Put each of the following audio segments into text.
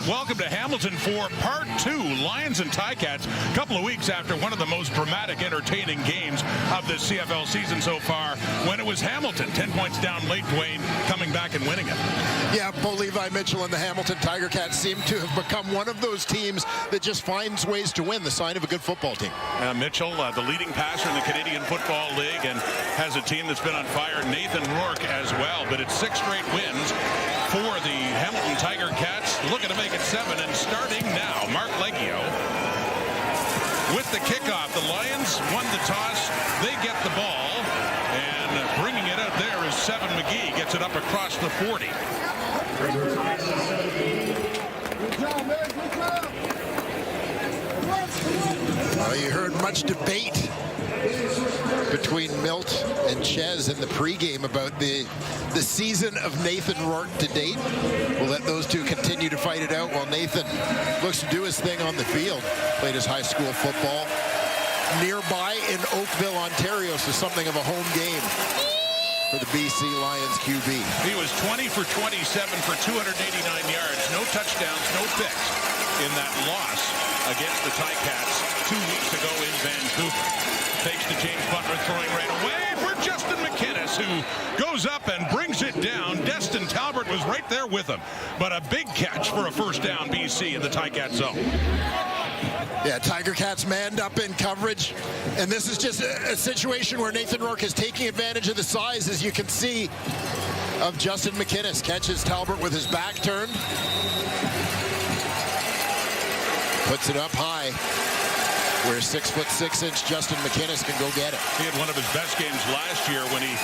Welcome to Hamilton for part 2, Lions and Ticats. A couple of weeks after one of the most dramatic, entertaining games of the CFL season so far, when it was Hamilton, 10 points down late, Dwayne, coming back and winning it. Yeah, Bo Levi Mitchell and the Hamilton Tiger Cats seem to have become one of those teams that just finds ways to win, the sign of a good football team. Mitchell, the leading passer in the Canadian Football League, and has a team that's been on fire. Nathan Rourke as well, but it's 6 straight wins for the Hamilton Tiger Cats, looking to make it 7, and starting now, Mark Leggio with the kickoff. The Lions won the toss, they get the ball, and bringing it out there is Seven McGee, gets it up across the 40. Well, you heard much debate between Milt and Ches in the pregame about the season of Nathan Rourke to date. We'll let those two continue to fight it out while Nathan looks to do his thing on the field. Played his high school football nearby in Oakville, Ontario, so something of a home game for the BC Lions QB. He was 20 for 27 for 289 yards, no touchdowns, no picks in that loss against the Ticats 2 weeks ago in Vancouver. Takes to James Butler, throwing right away for Justin McInnes, who goes up and brings it down. Destin Talbert was right there with him, but a big catch for a first down, BC in the Ticat zone. Yeah, Tiger Cats manned up in coverage, and this is just a situation where Nathan Rourke is taking advantage of the size, as you can see, of Justin McInnes. Catches Talbert with his back turned, puts it up high, where 6'6" Justin McInnes can go get it. He had one of his best games last year when he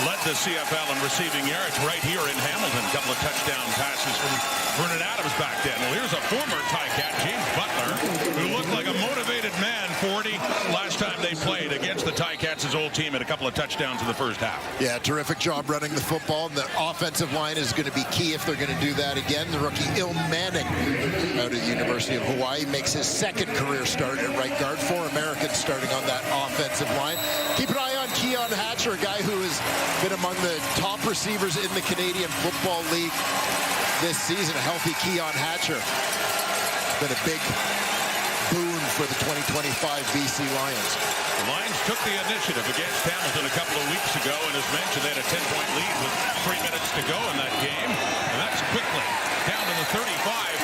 led the CFL in receiving yards right here in Hamilton. A couple of touchdown passes from Vernon Adams back then. Well, here's a former Ticat, James Butler, who looked like a motivated man. 40 last time they played against the Ticats, his old team, and a couple of touchdowns in the first half. Yeah, terrific job running the football. The offensive line is going to be key if they're going to do that again. The rookie Il Manning out of the University of Hawaii makes his second career start at right guard. 4 Americans starting on that offensive line. Keep an eye on Keon Hatcher, a guy who has been among the top receivers in the Canadian Football League this season. A healthy Keon Hatcher. Been a big boon for the 2025 BC Lions. The Lions took the initiative against Hamilton a couple of weeks ago, and as mentioned, they had a 10-point lead with 3 minutes to go in that game, and that's quickly down to the 35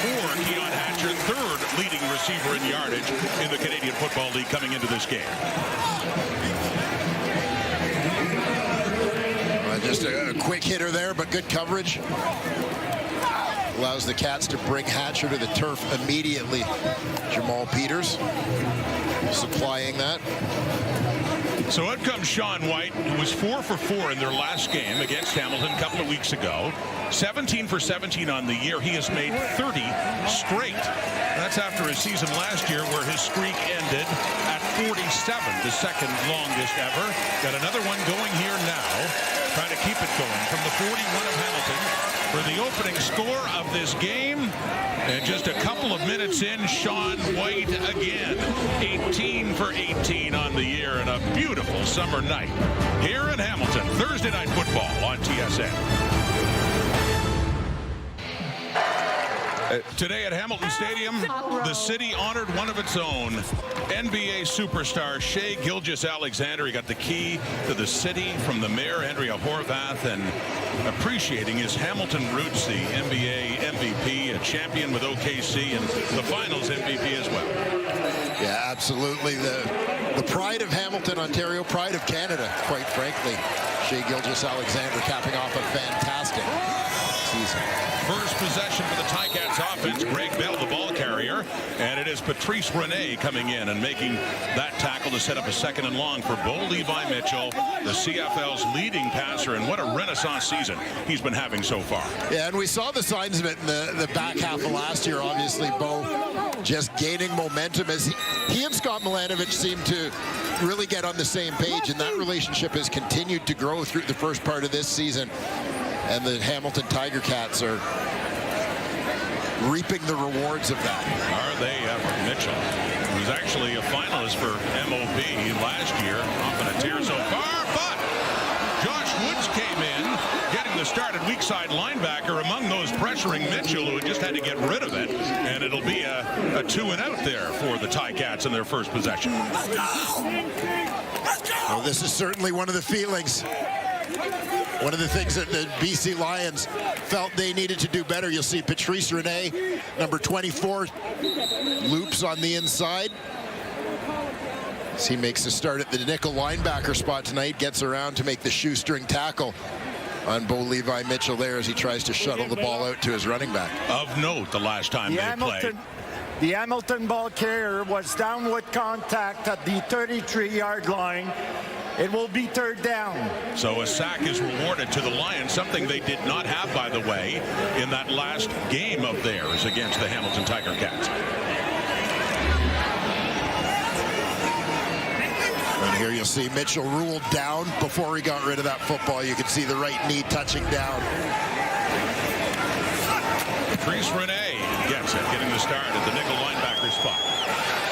for Keon Hatcher, third leading receiver in yardage in the Canadian Football League coming into this game. Just a quick hitter there, but good coverage. Allows the Cats to bring Hatcher to the turf immediately. Jamal Peters supplying that. So out comes Sean White, who was 4 for 4 in their last game against Hamilton a couple of weeks ago. 17 for 17 on the year. He has made 30 straight. That's after a season last year where his streak ended at 47, the second longest ever. Got another one going here now, trying to keep it going from the 41 of Hamilton for the opening score of this game. And just a couple of minutes in, Sean White again, 18 for 18 on the year, and a beautiful summer night here in Hamilton. Thursday Night Football on TSN. Today at Hamilton Stadium, the city honored one of its own, NBA superstar Shai Gilgeous-Alexander. He got the key to the city from the mayor, Andrea Horvath, and appreciating his Hamilton roots, the NBA MVP, a champion with OKC, and the finals MVP as well. Yeah, absolutely. The pride of Hamilton, Ontario, pride of Canada, quite frankly. Shai Gilgeous-Alexander capping off a fantastic season. First possession for the Ticats offense, Greg Bell, the ball carrier, and it is Patrice Rene coming in and making that tackle to set up a 2nd and long for Bo Levi Mitchell, the CFL's leading passer, and what a renaissance season he's been having so far. Yeah, and we saw the signs of it in the back half of last year. Obviously, Bo just gaining momentum as he and Scott Milanovic seem to really get on the same page, and that relationship has continued to grow through the first part of this season. And the Hamilton Tiger Cats are reaping the rewards of that. Are they ever? Mitchell was actually a finalist for MOP last year. Off on a tear so far, but Josh Woods came in, getting the the start at weak side linebacker among those pressuring Mitchell, who just had to get rid of it. And it'll be a 2 and out there for the Ticats in their first possession. Well, this is certainly one of the feelings. One of the things that the BC Lions felt they needed to do better. You'll see Patrice Rene, number 24, loops on the inside. As he makes a start at the nickel linebacker spot tonight, gets around to make the shoestring tackle on Bo Levi Mitchell there as he tries to shuttle the ball out to his running back. Of note, the last time they played. The Hamilton ball carrier was down with contact at the 33-yard line. It will be third down. So a sack is rewarded to the Lions, something they did not have, by the way, in that last game of theirs against the Hamilton Tiger Cats. And here you'll see Mitchell ruled down before he got rid of that football. You can see the right knee touching down. Patrice Rene gets it, getting the start at the nickel linebacker spot.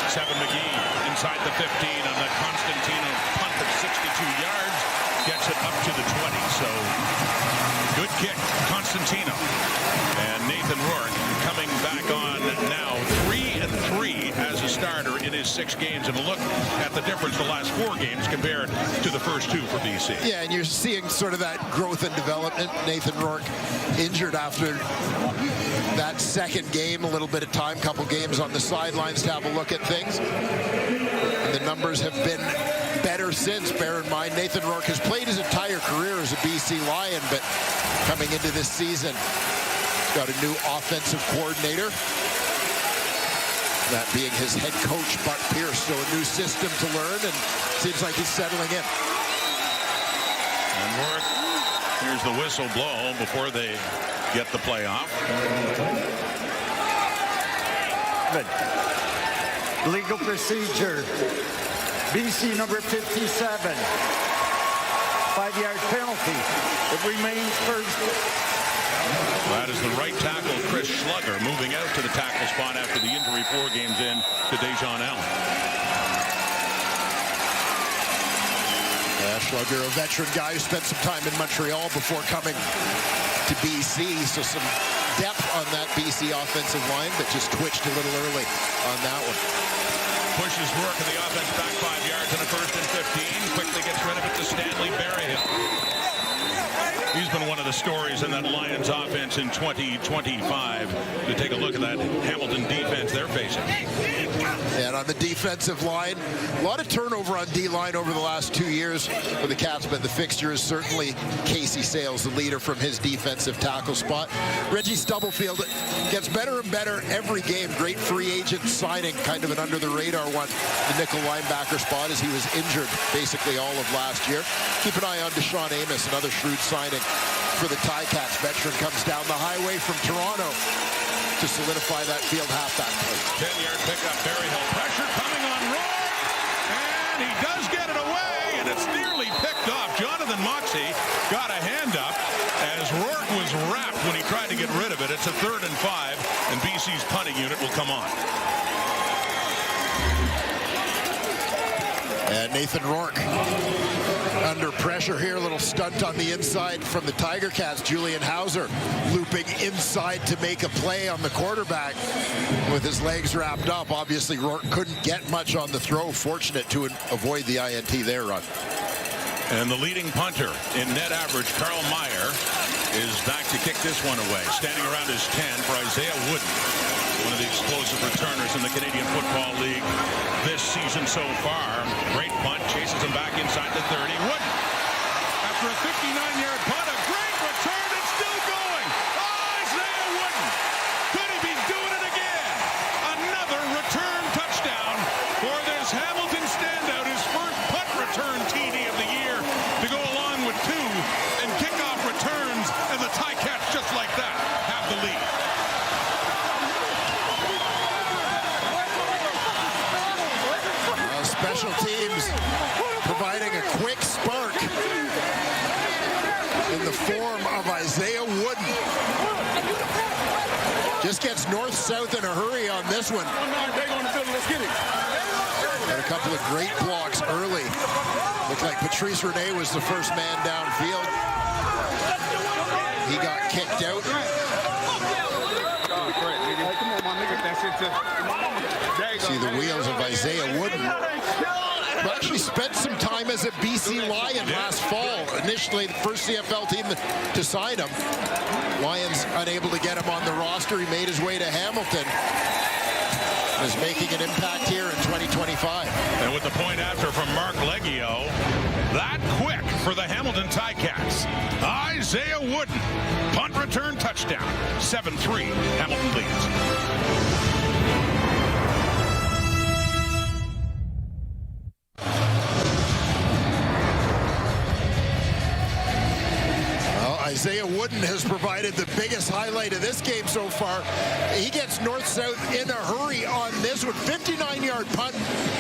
Seven McGee inside the 15 on the Constantino punt of 62 yards. Gets it up to the 20. So good kick, Constantino. And Nathan Rourke coming back on now 3-3 as a starter in his 6 games. And a look at the difference the last 4 games compared to the first 2 for BC. Yeah, and you're seeing sort of that growth and development. Nathan Rourke injured after that second game, a little bit of time, couple games on the sidelines to have a look at things. And the numbers have been better since. Bear in mind, Nathan Rourke has played his entire career as a BC Lion, but coming into this season, got a new offensive coordinator. That being his head coach, Buck Pierce. So a new system to learn, and seems like he's settling in. And Rourke, here's the whistle blow before they get the play off. Good. Legal procedure. BC number 57. 5-yard penalty. It remains first. That is the right tackle, Chris Schlugger, moving out to the tackle spot after the injury 4 games in to Dejon Allen. Schlugger, a veteran guy who spent some time in Montreal before coming to BC, so some depth on that BC offensive line, but just twitched a little early on that one. Pushes Rourke of the offense back 5 yards and a 1st and 15. Quickly gets rid of it to Stanley Berryhill. He's been one of the stories in that Lions offense in 2025. To take a look at that Hamilton defense they're facing. And on the defensive line, a lot of turnover on D-line over the last 2 years for the Cats, but the fixture is certainly Casey Sales, the leader from his defensive tackle spot. Reggie Stubblefield gets better and better every game. Great free agent signing, kind of an under-the-radar one. The nickel linebacker spot as he was injured basically all of last year. Keep an eye on Deshaun Amos, another shrewd signing for the Ticats. Veteran comes down the highway from Toronto to solidify that field halfback play. 10-yard pickup, Berryhill. Pressure coming on Rourke, and he does get it away, and it's nearly picked off. Jonathan Moxey got a hand up as Rourke was wrapped when he tried to get rid of it. It's a 3rd and 5, and BC's punting unit will come on. And Nathan Rourke under pressure here. A little stunt on the inside from the Tiger Cats. Julian Hauser looping inside to make a play on the quarterback with his legs wrapped up. Obviously, Rourke couldn't get much on the throw. Fortunate to avoid the INT there, Rod. And the leading punter in net average, Carl Meyer, is back to kick this one away. Standing around his 10 for Isaiah Wooden, one of the explosive returners in the Canadian Football League this season so far. Great punt, chases him back inside the 30. Wooden, after a 59-yard punt, a great return, it's still going. Oh, Isaiah Wooden, could he be doing it again? Another return touchdown for this Hamilton standout, his first punt return TD of the year, to go along with 2 and kickoff returns, and the Ticats, just like that, have the lead. Special teams providing a quick spark in the form of Isaiah Wooden. Just gets north-south in a hurry on this one. Had a couple of great blocks early. Looked like Patrice Rene was the first man downfield. He got kicked out. See the wheels of Isaiah Wooden. Who actually spent some time as a BC Lion last fall. Initially, the first CFL team to sign him. Lions unable to get him on the roster. He made his way to Hamilton. Is making an impact here in 2025. And with the point after from Mark Leggio, that quick for the Hamilton Ticats. Isaiah Wooden, punt return touchdown. 7-3, Hamilton leads. Isaiah Wooden has provided the biggest highlight of this game so far. He gets north-south in a hurry on this one. 59-yard punt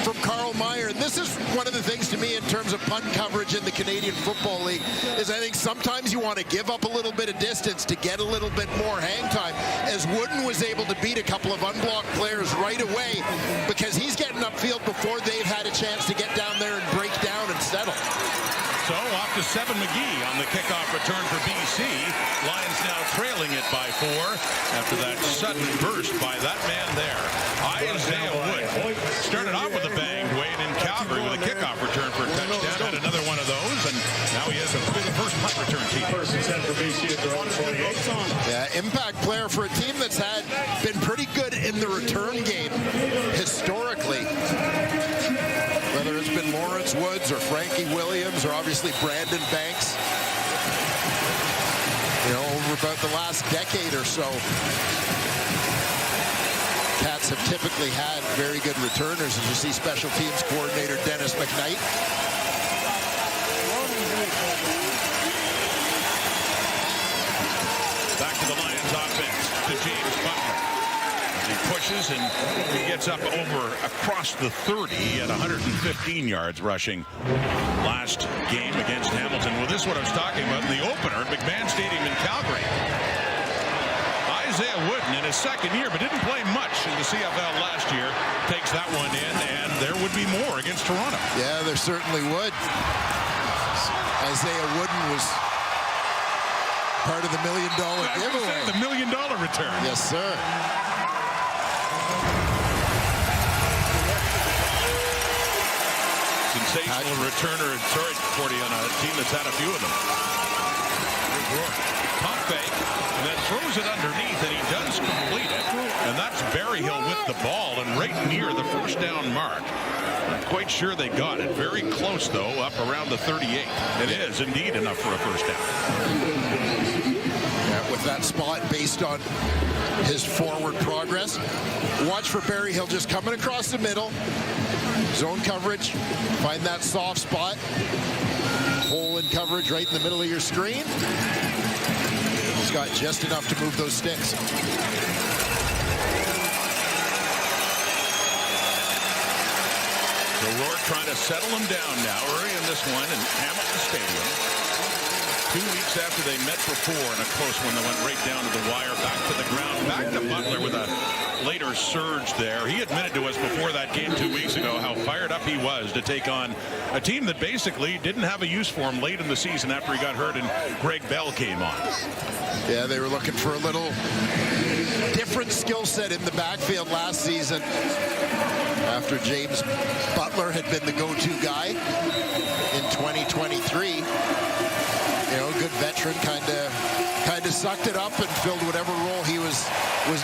from Carl Meyer. And this is one of the things to me in terms of punt coverage in the Canadian Football League is I think sometimes you want to give up a little bit of distance to get a little bit more hang time. As Wooden was able to beat a couple of unblocked players right away because he's getting upfield before they've had a chance to get down there and break down and settle. So off to Seven McGee on the kickoff return for BC. Lions now trailing it by 4 after that sudden burst by that man there. Isaiah Wood started off with a bang, Wade, in Calgary with a kickoff return for a touchdown. Had another one of those, and now he has the first punt return team. Yeah, impact player for a team that's been pretty good in the return game historically. Whether it's been Lawrence Woods or Frankie Williams or obviously Brandon Banks. You know, over about the last decade or so, Cats have typically had very good returners. As you see special teams coordinator Dennis McKnight. Back to the Lions offense, to James Butler. He pushes and he gets up across the 30 at 115 yards rushing last game against Hamilton. Well, this is what I was talking about in the opener at McMahon Stadium in Calgary. Isaiah Wooden in his second year, but didn't play much in the CFL last year, takes that one in, and there would be more against Toronto. Yeah, there certainly would. Isaiah Wooden was part of the $1 million giveaway. The $1 million return. Yes, sir. Sensational returner, sorry, 40 on a team that's had a few of them. Pump fake, and then throws it underneath, and he does complete it. And that's Berryhill with the ball, and right near the first down mark. Not quite sure they got it. Very close, though, up around the 38. It is indeed enough for a first down. Yeah, with that spot based on his forward progress. Watch for Berryhill just coming across the middle. Zone coverage, find that soft spot. Hole in coverage right in the middle of your screen. He's got just enough to move those sticks. So Rourke trying to settle him down now early in this one in Hamilton Stadium. 2 weeks after they met before in a close one that went right down to the wire, back to the ground, back to Butler with a later surge there. He admitted to us before that game 2 weeks ago how fired up he was to take on a team that basically didn't have a use for him late in the season after he got hurt and Greg Bell came on. Yeah, they were looking for a little different skill set in the backfield last season after James Butler had been the go-to guy in 2023. You know, good veteran, kind of sucked it up and filled whatever role he was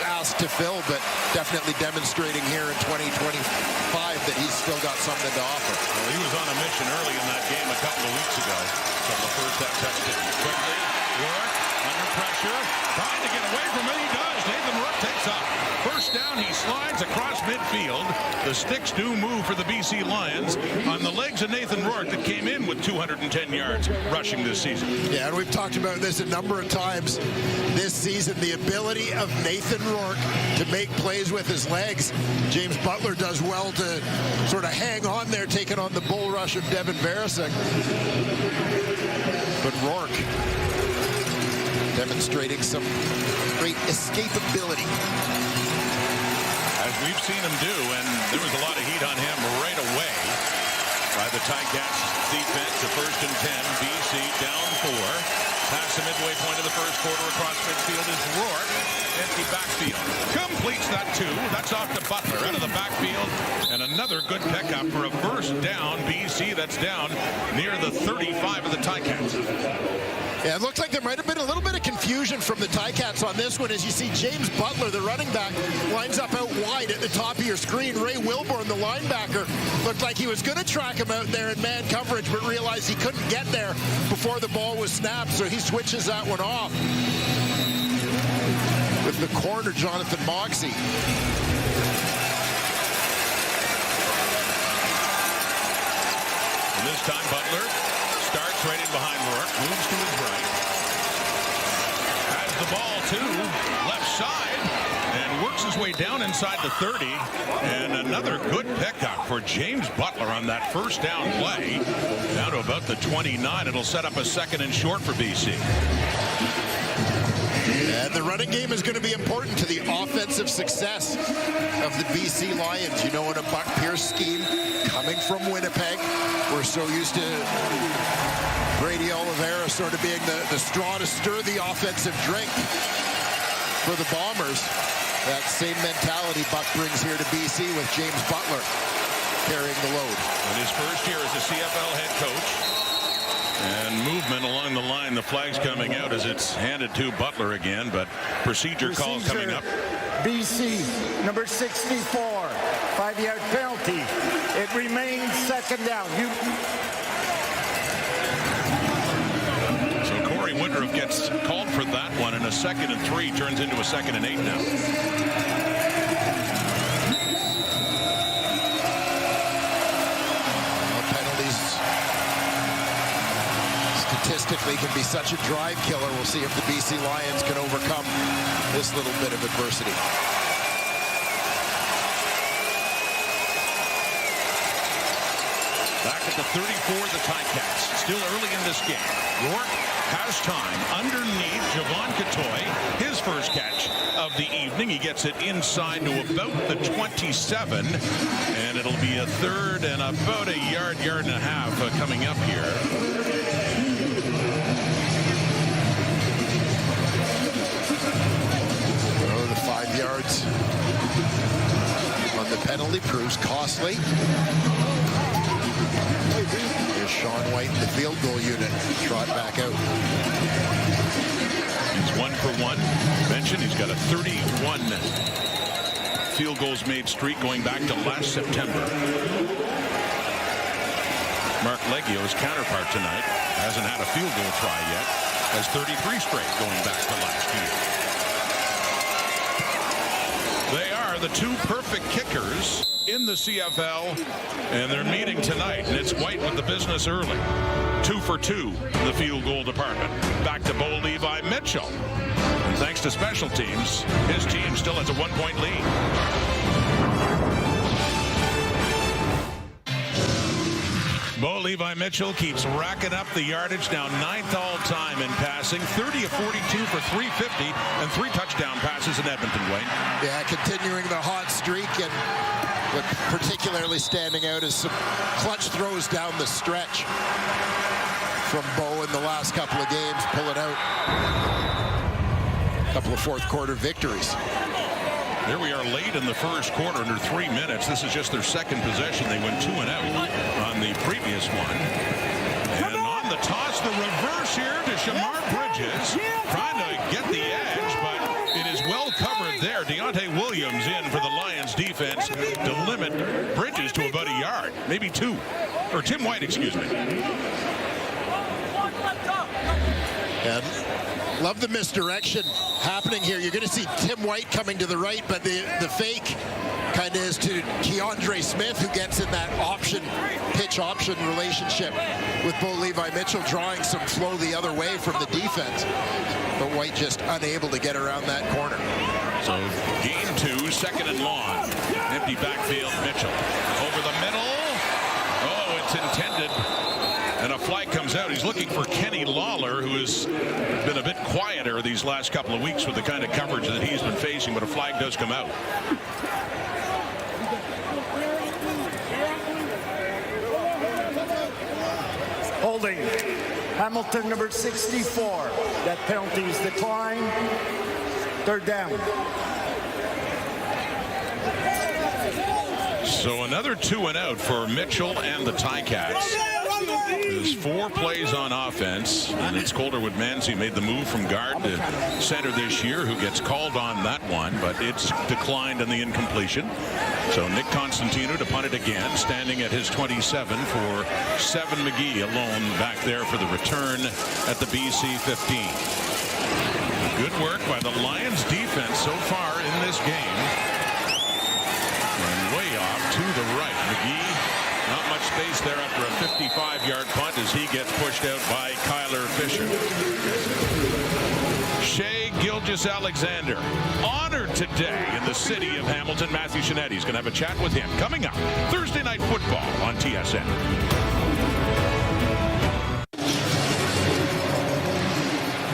asked to fill, but definitely demonstrating here in 2025 that he's still got something to offer. Well, he was on a mission early in that game a couple of weeks ago. So the first half touchdown. Quickly, Rourke under pressure, trying to get away from it. He does. Nathan Rourke takes off. First down, he slides across midfield. The sticks do move for the BC Lions on the legs of Nathan Rourke that came in with 210 yards rushing this season. Yeah, and we've talked about this a number of times this season, the ability of Nathan Rourke to make plays with his legs. James Butler does well to sort of hang on there, taking on the bull rush of Devin Barisic. But Rourke demonstrating some great escapability. As we've seen him do, and there was a lot of heat on him right away by the Ticats defense. The 1st and 10, BC down 4. Past the midway point of the first quarter across midfield is Rourke. Empty backfield. Completes that too. That's off to Butler out of the backfield. And another good pickup for a first down. BC that's down near the 35 of the Ticats. Yeah, it looked like there might have been a little bit of confusion from the Ticats on this one as you see James Butler, the running back, lines up out wide at the top of your screen. Ray Wilborn, the linebacker, looked like he was going to track him out there in man coverage, but realized he couldn't get there before the ball was snapped, so he switches that one off with the corner, Jonathan Moxey. And this time Butler starts right in behind Rourke, moves to his right, has the ball to left side, and works his way down inside the 30. And another good pickup for James Butler on that first down play. Down to about the 29. It'll set up a second and short for BC. And the running game is going to be important to the offensive success of the BC Lions. You know, in a Buck Pierce scheme, coming from Winnipeg, we're so used to Brady Oliveira sort of being the straw to stir the offensive drink for the Bombers. That same mentality Buck brings here to BC with James Butler carrying the load. In his first year as a CFL head coach. And movement along the line. The flag's coming out as it's handed to Butler again, but procedure calls coming up. BC, number 64, 5-yard penalty. It remains second down. So Corey Woodruff gets called for that one, and a 2nd and 3 turns into a 2nd and 8 now. Statistically can be such a drive killer. We'll see if the BC Lions can overcome this little bit of adversity. Back at the 34, the Ticats. Still early in this game. Rourke has time underneath Javon Catoy. His first catch of the evening. He gets it inside to about the 27. And it'll be a third and about a yard and a half coming up here. The 5 yards on the penalty proves costly. Here's Sean White in the field goal unit. Trot back out. He's 1 for 1. Mentioned he's got a 31 field goals made streak going back to last September. Mark Leggio's counterpart tonight hasn't had a field goal try yet. Has 33 straight going back to last year. They are the two perfect kickers in the CFL, and they're meeting tonight, and it's White with the business early. 2 for 2 in the field goal department. Back to Bo Levi Mitchell. And thanks to special teams, his team still has a 1-point lead. Bo Levi Mitchell keeps racking up the yardage, now 9th all-time in passing, 30 of 42 for 350 and 3 touchdown passes in Edmonton, Wayne. Yeah, continuing the hot streak, and what particularly standing out is some clutch throws down the stretch from Bo in the last couple of games, pulling out a couple of fourth quarter victories. Here we are late in the first quarter, under 3 minutes. This is just their second possession. They went 2 and out on the previous one. And on the toss, the reverse here to Shamar Bridges, trying to get the edge, but it is well covered there. Deontay Williams in for the Lions defense to limit Bridges to about a yard, maybe 2. Or Tim White, excuse me. And love the misdirection happening here. You're going to see Tim White coming to the right, but the fake kind of is to Keandre Smith, who gets in that pitch option relationship with Bo Levi Mitchell, drawing some flow the other way from the defense. But White just unable to get around that corner. So game 2, 2nd and long. Empty backfield, Mitchell. Over the middle. Oh, it's intended. And a flag comes out. He's looking for Kenny Lawler, who has been a bit quieter these last couple of weeks with the kind of coverage that he's been facing, but a flag does come out. Holding. Hamilton, number 64. That penalty is declined. Third down. So another 2 and out for Mitchell and the Ticats. There's 4 plays on offense, and it's Calderwood Manzi made the move from guard to center this year, who gets called on that one, but it's declined on the incompletion. So Nick Constantino to punt it again, standing at his 27 for Seven McGee alone back there for the return at the BC 15. Good work by the Lions defense so far in this game. And way off to the right. McGee, not much space there after a 55-yard punt as he gets pushed out by Kyler Fisher. Shea Gilgeous-Alexander, honored today in the city of Hamilton. Matthew Shinetti's going to have a chat with him coming up Thursday Night Football on TSN.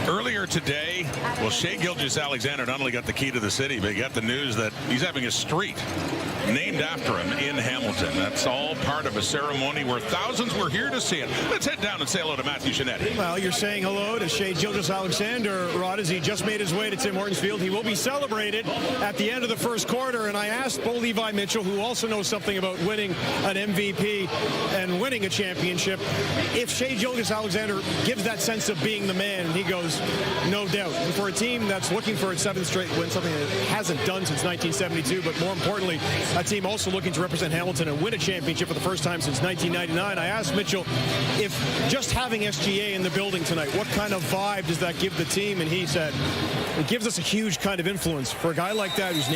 Earlier today, well, Shea Gilgeous-Alexander not only got the key to the city, but he got the news that he's having a street named after him in Hamilton. That's all part of a ceremony where thousands were here to see it. Let's head down and say hello to Matthew Shinetti. Well, you're saying hello to Shea Gilgeous-Alexander, Rod, as he just made his way to Tim Hortons Field. He will be celebrated at the end of the first quarter, and I asked Bo Levi Mitchell, who also knows something about winning an MVP and winning a championship, if Shea Gilgeous-Alexander gives that sense of being the man, and he goes, no doubt. And for a team that's looking for its 7th straight win, something that it hasn't done since 1972, but more importantly, a team also looking to represent Hamilton and win a championship for the first time since 1999. I asked Mitchell if just having SGA in the building tonight, what kind of vibe does that give the team? And he said, it gives us a huge kind of influence for a guy like that who's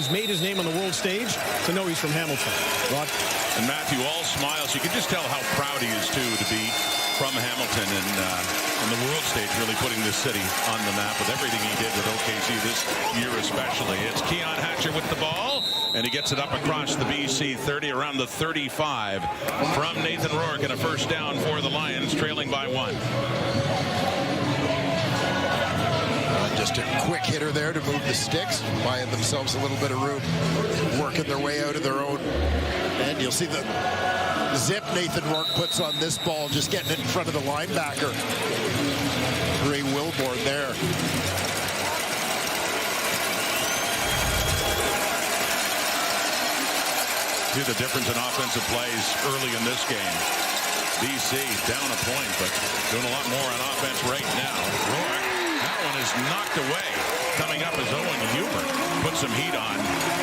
made his name on the world stage to know he's from Hamilton. Rod? And Matthew all smiles. You can just tell how proud he is, too, to be from Hamilton and on the world stage, really putting this city on the map with everything he did with OKC this year especially. It's Keon Hatcher with the ball, and he gets it up across the BC 30, around the 35 from Nathan Rourke, and a first down for the Lions, trailing by 1. Just a quick hitter there to move the sticks, buying themselves a little bit of room, working their way out of their own. And you'll see the zip Nathan Rourke puts on this ball, just getting it in front of the linebacker. Ray Wilborn there. See the difference in offensive plays early in this game. BC down a point, but doing a lot more on offense right now. Rourke, that one is knocked away. Coming up is Owen Hubert. Put some heat on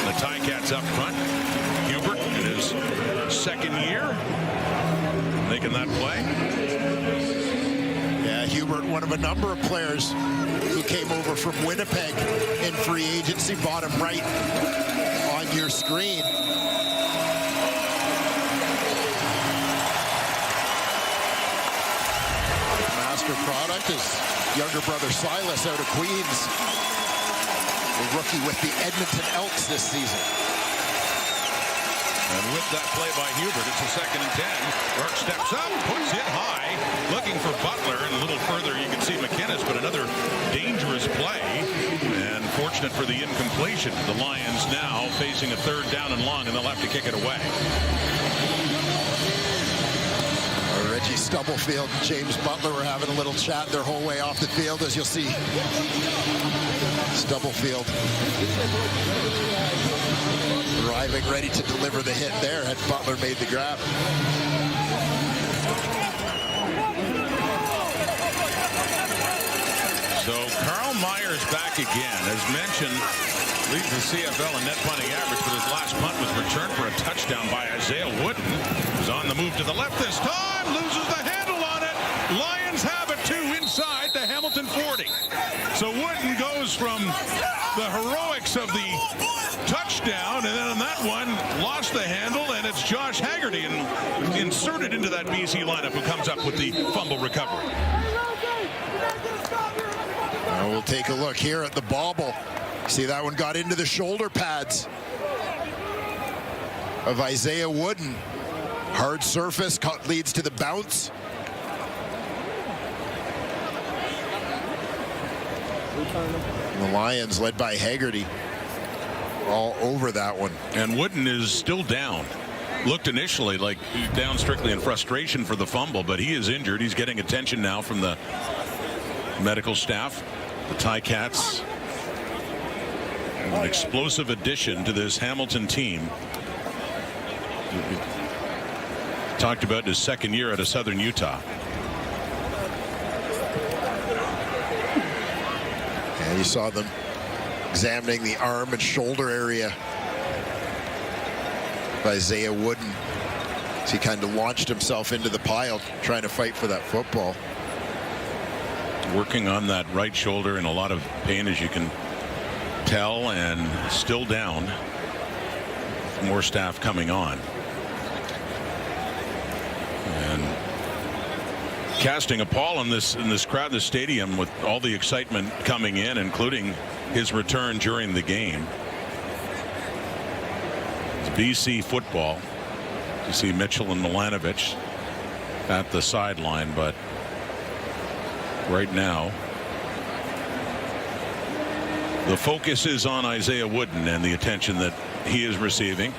the Ticats up front. Hubert in his second year making that play. Yeah, Hubert, one of a number of players who came over from Winnipeg in free agency, bottom right on your screen. Master product is younger brother Silas out of Queens, the rookie with the Edmonton Elks this season. And with that play by Hubert, it's a 2nd and 10. Rourke steps up, puts it high, looking for Butler, and a little further you can see McInnes, but another dangerous play. And fortunate for the incompletion. The Lions now facing a 3rd down and long, and they'll have to kick it away. Reggie Stubblefield and James Butler were having a little chat their whole way off the field, as you'll see. Stubblefield arriving ready to deliver the hit there had Butler made the grab. So Carl Myers back again. As mentioned, leads the CFL in net punting average, but his last punt was returned for a touchdown by Isaiah Wooden. He's on the move to the left this time, loses the handle on it. Lions have it too inside the Hamilton 40. So Wooden goes from the heroics of the touchdown, and then on that one, lost the handle, and it's Josh Haggerty inserted into that BC lineup who comes up with the fumble recovery. Now we'll take a look here at the bobble. See, that one got into the shoulder pads of Isaiah Wooden. Hard surface, leads to the bounce. The Lions, led by Haggerty, all over that one. And Wooden is still down. looked initially like down strictly in frustration for the fumble, but he is injured. He's getting attention now from the medical staff. The Ticats, an explosive addition to this Hamilton team. Talked about his second year out of Southern Utah. And you saw them examining the arm and shoulder area of Isaiah Wooden as he kind of launched himself into the pile trying to fight for that football. Working on that right shoulder in a lot of pain, as you can tell, and still down. More staff coming on. And casting a pall in this crowd, the stadium, with all the excitement coming in, including his return during the game. It's BC football. You see Mitchell and Milanovic at the sideline, but right now the focus is on Isaiah Wooden and the attention that he is receiving.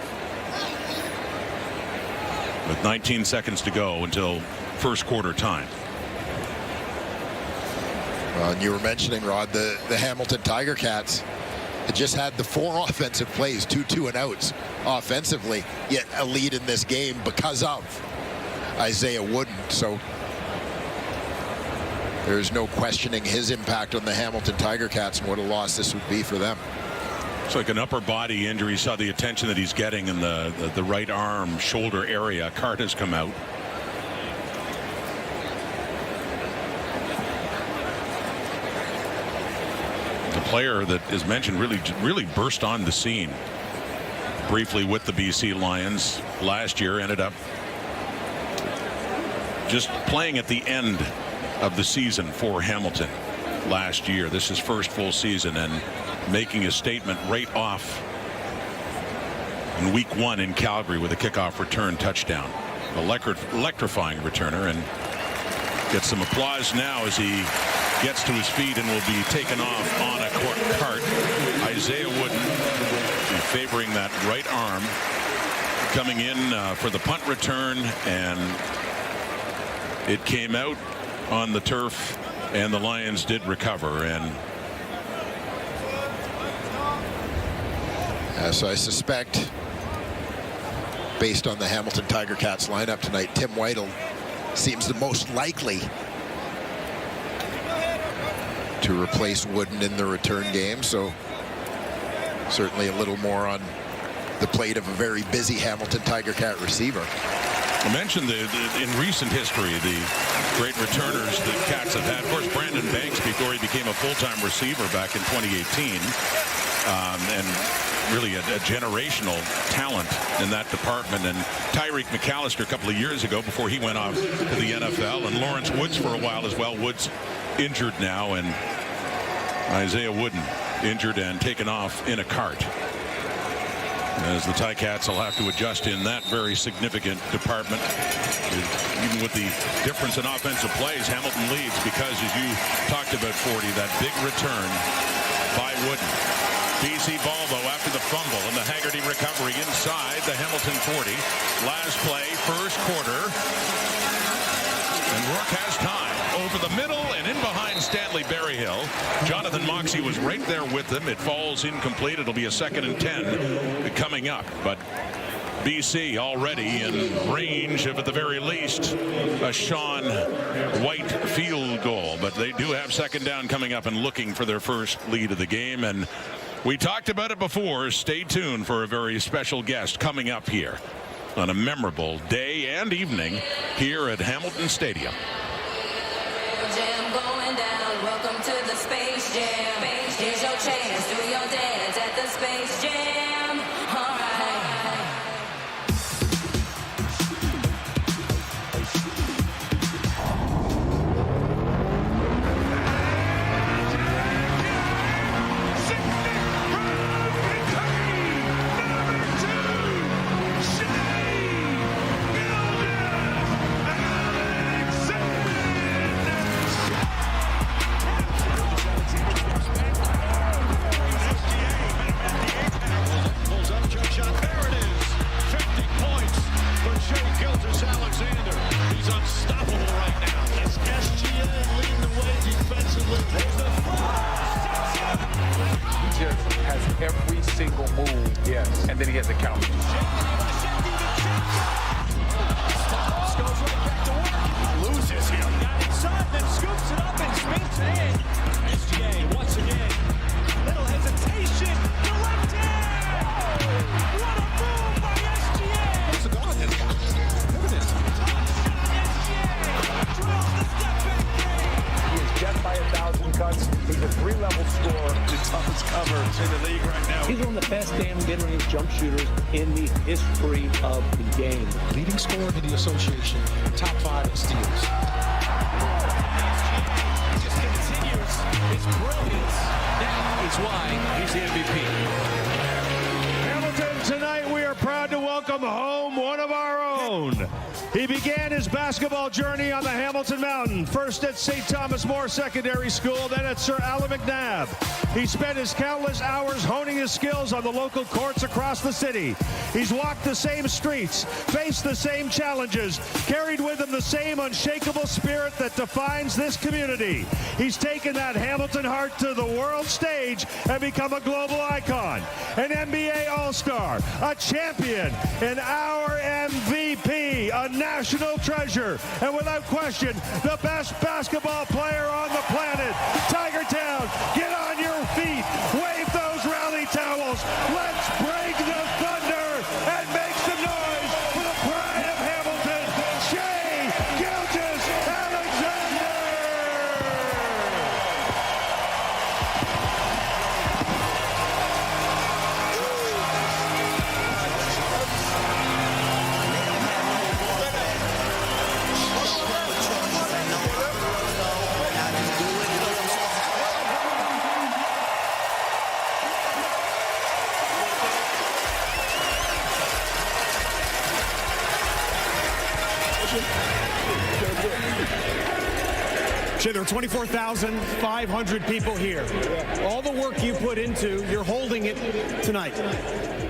With 19 seconds to go until first quarter time. And you were mentioning, Rod, the Hamilton Tiger Cats had just had the 4 offensive plays, 2 2-and-outs offensively, yet a lead in this game because of Isaiah Wooden. So there's no questioning his impact on the Hamilton Tiger Cats and what a loss this would be for them. It's like an upper body injury. Saw the attention that he's getting in the right arm, shoulder area. Cart has come out. The player that is mentioned really burst on the scene briefly with the BC Lions last year. Ended up just playing at the end of the season for Hamilton last year. This is his first full season, and making a statement right off in week 1 in Calgary with a kickoff return touchdown. Electrifying returner, and gets some applause now as he gets to his feet and will be taken off on a cart. Isaiah Wooden favoring that right arm, coming in for the punt return, and it came out on the turf, and the Lions did recover. And so I suspect, based on the Hamilton Tiger Cats lineup tonight, Tim Whittle seems the most likely to replace Wooden in the return game. So certainly a little more on the plate of a very busy Hamilton Tiger Cat receiver. I mentioned in recent history the great returners the Cats have had. Of course, Brandon Banks, before he became a full-time receiver back in 2018, and really a generational talent in that department. And Tyreek McAllister a couple of years ago before he went off to the NFL, and Lawrence Woods for a while as well. Woods injured now, and Isaiah Wooden injured and taken off in a cart, as the Ticats will have to adjust in that very significant department. Even with the difference in offensive plays, Hamilton leads because, as you talked about, 40, that big return by Wooden. BC ball, though, after the fumble, and the Haggerty recovery inside the Hamilton 40. Last play, first quarter. And Rourke has time over the middle and in behind Stanley Berryhill. Jonathan Moxey was right there with him. It falls incomplete. It'll be a 2nd and 10 coming up. But BC already in range of, at the very least, a Sean White field goal. But they do have 2nd down coming up and looking for their first lead of the game. And we talked about it before. Stay tuned for a very special guest coming up here on a memorable day and evening here at Hamilton Stadium. Jam going down. Welcome to the Space Jam. Here's your chance. Do your dance at the Space Jam. All right. Gilgeous Alexander. He's unstoppable right now. It's SGA leading the way defensively. There's the He just has every single move. Yes. And then he has a counter. Stops, goes right back to work. Loses him. Got inside, then scoops it up and spins it in. SGA once again. Little hesitation. The left hand. What a move by SGA. What's the goal in this guy? Look at this. SGA drills the step back three. He is just by 1,000 cuts. He's a 3-level scorer. The toughest cover in the league right now. He's one of the best damn mid-range jump shooters in the history of the game. Leading scorer in the association, top 5 in steals. He just continues his brilliance. That is why he's the MVP. Hamilton, tonight we are proud to welcome home one of our own. He began his basketball journey on the Hamilton Mountain, first at St. Thomas More Secondary School, then at Sir Allan McNabb. He spent his countless hours honing his skills on the local courts across the city. He's walked the same streets, faced the same challenges, carried with him the same unshakable spirit that defines this community. He's taken that Hamilton heart to the world stage and become a global icon, an NBA All-Star, a champion, and our MVP, a national treasure, and without question, the best basketball player on the planet. Tiger Town, get on your feet, wave those rally towels, let's break the thunder and make some noise for the pride of Hamilton, Shai Gilgeous-Alexander! There are 24,500 people here. All the work you put into, you're holding it tonight.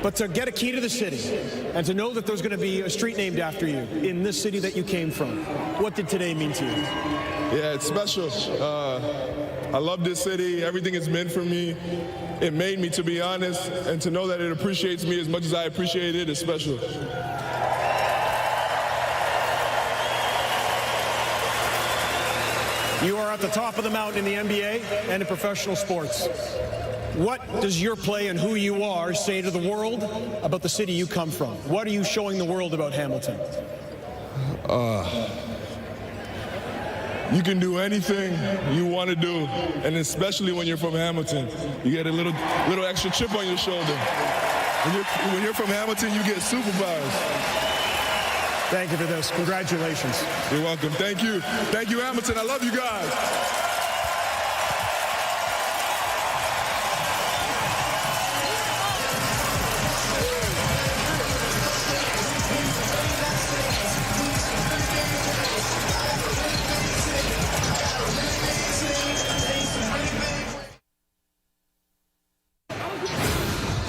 But to get a key to the city and to know that there's going to be a street named after you in this city that you came from, what did today mean to you? Yeah, it's special. I love this city. Everything it's meant for me. It made me, to be honest, and to know that it appreciates me as much as I appreciate it is special. You are at the top of the mountain in the NBA and in professional sports. What does your play and who you are say to the world about the city you come from? What are you showing the world about Hamilton? You can do anything you want to do, and especially when you're from Hamilton, you get a little extra chip on your shoulder. When you're from Hamilton, you get superpowers. Thank you for this. Congratulations. You're welcome. Thank you. Thank you, Hamilton. I love you guys.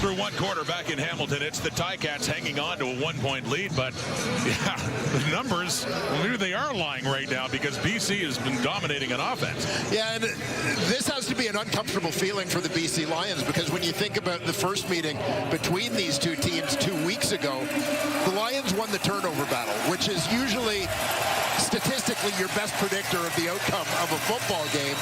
Through one quarter back in Hamilton, it's the Ticats hanging on to a 1-point lead, but yeah, the numbers, well, maybe they are lying right now because BC has been dominating on offense. Yeah, and this has to be an uncomfortable feeling for the BC Lions because when you think about the first meeting between these two teams 2 weeks ago, the Lions won the turnover battle, which is usually statistically your best predictor of the outcome of a football game.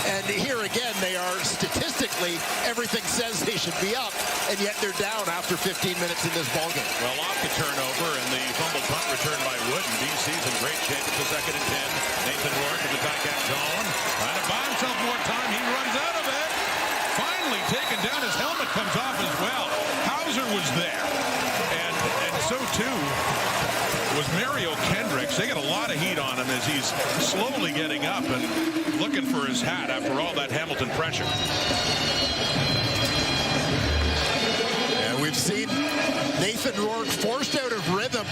And here again, they are statistically, everything says they should be up, and yet they're down after 15 minutes in this ballgame. Well, off the turnover and the fumble punt return by Wood, and BC's in great shape. It's a 2nd and 10. Nathan Rourke in the Ticat zone. Trying to buy himself more time. He runs out of it. Finally taken down. His helmet comes off as well. Hauser was there. And so, too, was Mario Kendricks. They got a lot of heat on him as he's slowly getting up and looking for his hat after all that Hamilton pressure. And we've seen Nathan Rourke forced out of rhythm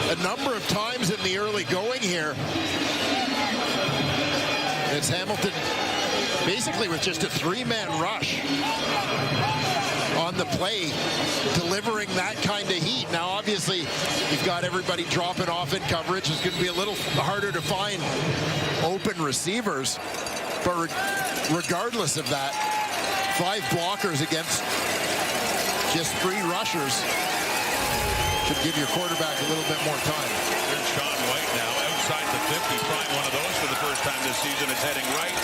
a number of times in the early going here. It's Hamilton basically with just a 3-man rush on the play, delivering that kind of heat. Now, obviously, if you've got everybody dropping off in coverage, it's going to be a little harder to find open receivers. But regardless of that, 5 blockers against just 3 rushers should give your quarterback a little bit more time. There's Sean White now outside the 50, trying one of those for the first time this season. It's heading right,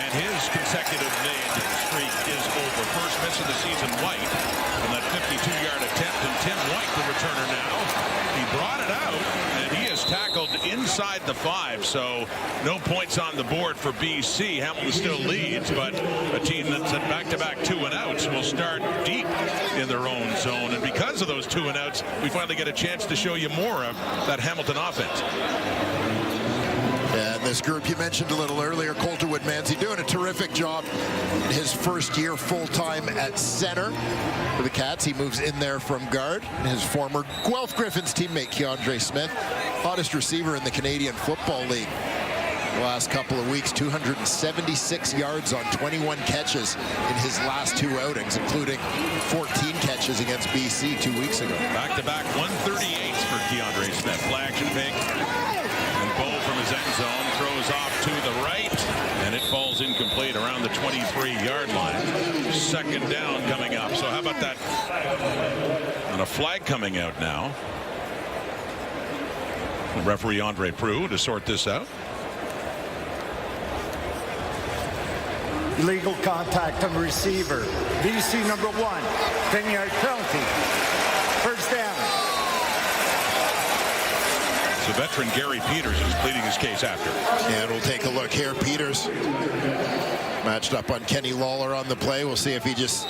and his consecutive streak is over. First miss of the season, White, on that 52-yard attempt, and Tim White, the returner now. He brought it out, and he is tackled inside the 5, so no points on the board for BC. Hamilton still leads, but a team that's at back-to-back 2-and-outs will start deep in their own zone, and because of those 2-and-outs, we finally get a chance to show you more of that Hamilton offense. And this group you mentioned a little earlier, Colter Woodmansey, doing a terrific job in his first year full-time at center for the Cats. He moves in there from guard. His former Guelph Griffins teammate, Keandre Smith, hottest receiver in the Canadian Football League. The last couple of weeks, 276 yards on 21 catches in his last 2 outings, including 14 catches against BC 2 weeks ago. Back-to-back 138s for Keandre Smith. Play action fake. And Bowe from his end zone throws off to the right, and it falls incomplete around the 23-yard line. Second down coming up. So how about that? And a flag coming out now. The referee Andre Proulx to sort this out. Illegal contact on receiver. BC number 1, 10-yard penalty. First down. So veteran Gary Peters is pleading his case after. And we'll take a look here. Peters matched up on Kenny Lawler on the play. We'll see if he just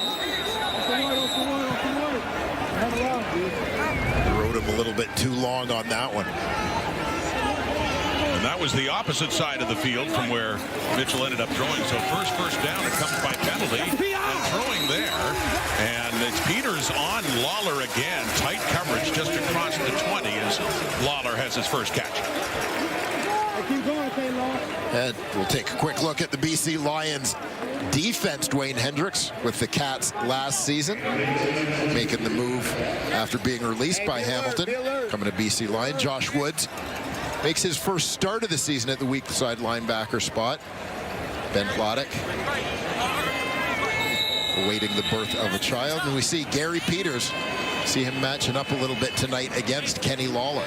rode him a little bit too long on that one. And that was the opposite side of the field from where Mitchell ended up throwing. So first down, it comes by penalty and throwing there. And it's Peters on Lawler again. Tight coverage just across the 20 as Lawler has his first catch. And we'll take a quick look at the BC Lions defense. Dwayne Hendricks with the Cats last season, making the move after being released by Hamilton, coming to BC Lions. Josh Woods makes his first start of the season at the weak side linebacker spot. Ben Plottick awaiting the birth of a child. And we see Gary Peters, see him matching up a little bit tonight against Kenny Lawler.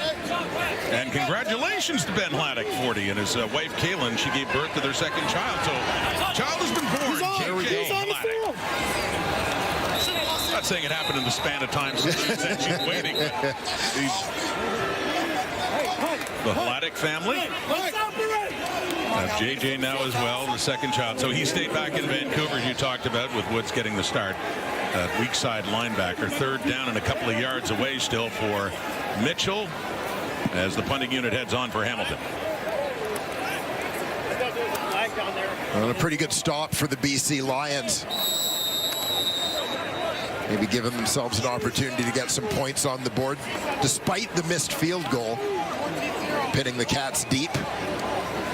And congratulations to Ben Haddock, 40, and his wife Kaylin. She gave birth to their second child. So child has been born. JJ Haddock. Not saying it happened in the span of time since she said she's waiting. The Haddock family have JJ now as well, the second child. So he stayed back in Vancouver, as you talked about, with Woods getting the start. Weak side linebacker. Third down and a couple of yards away still for Mitchell as the punting unit heads on for Hamilton. Well, a pretty good stop for the BC Lions. Maybe giving themselves an opportunity to get some points on the board despite the missed field goal. Pinning the Cats deep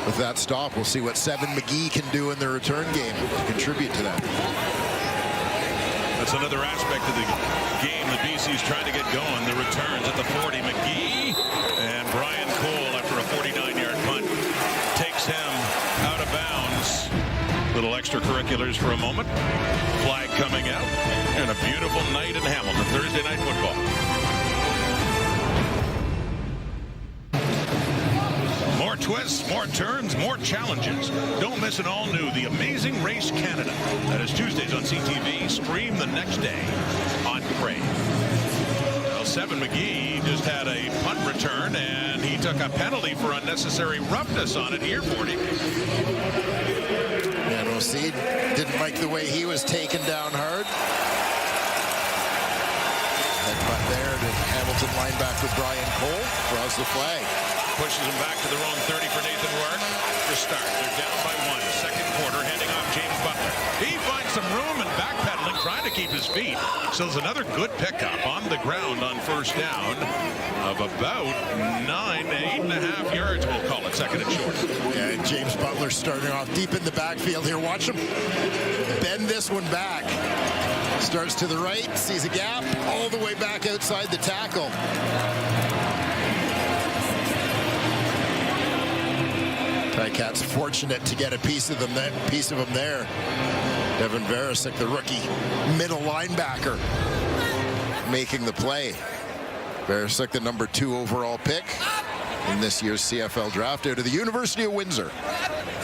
with that stop. We'll see what Seven McGee can do in the return game to contribute to that. That's another aspect of the game that BC's trying to get going. The returns at the 40. McGee and Brian Cole, after a 49-yard punt, takes him out of bounds. Little extracurriculars for a moment. Flag coming out. And a beautiful night in Hamilton. Thursday night football. More twists, more turns, more challenges. Don't miss an all-new The Amazing Race Canada. That is Tuesdays on CTV. Stream the next day on Crave. Well, Seven McGee just had a punt return, and he took a penalty for unnecessary roughness on it here, 40. And we'll see. Didn't like the way he was taken down hard. Headbutt there to Hamilton linebacker Brian Cole. Draws the flag. Pushes him back to their own 30 for Nathan Rourke to start. They're down by 1. Second quarter, handing off James Butler. He finds some room and backpedaling, trying to keep his feet. So there's another good pickup on the ground on first down of about 8.5 yards, we'll call it, second and short. Yeah, and James Butler starting off deep in the backfield here. Watch him bend this one back. Starts to the right, sees a gap, all the way back outside the tackle. Cats fortunate to get a piece of them there. Devin Varasek, the rookie middle linebacker, making the play. Varasek, the number 2 overall pick in this year's CFL draft, out of the University of Windsor.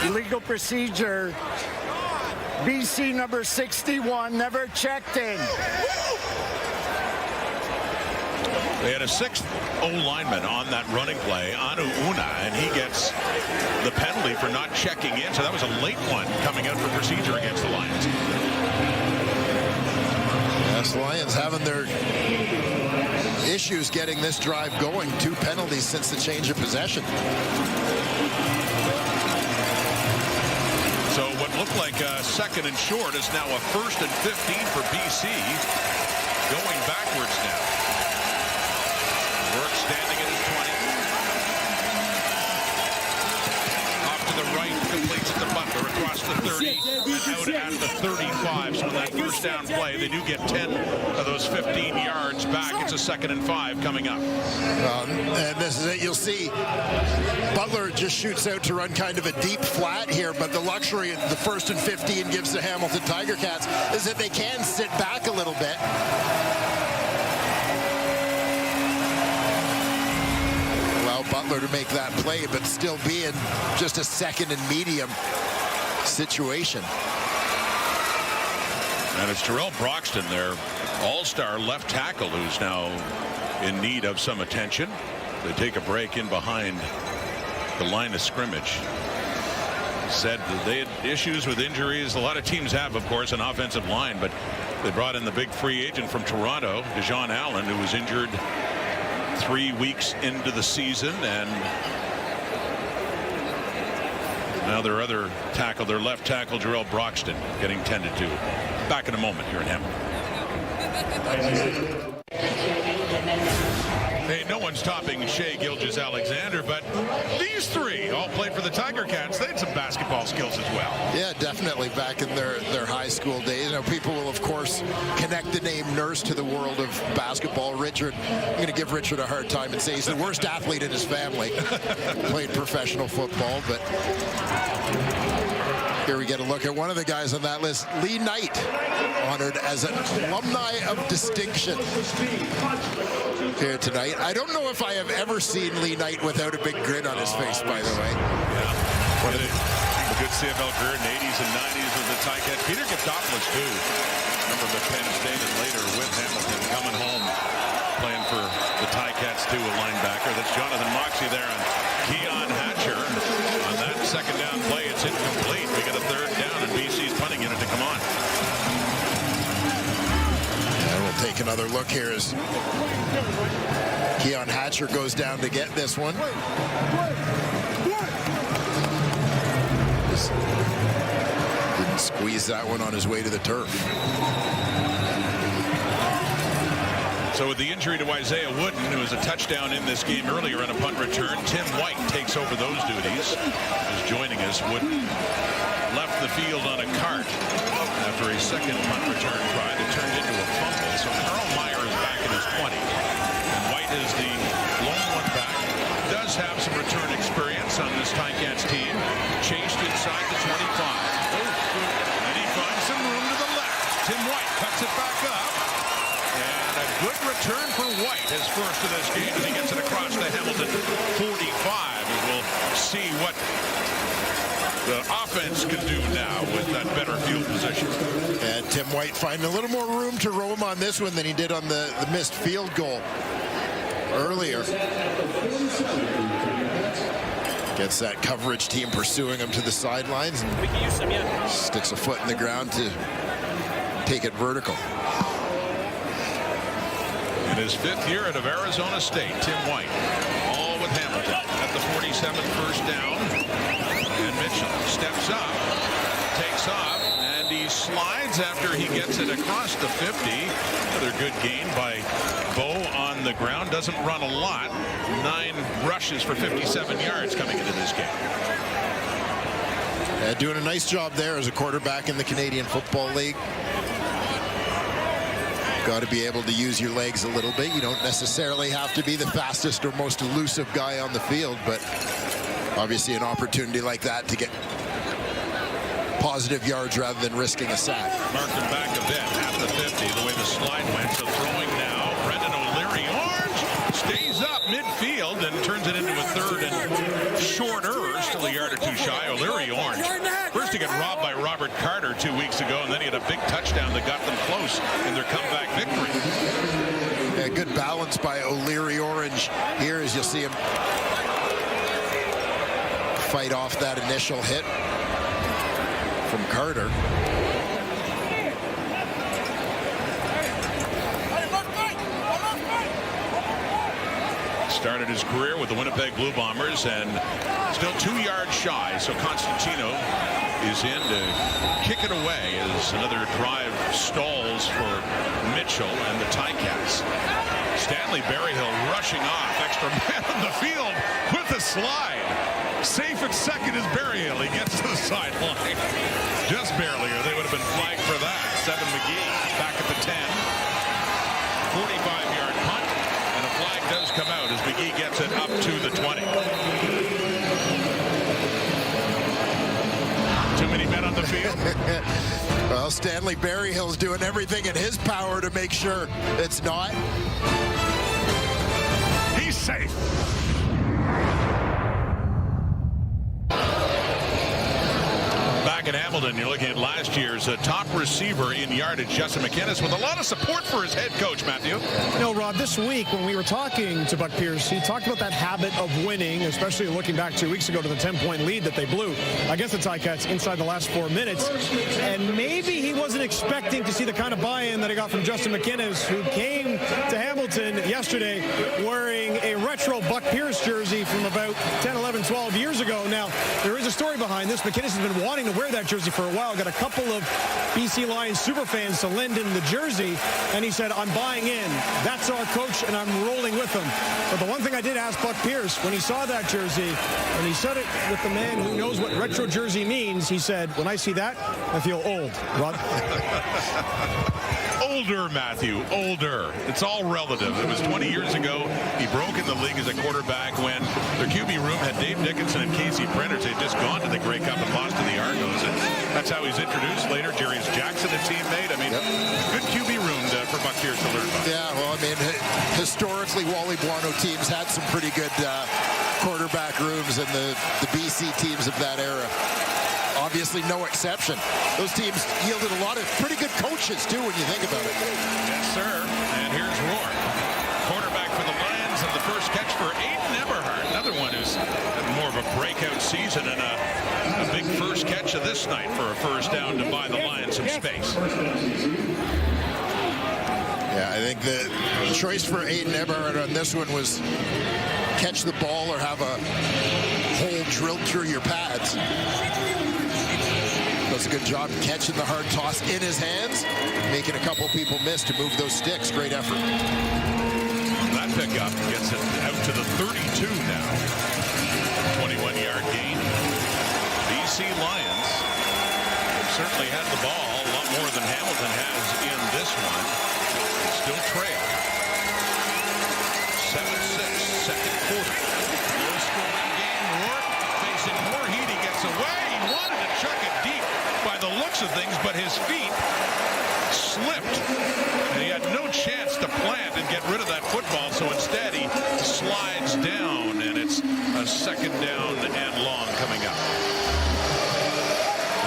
Illegal procedure. BC number 61 never checked in. They had a 6th O-lineman on that running play, Anu Una, and he gets the penalty for not checking in. So that was a late one coming out for procedure against the Lions. Yes, Lions having their issues getting this drive going. 2 penalties since the change of possession. So what looked like a 2nd and short is now a 1st and 15 for BC. Going backwards now. Work standing at his 20. Off to the right, completes it to Butler across the 30, out at the 35. So on that first down play, they do get 10 of those 15 yards back. It's a 2nd and 5 coming up. And this is it. You'll see Butler just shoots out to run kind of a deep flat here, but the luxury of the 1st and 15 gives the Hamilton Tiger Cats is that they can sit back a little bit. Allow Butler to make that play, but still be in just a 2nd and medium situation. And it's Terrell Broxton, their all-star left tackle, who's now in need of some attention. They take a break in behind the line of scrimmage. Said that they had issues with injuries. A lot of teams have, of course, an offensive line, but they brought in the big free agent from Toronto, Dejon Allen, who was injured 3 weeks into the season, and now their other tackle, their left tackle, Terrell Broxton, getting tended to. Back in a moment here in Hamilton. Hey, no one's topping Shea Gilgeous-Alexander, but these 3 all played for the Tiger Cats. They had some basketball skills as well. Yeah, definitely back in their high school days. Now, people will, of course, connect the name Nurse to the world of basketball. Richard, I'm going to give Richard a hard time and say he's the worst athlete in his family. Played professional football, but here we get a look at one of the guys on that list, Lee Knight, honored as an alumni of distinction here tonight. I don't know if I have ever seen Lee Knight without a big grin on his face, by the way. Yeah. One of the good CFL career in the 80s and 90s with the Ticats. Peter Gaptopoulos, too. Remember the Penn State and later with Hamilton, coming home, playing for the Ticats, too, a linebacker. That's Jonathan Moxey there on Keon Hatcher. On that 2nd down play, it's incomplete. We get a 3rd down, and BC's punting unit to come on. And we'll take another look here as Keon Hatcher goes down to get this one. Just didn't squeeze that one on his way to the turf. So with the injury to Isaiah Wooden, who was a touchdown in this game earlier on a punt return, Tim White takes over those duties. Is joining us. Wooden left the field on a cart after a 2nd punt return try that turned into a fumble. So Carl Meyer is back in his 20. And White is the lone one back. Does have some return experience on this Ticats team. Chased inside the 25. And he finds some room to the left. Tim White cuts it back up. And a good return for White, his first of this game, as he gets it across the Hamilton 45. And we'll see what the offense can do now with that better field position. And Tim White finding a little more room to roam on this one than he did on the missed field goal earlier. Gets that coverage team pursuing him to the sidelines and sticks a foot in the ground to take it vertical. In his 5th year out of Arizona State, Tim White, all with Hamilton at the 47th, 1st down. And Mitchell steps up, takes off, and he slides after he gets it across the 50. Another good gain by Bo on the ground. Doesn't run a lot. 9 rushes for 57 yards coming into this game. Doing a nice job there as a quarterback in the Canadian Football League. Got to be able to use your legs a little bit. You don't necessarily have to be the fastest or most elusive guy on the field, but Obviously an opportunity like that to get positive yards rather than risking a sack. Marked him back a bit at the 50, the way the slide went. So throwing now, Brendan O'Leary. Orange stays up midfield and turns it into a third and shorter. Still a yard or two shy. O'Leary Orange. First to get robbed by Robert Carter 2 weeks ago, and then he had a big touchdown that got them close in their comeback victory. Yeah, good balance by O'Leary Orange here as you'll see him fight off that initial hit from Carter. Started his career with the Winnipeg Blue Bombers and still 2 yards shy. So Constantino is in to kick it away as another drive stalls for Mitchell and the Ticats. Stanley Berryhill rushing off. Extra man on the field with a slide. Safe at second is Berryhill. He gets to the sideline. Just barely, or they would have been flagged for that. Seven McGee back at the 10. 45-yard punt. And a flag does come out as McGee gets it up to the 20. Too many men on the field. Well, Stanley Berryhill's doing everything in his power to make sure it's not. He's safe. Back in Hamilton, you're looking at last year's top receiver in yardage, Justin McInnis, with a lot of support for his head coach, Matthew. You know, Rob, this week when we were talking to Buck Pierce, he talked about that habit of winning, especially looking back 2 weeks ago to the 10-point lead that they blew against the Ticats inside the last 4 minutes. And maybe he wasn't expecting to see the kind of buy-in that he got from Justin McInnis, who came to Hamilton yesterday wearing a retro Buck Pierce jersey from about 10, 11, 12 years ago. Now, there is a story behind this. McInnis has been wanting to wear that jersey for a while. Got a couple of BC Lions super fans to lend him the jersey, and he said, I'm buying in. That's our coach, and I'm rolling with him. But the one thing I did ask Buck Pierce when he saw that jersey, and he said it with the man who knows what retro jersey means, he said, when I see that, I feel old. Rob? Older, Matthew, older. It's all relative. It was 20 years ago. He broke in the league as a quarterback when their QB room had Dave Dickinson and Casey Prentice. They'd just gone to the Grey Cup and lost to the Argos. And that's how he's introduced later. Jarius Jackson, a teammate. I mean, good QB room for Buck Pierce to learn about. Yeah, well, I mean, historically, Wally Buono teams had some pretty good quarterback rooms, and the BC teams of that era. Obviously, no exception. Those teams yielded a lot of pretty good coaches, too, when you think about it. Yes, sir. And here's Rourke. Quarterback for the Lions, and the first catch for Aiden Eberhardt. Another one who's had more of a breakout season and a big first catch of this night for a first down to buy the Lions some space. Yeah, I think the choice for Aiden Eberhardt on this one was catch the ball or have a hole drilled through your pads. Does a good job catching the hard toss in his hands, making a couple people miss to move those sticks. Great effort. That pickup gets it out to the 32 now. 21-yard gain. BC Lions have certainly had the ball a lot more than Hamilton has in this one. Still trail. 7-6, second quarter. Low-scoring game. Rourke facing more heat. He gets away. He wanted to chuck it deep by the looks of things, but his feet slipped. And he had no chance to plant and get rid of that football, so instead he slides down, and it's a second down and long coming up.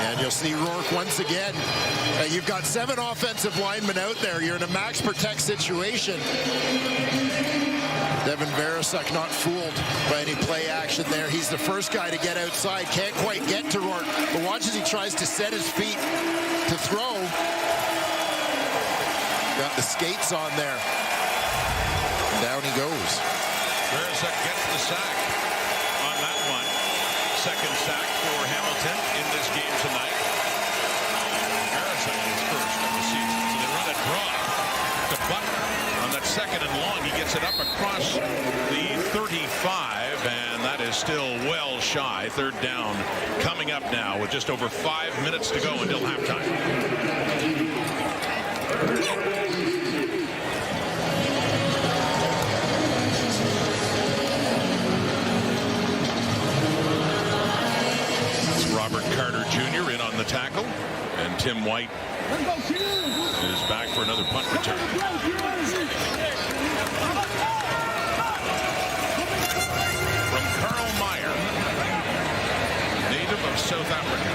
And you'll see Rourke once again. You've got 7 offensive linemen out there. You're in a max protect situation. Devin Veresuk not fooled by any play action there. He's the first guy to get outside. Can't quite get to Rourke. But watch as he tries to set his feet to throw. Got the skates on there. Down he goes. Veresuk gets the sack on that one. Second sack for Hamilton in this game tonight. Veresuk is first of the season. So they run a draw to Butler on that second and long. He gets it up across the 35, and that is still well shy. Third down coming up now with just over 5 minutes to go until halftime. the tackle, and Tim White is back for another punt return. From Carl Meyer, native of South Africa.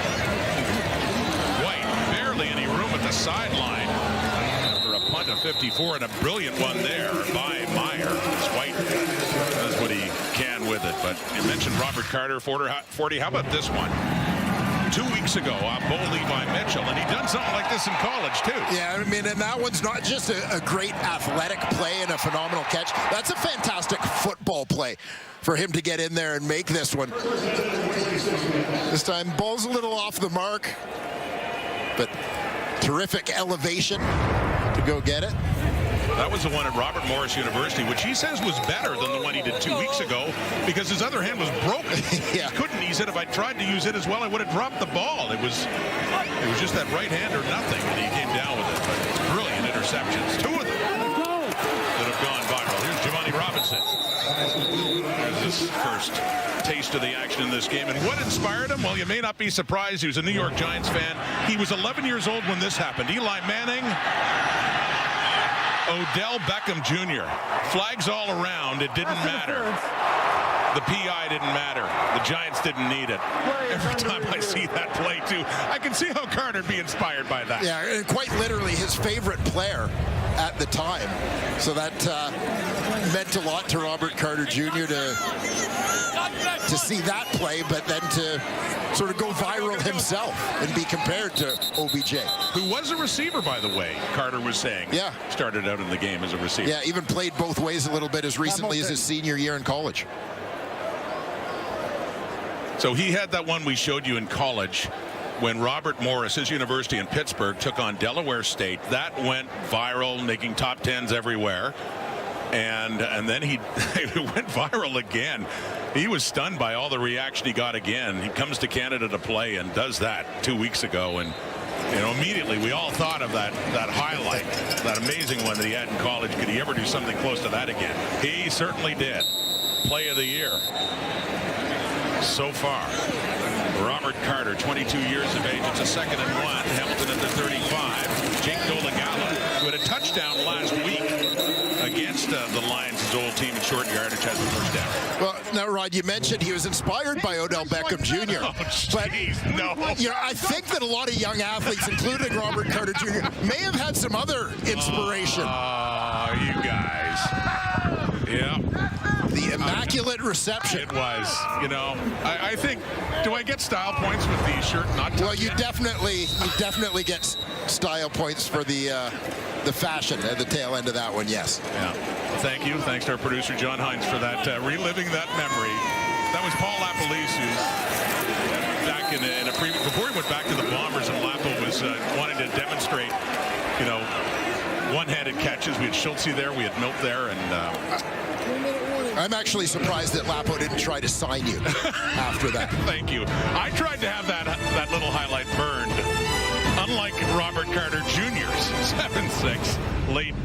White, barely any room at the sideline after a punt of 54, and a brilliant one there by Meyer. As White does what he can with it. But you mentioned Robert Carter, 40. How about this one? 2 weeks ago, Bo Levi Mitchell, and he done something like this in college too. Yeah, I mean, and that one's not just a great athletic play and a phenomenal catch. That's a fantastic football play for him to get in there and make this one. This time, ball's a little off the mark, but terrific elevation to go get it. That was the one at Robert Morris University, which he says was better than the one he did 2 weeks ago because his other hand was broken. Yeah. He couldn't use it. If I tried to use it as well, I would have dropped the ball. It was just that right hand or nothing, and he came down with it. But brilliant interceptions, 2 of them that have gone viral. Here's Giovanni Robinson. There's his first taste of the action in this game. And what inspired him? Well, you may not be surprised. He was a New York Giants fan. He was 11 years old when this happened. Eli Manning, Odell Beckham Jr. Flags all around. It didn't matter. The PI didn't matter. The Giants didn't need it. Every time I see that play, too, I can see how Carter would be inspired by that. Yeah, and quite literally his favorite player at the time. So that meant a lot to Robert Carter Jr. to see that play, but then to sort of go viral himself and be compared to OBJ. Who was a receiver, by the way, Carter was saying. Yeah. Started out in the game as a receiver. Yeah, even played both ways a little bit as recently as his senior year in college. So he had that one we showed you in college when Robert Morris, his university in Pittsburgh, took on Delaware State. That went viral, making top 10s everywhere. And then he went viral again. He was stunned by all the reaction he got again. He comes to Canada to play and does that 2 weeks ago. And, you know, immediately we all thought of that highlight, that amazing one that he had in college. Could he ever do something close to that again? He certainly did. Play of the year so far. Robert Carter, 22 years of age. It's a 2nd and 1. Hamilton at the 35. Jake Dolegala, who had a touchdown last week against the Lions, his old team in short yardage, has the first down. Well, now, Rod, you mentioned he was inspired by Odell Beckham Jr. Oh, jeez, no. You know, I think that a lot of young athletes, including Robert Carter Jr., may have had some other inspiration. Oh, you guys. Yeah. The immaculate reception. It was. You know, I think, do I get style points with the shirt not tucked Well, you in? definitely get style points for the fashion at the tail end of that one, yes. Yeah. Thank you. Thanks to our producer, John Hines, for that, reliving that memory. That was Paul Lapalisse, who's back in a previous, before he went back to the Bombers, and Lapo was wanting to demonstrate, you know, one-handed catches. We had Schultze there, we had Milt there, and I'm actually surprised that Lapo didn't try to sign you after that. Thank you. I tried to have that little highlight burned. Unlike Robert Carter Jr.'s 7-6 late.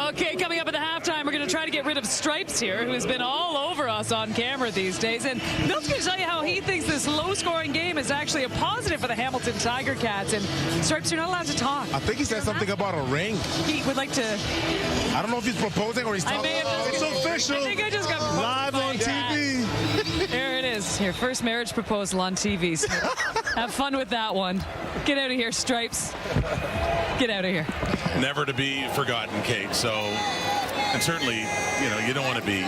Okay, coming up at the halftime, we're going to try to get rid of Stripes here, who has been all over us on camera these days. And Milt's going to tell you how he thinks this low-scoring game is actually a positive for the Hamilton Tiger Cats. And Stripes, you're not allowed to talk. I think he said something about a ring. He would like to... I don't know if he's proposing or he's talking. It's official. I think I just got live on TV. There it is. Your first marriage proposal on TV. So have fun with that one. Get out of here, Stripes. Get out of here. Never to be forgotten, Kate. So, and certainly, you know, you don't want to be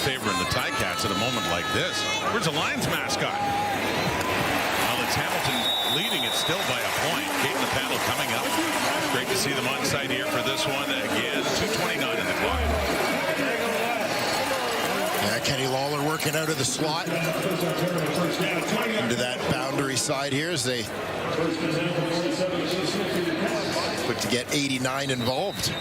favoring the Ticats at a moment like this. Where's the Lions mascot? Well, it's Hamilton leading it still by a point. Kate and the panel coming up. Great to see them on site here for this one. Again, 2:29 in the clock. Yeah, Kenny Lawler working out of the slot into that boundary side here as they look to get 89 involved.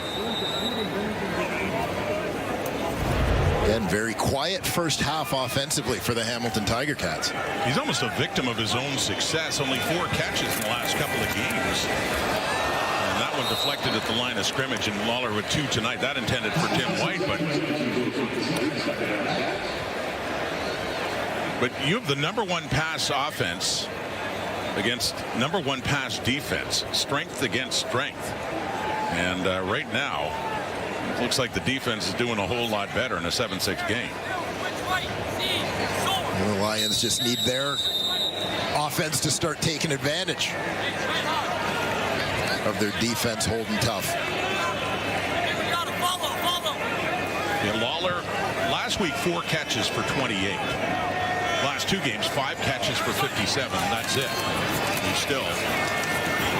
Again, very quiet first half offensively for the Hamilton Tiger Cats. He's almost a victim of his own success. Only 4 catches in the last couple of games. And that one deflected at the line of scrimmage, and Lawler with 2 tonight. That intended for Tim White, but But you have the #1 pass offense against #1 pass defense. Strength against strength. And right now, it looks like the defense is doing a whole lot better in a 7-6 game. And the Lions just need their offense to start taking advantage of their defense holding tough. Yeah, Lawler, last week 4 catches for 28. Last 2 games, 5 catches for 57. And that's it. He's still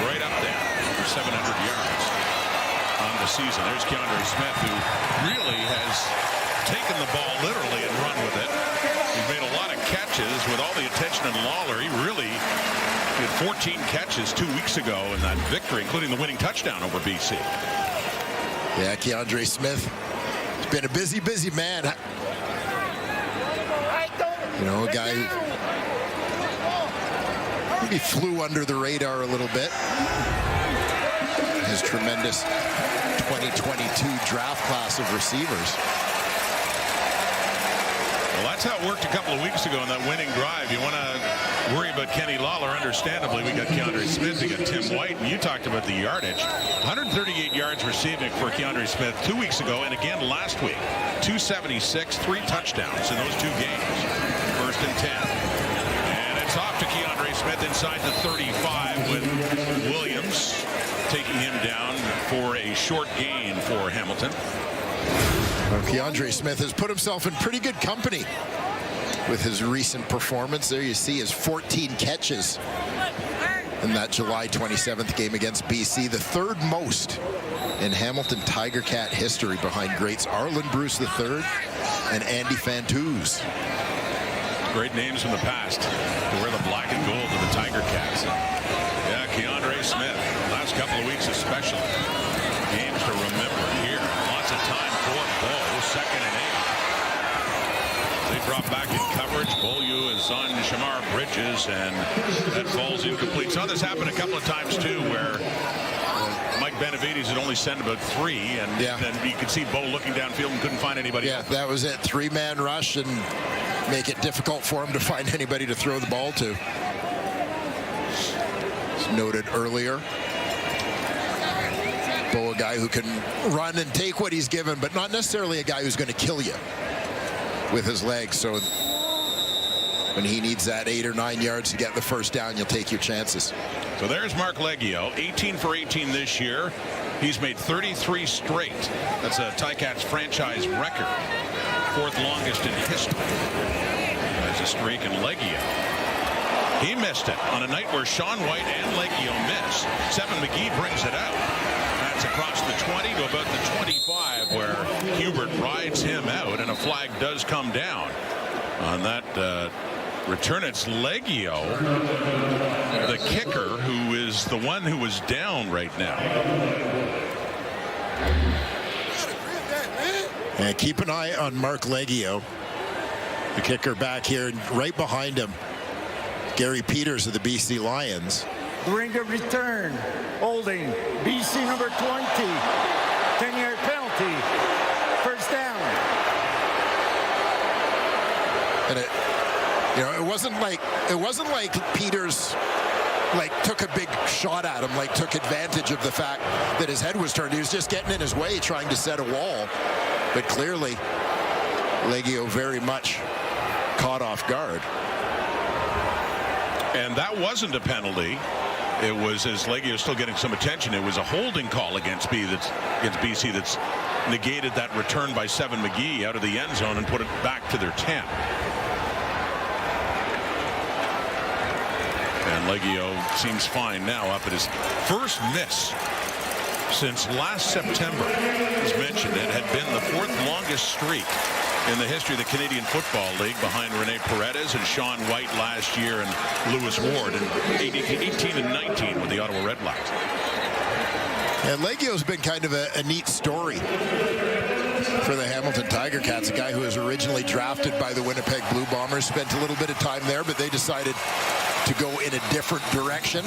right up there for 700 yards on the season. There's Keandre Smith, who really has taken the ball literally and run with it. He's made a lot of catches with all the attention on Lawler. He really did 14 catches 2 weeks ago in that victory, including the winning touchdown over BC. Yeah, Keandre Smith has been a busy man. You know, a guy who maybe flew under the radar a little bit. His tremendous 2022 draft class of receivers. Well, that's how it worked a couple of weeks ago in that winning drive. You want to worry about Kenny Lawler. Understandably, we got Keandre Smith, we got Tim White, and you talked about the yardage. 138 yards receiving for Keandre Smith 2 weeks ago, and again last week. 276, 3 touchdowns in those 2 games. 1st and 10. And it's off to Keandre Smith inside the 35 with Williams taking him down for a short gain for Hamilton. Well, Keandre Smith has put himself in pretty good company with his recent performance. There you see his 14 catches in that July 27th game against BC, the 3rd most in Hamilton Tiger Cat history, behind greats Arlen Bruce III and Andy Fantuz. Great names from the past to wear the black and gold of the Tiger Cats. Yeah, Keandre Smith, last couple of weeks especially. Games to remember here. Lots of time for Bo, 2nd and 8. They drop back in coverage. Beaulieu is on Shamar Bridges, and that falls incomplete. Saw this happen a couple of times too, where Mike Benavides had only sent about 3, and then you could see Bo looking downfield and couldn't find anybody. Yeah, that was it. 3-man rush and make it difficult for him to find anybody to throw the ball to. As noted earlier, Bo, a guy who can run and take what he's given, but not necessarily a guy who's going to kill you with his legs. So when he needs that 8 or 9 yards to get the first down, you'll take your chances. So there's Mark Leggio, 18 for 18 this year. He's made 33 straight. That's a Ticats franchise record. 4th longest in history. There's a streak in Leggio. He missed it on a night where Sean White and Leggio miss. 7 McGee brings it out. That's across the 20 to about the 25, where Hubert rides him out, and a flag does come down on that return. It's Leggio, the kicker, who is the one who was down right now. And keep an eye on Mark Leggio, the kicker back here, and right behind him, Gary Peters of the BC Lions. During the return, holding BC number 20, 10-yard penalty, 1st down. And it wasn't like Peters took a big shot at him, took advantage of the fact that his head was turned. He was just getting in his way, trying to set a wall. But clearly, Leggio very much caught off guard. And that wasn't a penalty. It was, as Leggio still getting some attention, it was a holding call against BC that's negated that return by 7 McGee out of the end zone and put it back to their 10. And Leggio seems fine now, up at his first miss since last September. As mentioned, it had been the 4th longest streak in the history of the Canadian Football League, behind Rene Paredes and Sean White last year and Lewis Ward in 18 and 19 with the Ottawa Redblacks. And Leggio's been kind of a neat story for the Hamilton Tiger Cats, a guy who was originally drafted by the Winnipeg Blue Bombers, spent a little bit of time there, but they decided to go in a different direction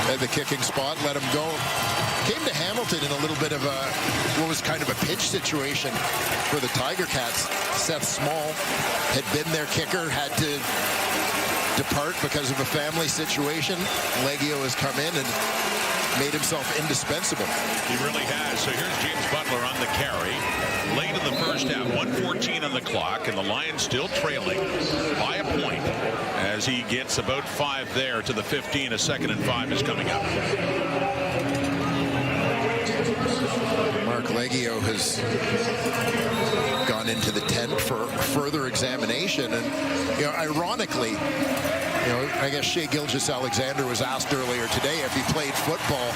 at the kicking spot, let him go came to Hamilton in a little bit of what was kind of a pinch situation for the Tiger Cats. Seth Small had been their kicker, had to depart because of a family situation. Leggio has come in and made himself indispensable. He really has. So here's James Butler on the carry. Late in the first half, 1:14 on the clock, and the Lions still trailing by a point as he gets about 5 there to the 15. A 2nd and 5 is coming up. Mark Leggio has gone into the tent for further examination, and ironically, I guess Shea Gilgeous-Alexander was asked earlier today if he played football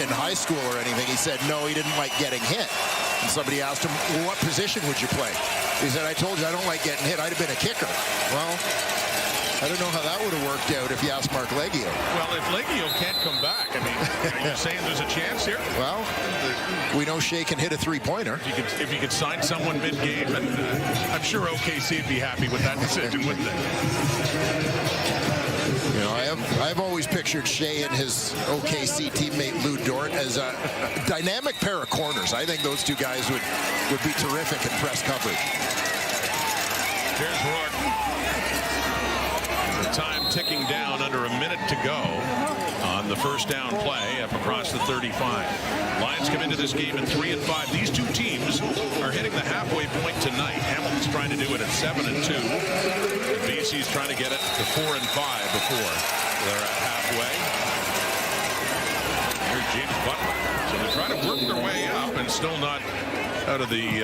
in high school or anything. He said no, he didn't like getting hit. And somebody asked him, well, what position would you play? He said, I told you I don't like getting hit. I'd have been a kicker. Well, I don't know how that would have worked out if you asked Mark Leggio. Well, if Leggio can't come back, I mean, are you saying there's a chance here? Well, we know Shea can hit a three-pointer. If you could sign someone mid-game, and I'm sure OKC would be happy with that decision, wouldn't they? I've always pictured Shea and his OKC teammate Lou Dort as a dynamic pair of corners. I think those two guys would be terrific in press coverage. Here's Rourke. The time ticking down, under a minute to go on the first down play up across the 35. Lions come into this game at 3 and 5. These two teams are hitting the halfway point tonight. Hamilton's trying to do it at 7 and 2. And BC's trying to get it to 4 and 5 before they're at halfway. Here's James Butler. So they're trying to work their way up and still not out of the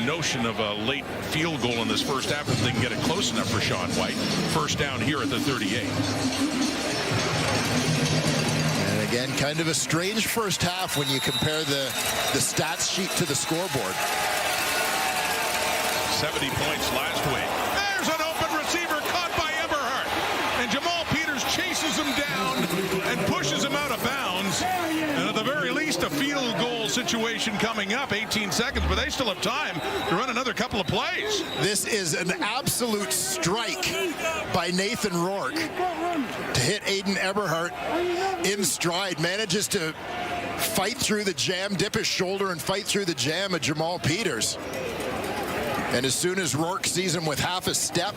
notion of a late field goal in this first half if they can get it close enough for Sean White. First down here at the 38. And again, kind of a strange first half when you compare the stats sheet to the scoreboard. 70 points last week. There's an open receiver caught by Eberhardt. And Jamal Peters chases him down and pushes him out of bounds. And at the very least, a field goal situation coming up. 18 seconds, but they still have time to run another couple of plays. This is an absolute strike by Nathan Rourke to hit Aiden Eberhardt in stride. Manages to fight through the jam, dip his shoulder, and fight through the jam of Jamal Peters. And as soon as Rourke sees him with half a step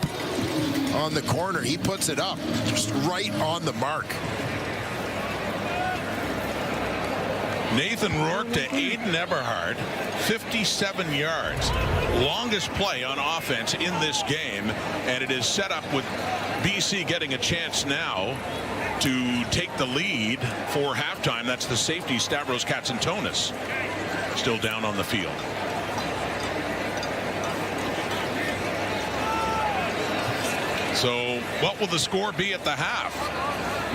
on the corner, he puts it up just right on the mark. Nathan Rourke to Aiden Eberhardt, 57 yards. Longest play on offense in this game, and it is set up with BC getting a chance now to take the lead for halftime. That's the safety, Stavros Katsantonis, still down on the field. So what will the score be at the half?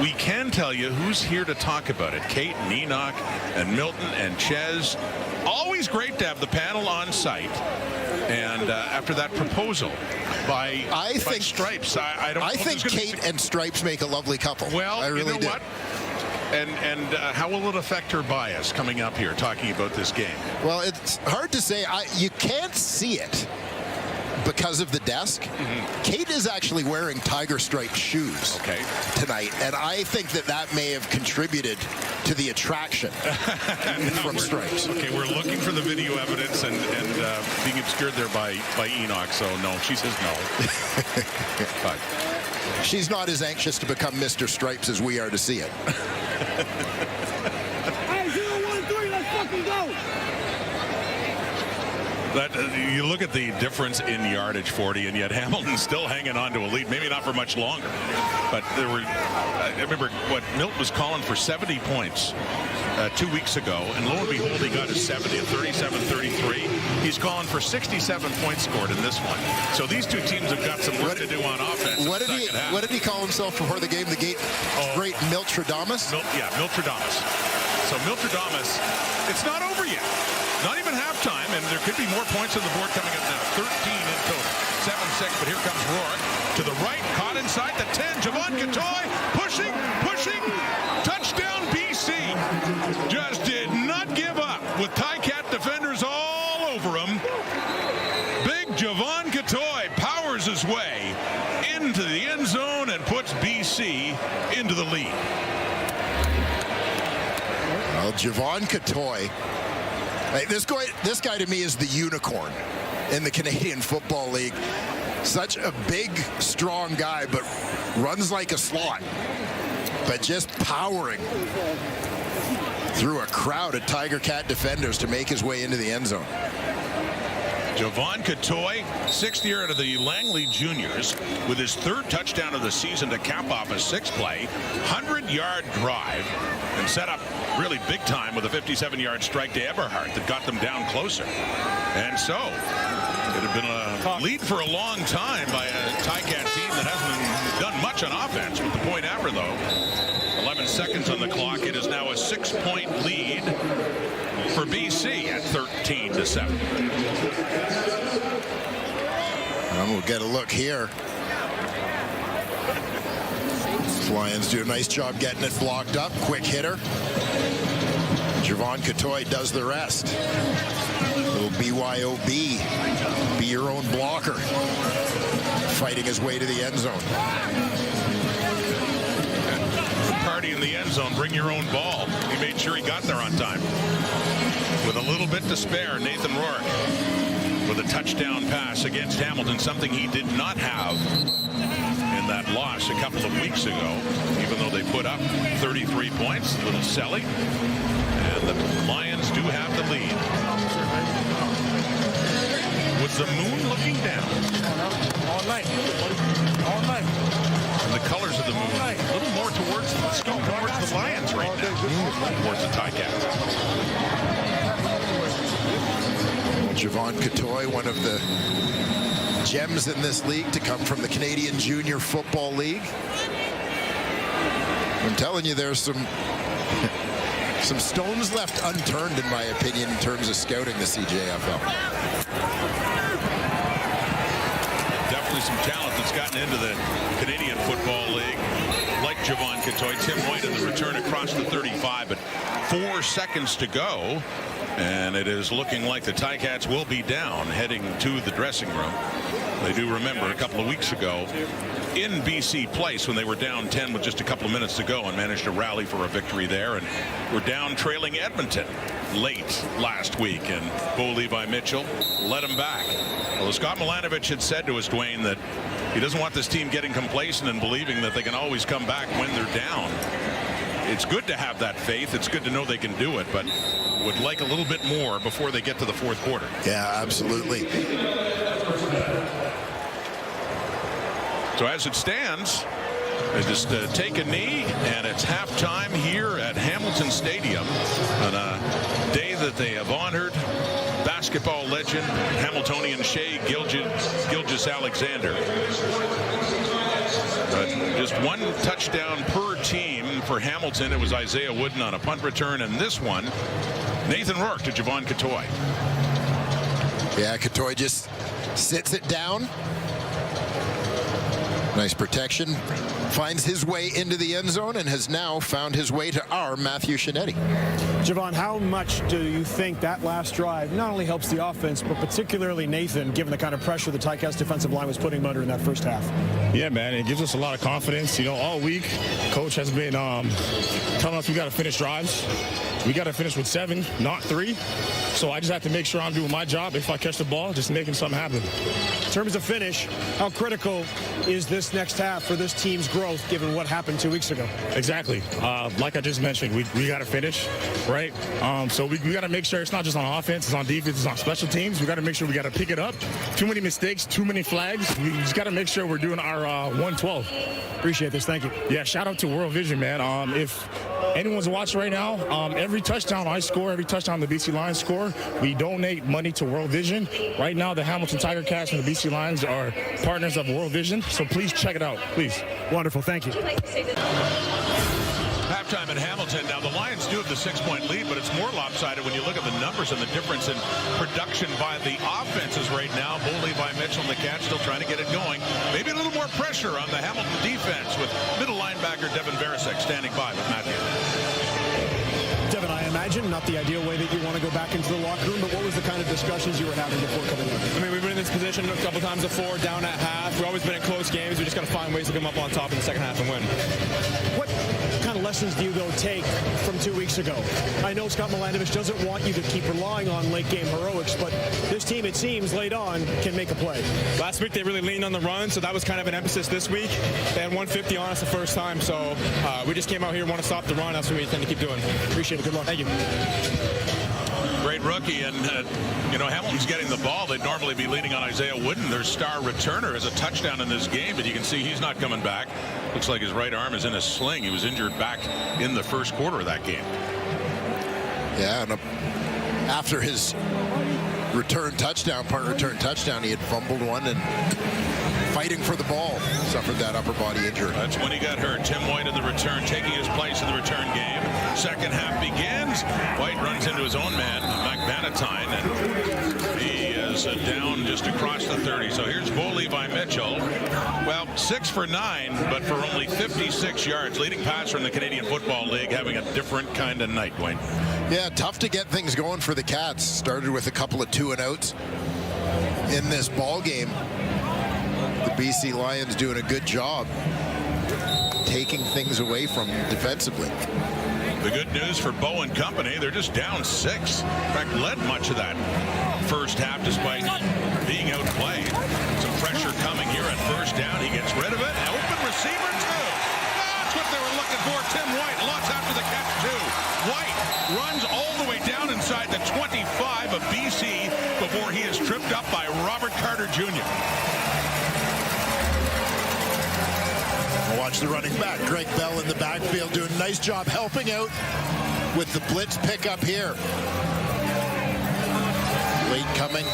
We can tell you who's here to talk about it. Kate and Enoch and Milton and Ches. Always great to have the panel on site. And after that proposal by Stripes, I think Kate and Stripes make a lovely couple. Well, I really do. What? And how will it affect her bias coming up here talking about this game? Well, it's hard to say. You can't see it because of the desk. Kate is actually wearing tiger striped shoes tonight, and I think that may have contributed to the attraction from Stripes. Okay, we're looking for the video evidence and being obscured there by Enoch, so no, she says no. But she's not as anxious to become Mr. Stripes as we are to see it. Hey, 0, 1, 3, let's fucking go! You look at the difference in yardage, 40, and yet Hamilton's still hanging on to a lead. Maybe not for much longer, but there were. I remember what Milt was calling for 70 points 2 weeks ago, and lo and behold, he got his 70 at 37-33. He's calling for 67 points scored in this one. So these two teams have got some work to do on offense. What did he call himself before the game? The great Miltradamus? Miltradamus. So Miltradamus, it's not over yet. Not even halftime, and there could be more points on the board coming up now. 13 in total. 7-6, but here comes Rourke. To the right, caught inside the 10. Javon Katoy pushing. Touchdown BC. Just did not give up with Ticat defenders all over him. Big Javon Katoy powers his way into the end zone and puts BC into the lead. Well, Javon Catoy. Hey, this guy to me is the unicorn in the Canadian Football League. Such a big, strong guy, but runs like a slot. But just powering through a crowd of Tiger Cat defenders to make his way into the end zone. Javon Catoy, 6th year out of the Langley Juniors, with his 3rd touchdown of the season to cap off a 6-play, 100-yard drive, and set up really big time with a 57-yard strike to Eberhardt that got them down closer. And so, it had been a lead for a long time by a Ticat team that hasn't done much on offense. With the point after, though, 11 seconds on the clock, it is now a 6-point lead for BC at 13-7. And we'll get a look here. Lions do a nice job getting it blocked up. Quick hitter. Javon Catoy does the rest. Little BYOB. Be your own blocker. Fighting his way to the end zone. Party in the end zone. Bring your own ball. He made sure he got there on time. With a little bit to spare, Nathan Rourke with a touchdown pass against Hamilton, something he did not have in that loss a couple of weeks ago, even though they put up 33 points. A little silly. And the Lions do have the lead. Was the moon looking down? All night. All night. And the colors of the moon a little more towards the Lions right now. Towards the Ticats. Javon Catoy, one of the gems in this league to come from the Canadian Junior Football League. I'm telling you, there's some stones left unturned, in my opinion, in terms of scouting the CJFL. Definitely some talent that's gotten into the Canadian Football League, like Javon Catoy. Tim White in the return across the 35, but 4 seconds to go. And it is looking like the Ticats will be down heading to the dressing room. They do remember a couple of weeks ago in BC Place when they were down 10 with just a couple of minutes to go and managed to rally for a victory there, and were down trailing Edmonton late last week, and Bo Levi Mitchell led them back. Well, Scott Milanovich had said to us, Dwayne, that he doesn't want this team getting complacent and believing that they can always come back when they're down. It's good to have that faith. It's good to know they can do it, but would like a little bit more before they get to the 4th quarter. Yeah, absolutely. So as it stands, they just take a knee, and it's halftime here at Hamilton Stadium on a day that they have honored basketball legend Hamiltonian Shea Gilgeous-Alexander. Just one touchdown per team for Hamilton. It was Isaiah Wooden on a punt return, and this one, Nathan Rourke to Javon Catoy. Yeah, Catoy just sits it down. Nice protection. Finds his way into the end zone and has now found his way to our Matthew Shinetti. Javon, how much do you think that last drive not only helps the offense, but particularly Nathan, given the kind of pressure the Ticats defensive line was putting him under in that first half? Yeah, man, it gives us a lot of confidence. You know, all week, Coach has been telling us we got to finish drives. We got to finish with 7, not 3. So I just have to make sure I'm doing my job. If I catch the ball, just making something happen. In terms of finish, how critical is this next half for this team's growth, given what happened 2 weeks ago? Exactly. Like I just mentioned, we got to finish, right? So we got to make sure it's not just on offense, it's on defense, it's on special teams. We got to make sure we got to pick it up. Too many mistakes, too many flags. We just got to make sure we're doing our 112. Appreciate this. Thank you. Yeah, shout out to World Vision, man. If anyone's watching right now, every touchdown I score, every touchdown the BC Lions score, we donate money to World Vision. Right now, the Hamilton Tiger Cats and the BC Lions are partners of World Vision, so please check it out, please. Wonderful, thank you. Halftime in Hamilton. Now, the Lions do have the 6-point lead, but it's more lopsided when you look at the numbers and the difference in production by the offenses right now. Bo Levi Mitchell and the Cats still trying to get it going. Maybe a little more pressure on the Hamilton defense with middle linebacker Devin Verisek standing by with Matthew. Devin, I imagine not the ideal way that you want to go back into the locker room, but what was the kind of discussions you were having before coming in? I mean, we've been in this position a couple times before, down at half. We've always been in close games. We just got to find ways to come up on top in the second half and win. What kind of lessons do you, though, take from 2 weeks ago? I know Scott Milanovich doesn't want you to keep relying on late-game heroics, but this team, it seems, late on, can make a play. Last week, they really leaned on the run, so that was kind of an emphasis this week. They had 150 on us the first time, so we just came out here, want to stop the run. That's what we intend to keep doing. Appreciate it. Good luck. Thank you. Great rookie, and Hamilton's getting the ball. They'd normally be leaning on Isaiah Wooden, their star returner, has a touchdown in this game, but you can see he's not coming back. Looks like his right arm is in a sling. He was injured back in the first quarter of that game. Yeah, and after his punt return touchdown, he had fumbled one and fighting for the ball, suffered that upper body injury. That's when he got hurt. Tim White in the return, taking his place in the return game. Second half begins. White runs into his own man, McBanatine, and he is down just across the 30. So here's Bo Levi Mitchell. Well, 6 for 9, but for only 56 yards. Leading passer in the Canadian Football League, having a different kind of night, Dwayne. Yeah, tough to get things going for the Cats. Started with a couple of 2-and-outs in this ball game. The BC Lions doing a good job taking things away from them defensively. The good news for Bo and company, they're just down 6. In fact, led much of that first half despite being outplayed. Some pressure coming here at first down. He gets rid of it. Open receiver, too. That's what they were looking for. Tim White, lots after the catch, too. White runs all the way down inside the 25 of BC before he is tripped up by Robert Carter Jr. Watch the running back, Greg Bell, in the backfield, doing a nice job helping out with the blitz pickup here. Late coming.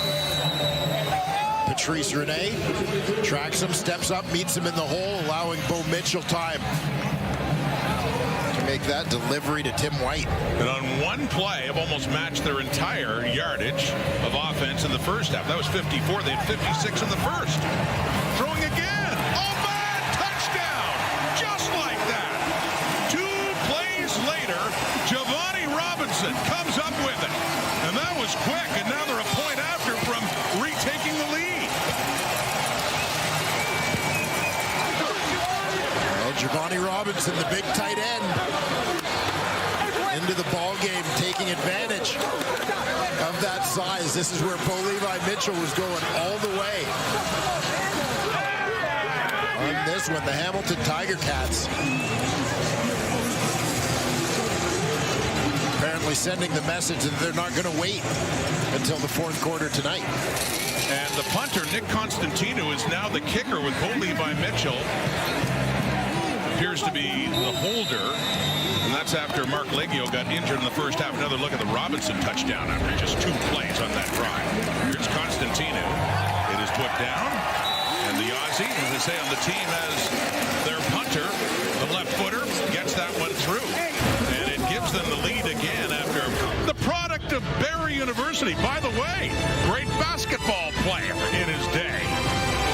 Patrice Rene tracks him, steps up, meets him in the hole, allowing Bo Mitchell time to make that delivery to Tim White. And on one play, have almost matched their entire yardage of offense in the first half. That was 54. They had 56 in the first. Throwing again. Oh, man! Touchdown! Just like that. 2 plays later, Giovanni Robinson comes up with it. And that was quick. And now they're a point after from retaking the lead. Well, Giovanni Robinson, the big tight end, into the ball game, taking advantage of that size. This is where Bo Levi Mitchell was going all the way. On this one, the Hamilton Tiger Cats apparently sending the message that they're not going to wait until the fourth quarter tonight. And the punter, Nick Constantino, is now the kicker with Bo Levi Mitchell. Appears to be the holder. And that's after Mark Leggio got injured in the first half. Another look at the Robinson touchdown after just 2 plays on that drive. Here's Constantino. It is put down. And the Aussie, as they say on the team, has their punter, the left footer, gets that one through. And it gives them the lead again after the product of Barrie University. By the way, great basketball player in his day.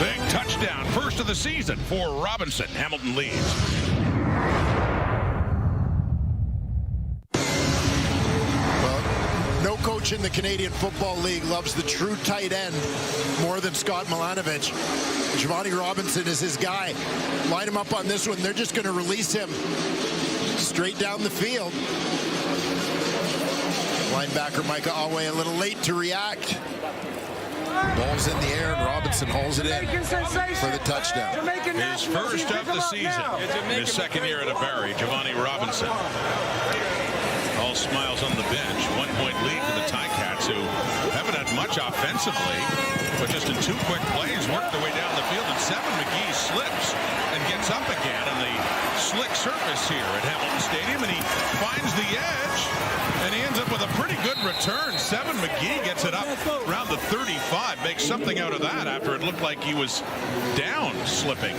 Big touchdown, first of the season for Robinson. Hamilton leads. No coach in the Canadian Football League loves the true tight end more than Scott Milanovich. Giovanni Robinson is his guy. Line him up on this one. They're just going to release him straight down the field. Linebacker Micah Alway a little late to react. Ball's in the air, and Robinson hauls it in for the touchdown. His first of the season. His second year at a Barrie, Giovanni Robinson. All smiles on the bench. 1-point lead for the Ticats, who haven't had much offensively, but just in 2 quick plays worked their way down the field. And Seven McGee slips and gets up again on the slick surface here at Hamilton Stadium, and he finds the edge, and he ends up with a pretty good return. Seven McGee gets it up around the 35, makes something out of that after it looked like he was down slipping.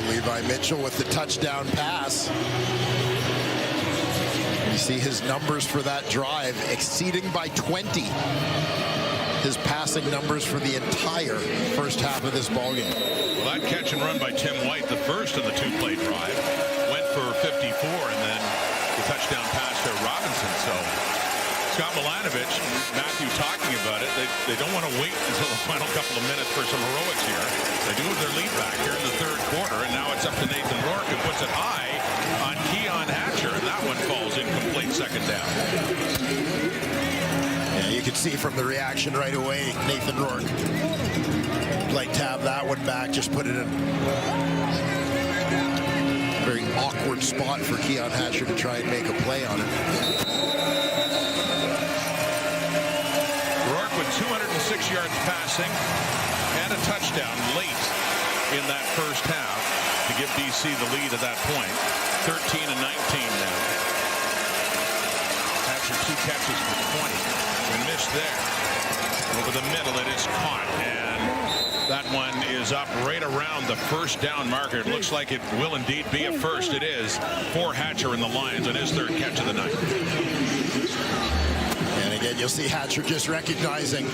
Levi Mitchell with the touchdown pass. You see his numbers for that drive exceeding by 20 his passing numbers for the entire first half of this ballgame. Well, that catch and run by Tim White, the first of the 2-play drive, went for 54, and then the touchdown pass to Robinson. So Scott Milanovich, Matthew talking about it. They don't want to wait until the final couple of minutes for some heroics here. They do have their lead back here in the third quarter, and now it's up to Nathan Rourke, who puts it high on Keon Hatcher, and that one falls incomplete, second down. Yeah, you can see from the reaction right away, Nathan Rourke like to have that one back, just put it in a very awkward spot for Keon Hatcher to try and make a play on it. Rourke with 206 yards passing and a touchdown late in that first half to give BC the lead at that point. 13-19 now. Hatcher 2 catches for 20. We missed there. Over the middle, it is caught, and that one is up right around the first down marker. It looks like it will indeed be a first. It is for Hatcher and the Lions on his third catch of the night. And again, you'll see Hatcher just recognizing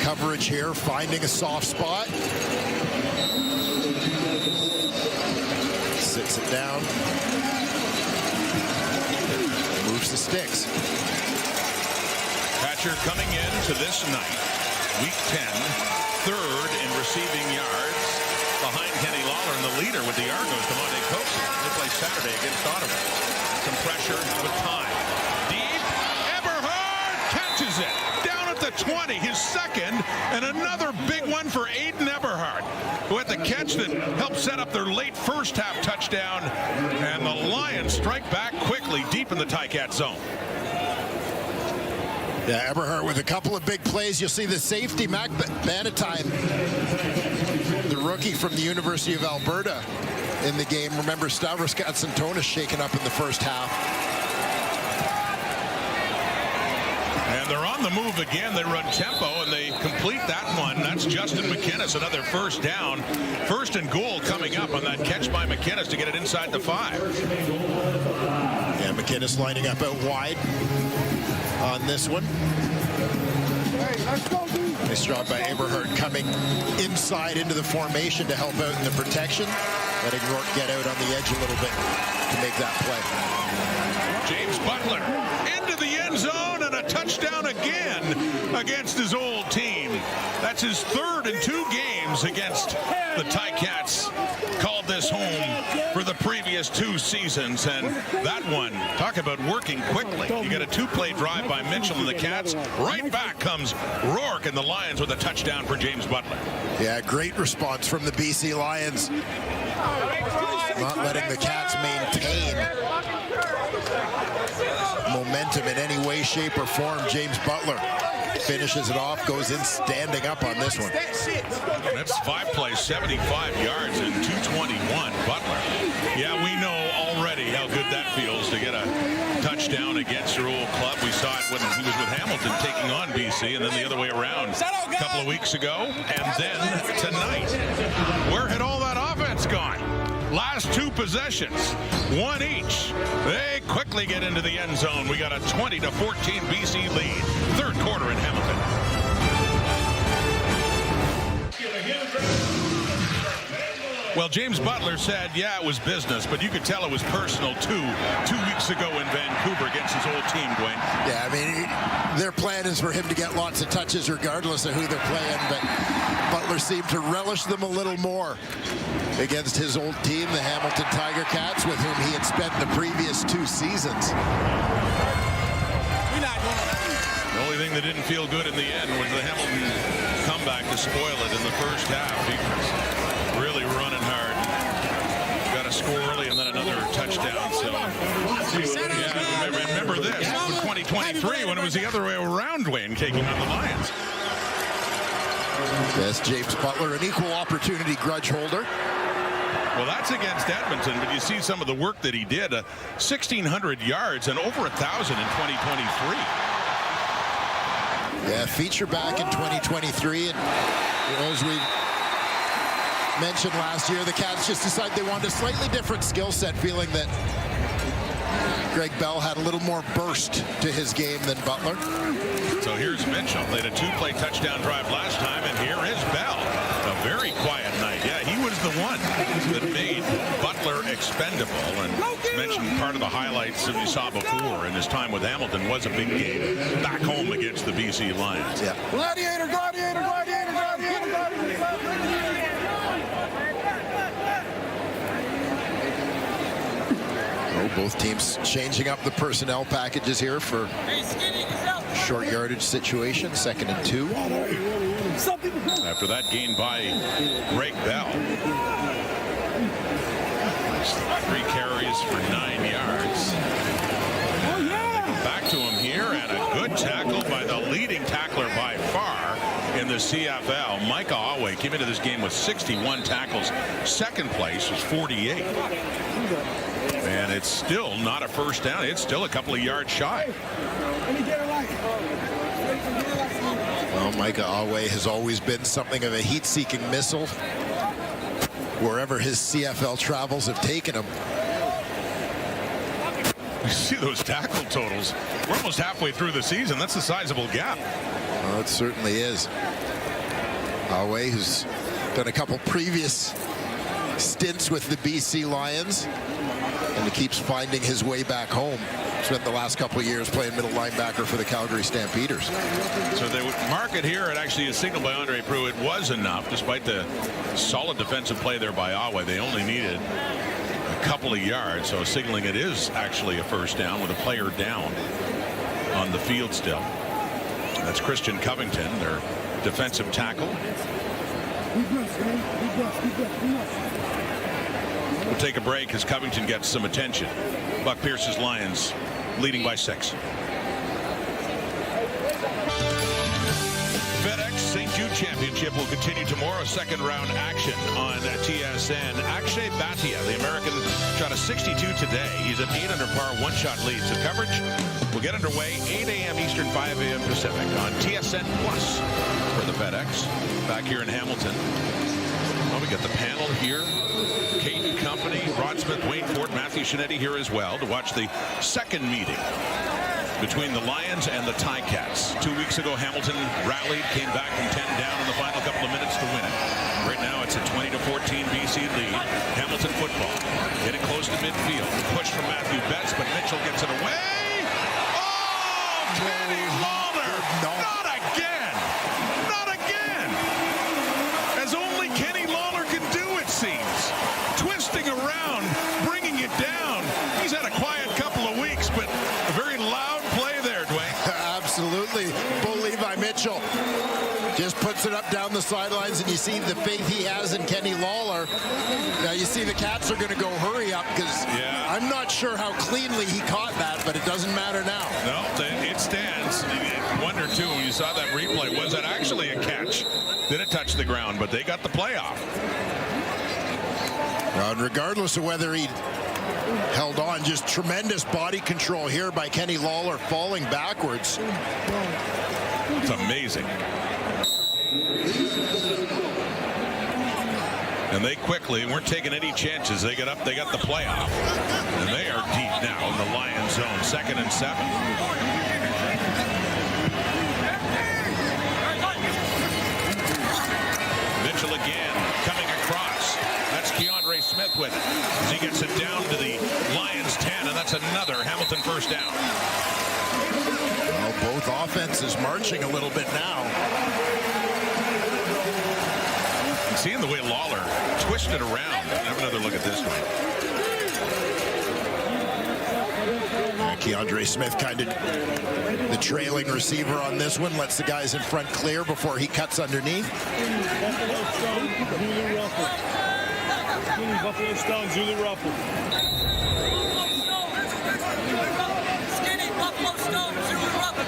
coverage here, finding a soft spot. Sits it down. Moves the sticks. Hatcher coming into this night, week 10, third in receiving yards behind Kenny Lawler, and the leader with the Argos, Demonte Coates. They play Saturday against Ottawa. Some pressure with time. Deep, Eberhard catches it down at the 20, his second, and another big one for Aiden Eberhard, who had the catch that helped set up their late first half touchdown, and the Lions strike back quickly deep in the Ticat zone. Yeah, Eberhard with a couple of big plays. You'll see the safety, Mac Bannatyne, the rookie from the University of Alberta in the game. Remember, Stavros Katsantonis shaken up in the first half. And they're on the move again. They run tempo, and they complete that one. That's Justin McInnes, another first down. First and goal coming up on that catch by McInnes to get it inside the 5. Yeah, McInnes lining up out wide on this one. Nice job by Eberhard coming inside into the formation to help out in the protection, letting Rourke get out on the edge a little bit to make that play. James Butler into the end zone, and a touchdown again against his old team. That's his third in 2 games against the Ticats. Called this home for the previous 2 seasons, and that one, talk about working quickly. You got a 2-play drive by Mitchell and the Cats. Right back comes Rourke and the Lions with a touchdown for James Butler. Yeah, great response from the BC Lions. Not letting the Cats maintain momentum in any way, shape, or form. James Butler finishes it off, goes in standing up on this one. That's 5 plays, 75 yards, and 221. Butler. Yeah, we know already how good that feels to get a touchdown against your old club. We saw it when he was with Hamilton taking on BC, and then the other way around a couple of weeks ago, and then tonight. Where had all that offense gone? Last 2 possessions, 1 each. They quickly get into the end zone. We got a 20-14 BC lead. Third quarter in Hamilton. Well, James Butler said, yeah, it was business, but you could tell it was personal, too, 2 weeks ago in Vancouver against his old team, Dwayne. Yeah, I mean, their plan is for him to get lots of touches regardless of who they're playing, but Butler seemed to relish them a little more against his old team, the Hamilton Tiger Cats, with whom he had spent the previous 2 seasons. The only thing that didn't feel good in the end was the Hamilton comeback to spoil it in the first half. He was really running hard. Got a score early and then another touchdown. So, yeah, remember this in 2023 when it was the other way around, Dwayne, taking on the Lions. Yes, James Butler, an equal opportunity grudge holder. Well, that's against Edmonton, but you see some of the work that he did. 1,600 yards and over 1,000 in 2023. Yeah, feature back in 2023, and as we mentioned last year, the Cats just decided they wanted a slightly different skill set, feeling that Greg Bell had a little more burst to his game than Butler. So here's Mitchell. They had a 2-play touchdown drive last time, and here is Bell. A very quiet night. Yeah, he was the one that made Butler expendable, and mentioned part of the highlights that we saw before in his time with Hamilton was a big game back home against the BC Lions. Yeah. Gladiator, gladiator, gladiator, gladiator, gladiator. Oh, both teams changing up the personnel packages here for short yardage situation, 2nd and 2. After that gain by Greg Bell. 3 carries for 9 yards. They go back to him here, and a good tackle by the leading tackler by far in the CFL. Micah Awe came into this game with 61 tackles. Second place was 48. And it's still not a first down. It's still a couple of yards shy. Well, Micah Awe has always been something of a heat-seeking missile wherever his CFL travels have taken him. You see those tackle totals. We're almost halfway through the season. That's a sizable gap. Well, it certainly is. Awe, who's done a couple previous stints with the BC Lions, and he keeps finding his way back home. Spent the last couple of years playing middle linebacker for the Calgary Stampeders. So they would mark it here, and actually a signal by Andre Pruitt was enough, despite the solid defensive play there by Awe. They only needed a couple of yards, so signaling it is actually a first down with a player down on the field still. That's Christian Covington, their defensive tackle. We'll take a break as Covington gets some attention. Buck Pierce's Lions leading by 6. FedEx St. Jude Championship will continue tomorrow. Second round action on TSN. Akshay Bhatia, the American, shot a 62 today. He's at 8 under par, 1-shot lead. So coverage will get underway 8 a.m. Eastern, 5 a.m. Pacific on TSN Plus for the FedEx. Back here in Hamilton. Well, we got the panel here. Caden Company, Rod Smith, Wayne Ford, Matthew Shinetti here as well to watch the second meeting between the Lions and the Ticats. 2 weeks ago, Hamilton rallied, came back from 10 down in the final couple of minutes to win it. Right now, it's a 20-14 BC lead. Hamilton football getting close to midfield. Push from Matthew Betts, but Mitchell gets it away. Oh, Kenny Lawler! Not again! Not again! As only Kenny Lawler can do, it seems. Twisting around, bringing it down. He's had a quiet couple of weeks, but a very loud play there, Dwayne. Absolutely. Bo Levi Mitchell just puts it up down the sidelines, and you see the faith he has in Kenny Lawler. Now you see the Cats are going to go hurry up, because I'm not sure how cleanly he caught that, but it doesn't matter now. No, it stands. You wonder, too, when you saw that replay, was that actually a catch? Did it touch the ground? But they got the playoff. Well, and regardless of whether he held on, just tremendous body control here by Kenny Lawler, falling backwards. It's amazing. And they quickly weren't taking any chances. They got up, they got the playoff. And they are deep now in the Lions zone. 2nd and 7. Mitchell again coming across. That's Keandre Smith with it. As he gets it down to the Lions 10, and that's another Hamilton first down. Well, both offenses marching a little bit now. Seeing the way Lawler twisted around. Have another look at this one. Keandre Smith kind of the trailing receiver on this one. Lets the guys in front clear before he cuts underneath. Buffalo Stone, Julie Ruffle. Skinny Buffalo Stone, Julie Ruffle.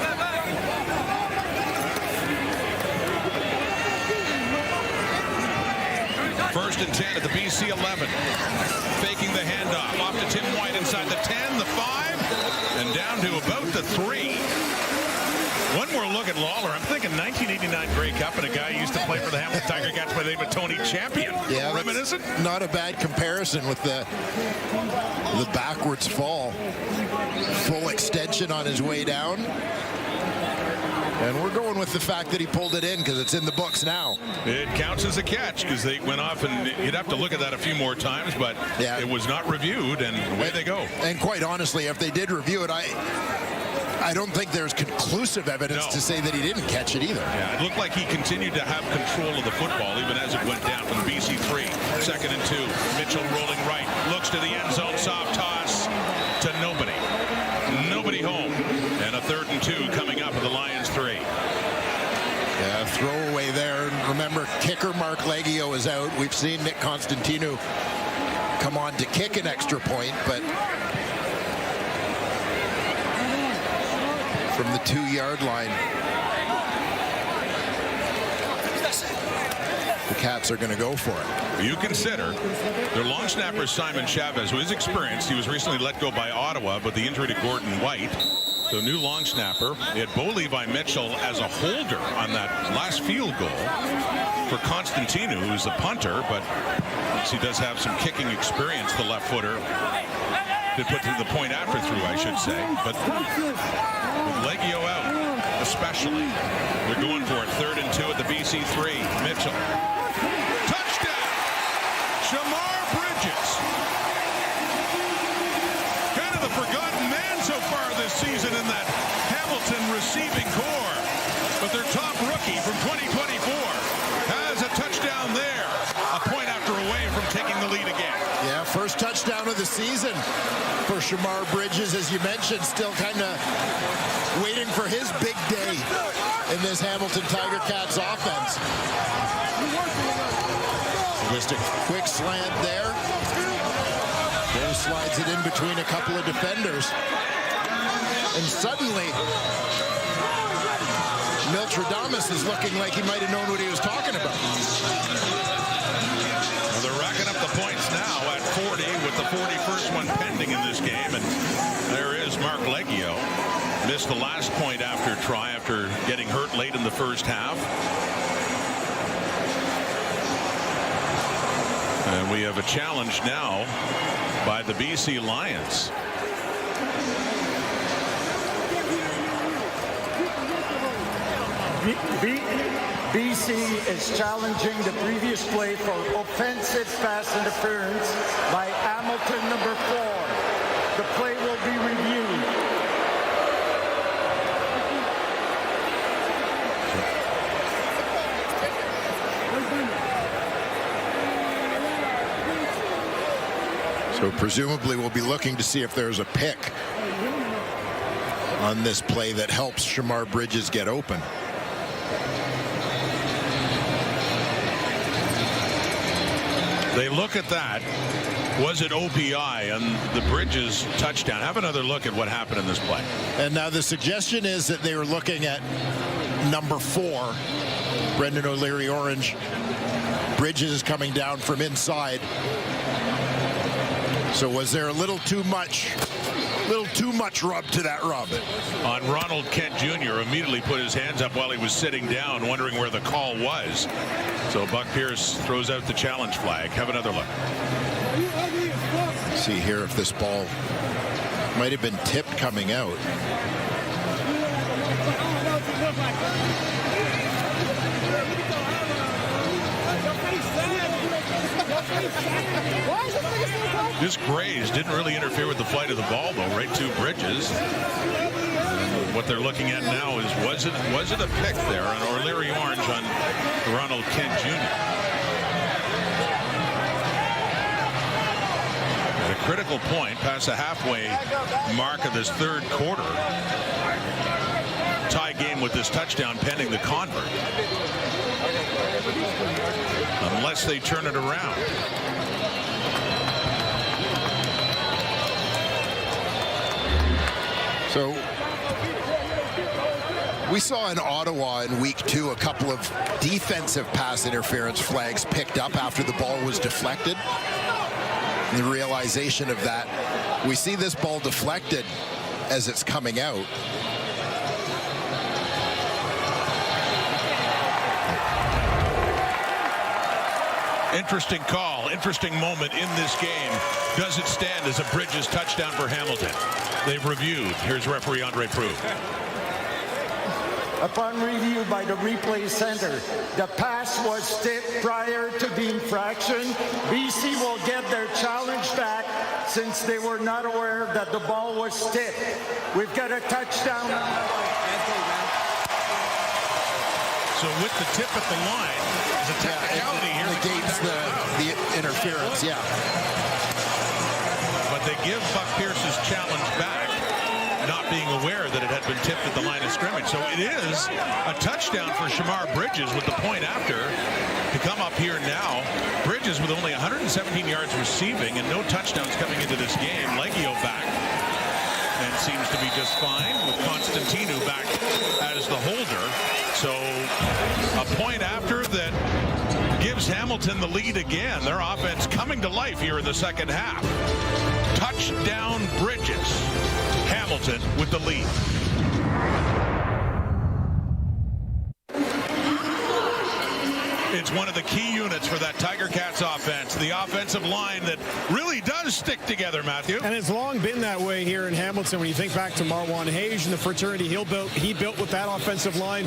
First and 10 at the BC 11. Faking the handoff. Off to Tim White inside the 10, the 5, and down to about the 3. One more look at Lawler. I'm thinking 1989 Grey Cup, and a guy who used to play for the Hamilton Tiger Cats by the name of Tony Champion. Yeah, reminiscent. Not a bad comparison with the backwards fall. Full extension on his way down. And we're going with the fact that he pulled it in because it's in the books now. It counts as a catch because they went off, and you'd have to look at that a few more times, but it was not reviewed, and away they go. And quite honestly, if they did review it, I don't think there's conclusive evidence to say that he didn't catch it either. Yeah, it looked like he continued to have control of the football even as it went down from the BC 3. 2nd and 2. Mitchell rolling right, looks to the end zone, soft toss to nobody. Nobody home. And a 3rd and 2 coming up with the Lions 3. Yeah, throwaway there. Remember, kicker Mark Leggio is out. We've seen Nick Constantino come on to kick an extra point, but from the 2-yard line, the Cats are going to go for it. You consider their long snapper Simon Chavez, who is experienced. He was recently let go by Ottawa, but the injury to Gordon White. So new long snapper. They had Bo Levi Mitchell as a holder on that last field goal for Constantino, who's the punter, but he does have some kicking experience, the left footer. Did put through the point after through, I should say. But with Leggio out, especially, they're going for it. 3rd and 2 at the BC 3. Mitchell. Touchdown! Shamar Bridges. Kind of the forgotten man so far this season in that Hamilton receiving core. But their top rookie from 2024 has a touchdown there. A point after away from taking the lead again. Yeah, first touchdown of the season for Shamar Bridges, as you mentioned, still kind of waiting for his big day in this Hamilton Tiger Cats offense. Just a quick slant there. There slides it in between a couple of defenders. And suddenly, Miltradamus is looking like he might have known what he was talking about. Well, they're racking up the points now at 40 with the 41st one pending in this game. And there is Mark Leggio. Missed the last point after try after getting hurt late in the first half. And we have a challenge now by the BC Lions. BC is challenging the previous play for offensive pass interference by Hamilton number 4. The play will be reviewed. So presumably we'll be looking to see if there's a pick on this play that helps Shamar Bridges get open. They look at that. Was it OPI and the Bridges touchdown? Have another look at what happened in this play. And now the suggestion is that they were looking at number 4, Brendan O'Leary Orange. Bridges is coming down from inside. So was there a little too much rub to that rub? On Ronald Kent Jr. immediately put his hands up while he was sitting down, wondering where the call was. So Buck Pierce throws out the challenge flag. Have another look. See here if this ball might have been tipped coming out. Just grazed, didn't really interfere with the flight of the ball though, right to Bridges. What they're looking at now is was it a pick there on O'Leary Orange on Ronald Kent Jr. At a critical point, past the halfway mark of this 3rd quarter. Tie game with this touchdown pending the convert. Unless they turn it around. So we saw in Ottawa in week 2 a couple of defensive pass interference flags picked up after the ball was deflected. And the realization of that, we see this ball deflected as it's coming out. Interesting call, interesting moment in this game. Does it stand as a Bridges touchdown for Hamilton? They've reviewed. Here's referee Andre Proulx. Upon review by the replay center, the pass was tipped prior to the infraction. BC will get their challenge back since they were not aware that the ball was tipped. We've got a touchdown. So with the tip at the line, there's a technicality here. Negates the interference, yeah. But they give Buck Pierce's challenge back, not being aware that it had been tipped at the line of scrimmage. So it is a touchdown for Shamar Bridges with the point after to come up here now. Bridges with only 117 yards receiving and no touchdowns coming into this game. Legio back and seems to be just fine with Constantino back as the holder. So a point after that gives Hamilton the lead again. Their offense coming to life here in the second half. Touchdown Bridges. Hamilton with the lead. It's one of the key units for that Tiger Cats offense. The offensive line that really does stick together, Matthew. And it's long been that way here in Hamilton. When you think back to Marwan Hayes and the fraternity he built with that offensive line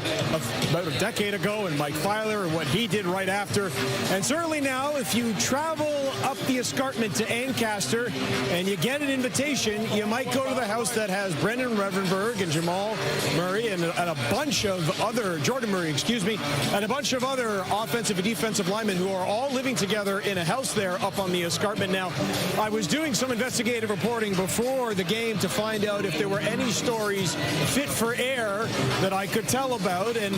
about a decade ago, and Mike Filer and what he did right after. And certainly now, if you travel up the escarpment to Ancaster and you get an invitation, you might go to the house that has Brendan Revenberg and Jamal Murray and a bunch of other, Jordan Murray, excuse me, and a bunch of other offensive and defensive linemen who are all living together in a house there up on the escarpment. Now, I was doing some investigative reporting before the game to find out if there were any stories fit for air that I could tell about, and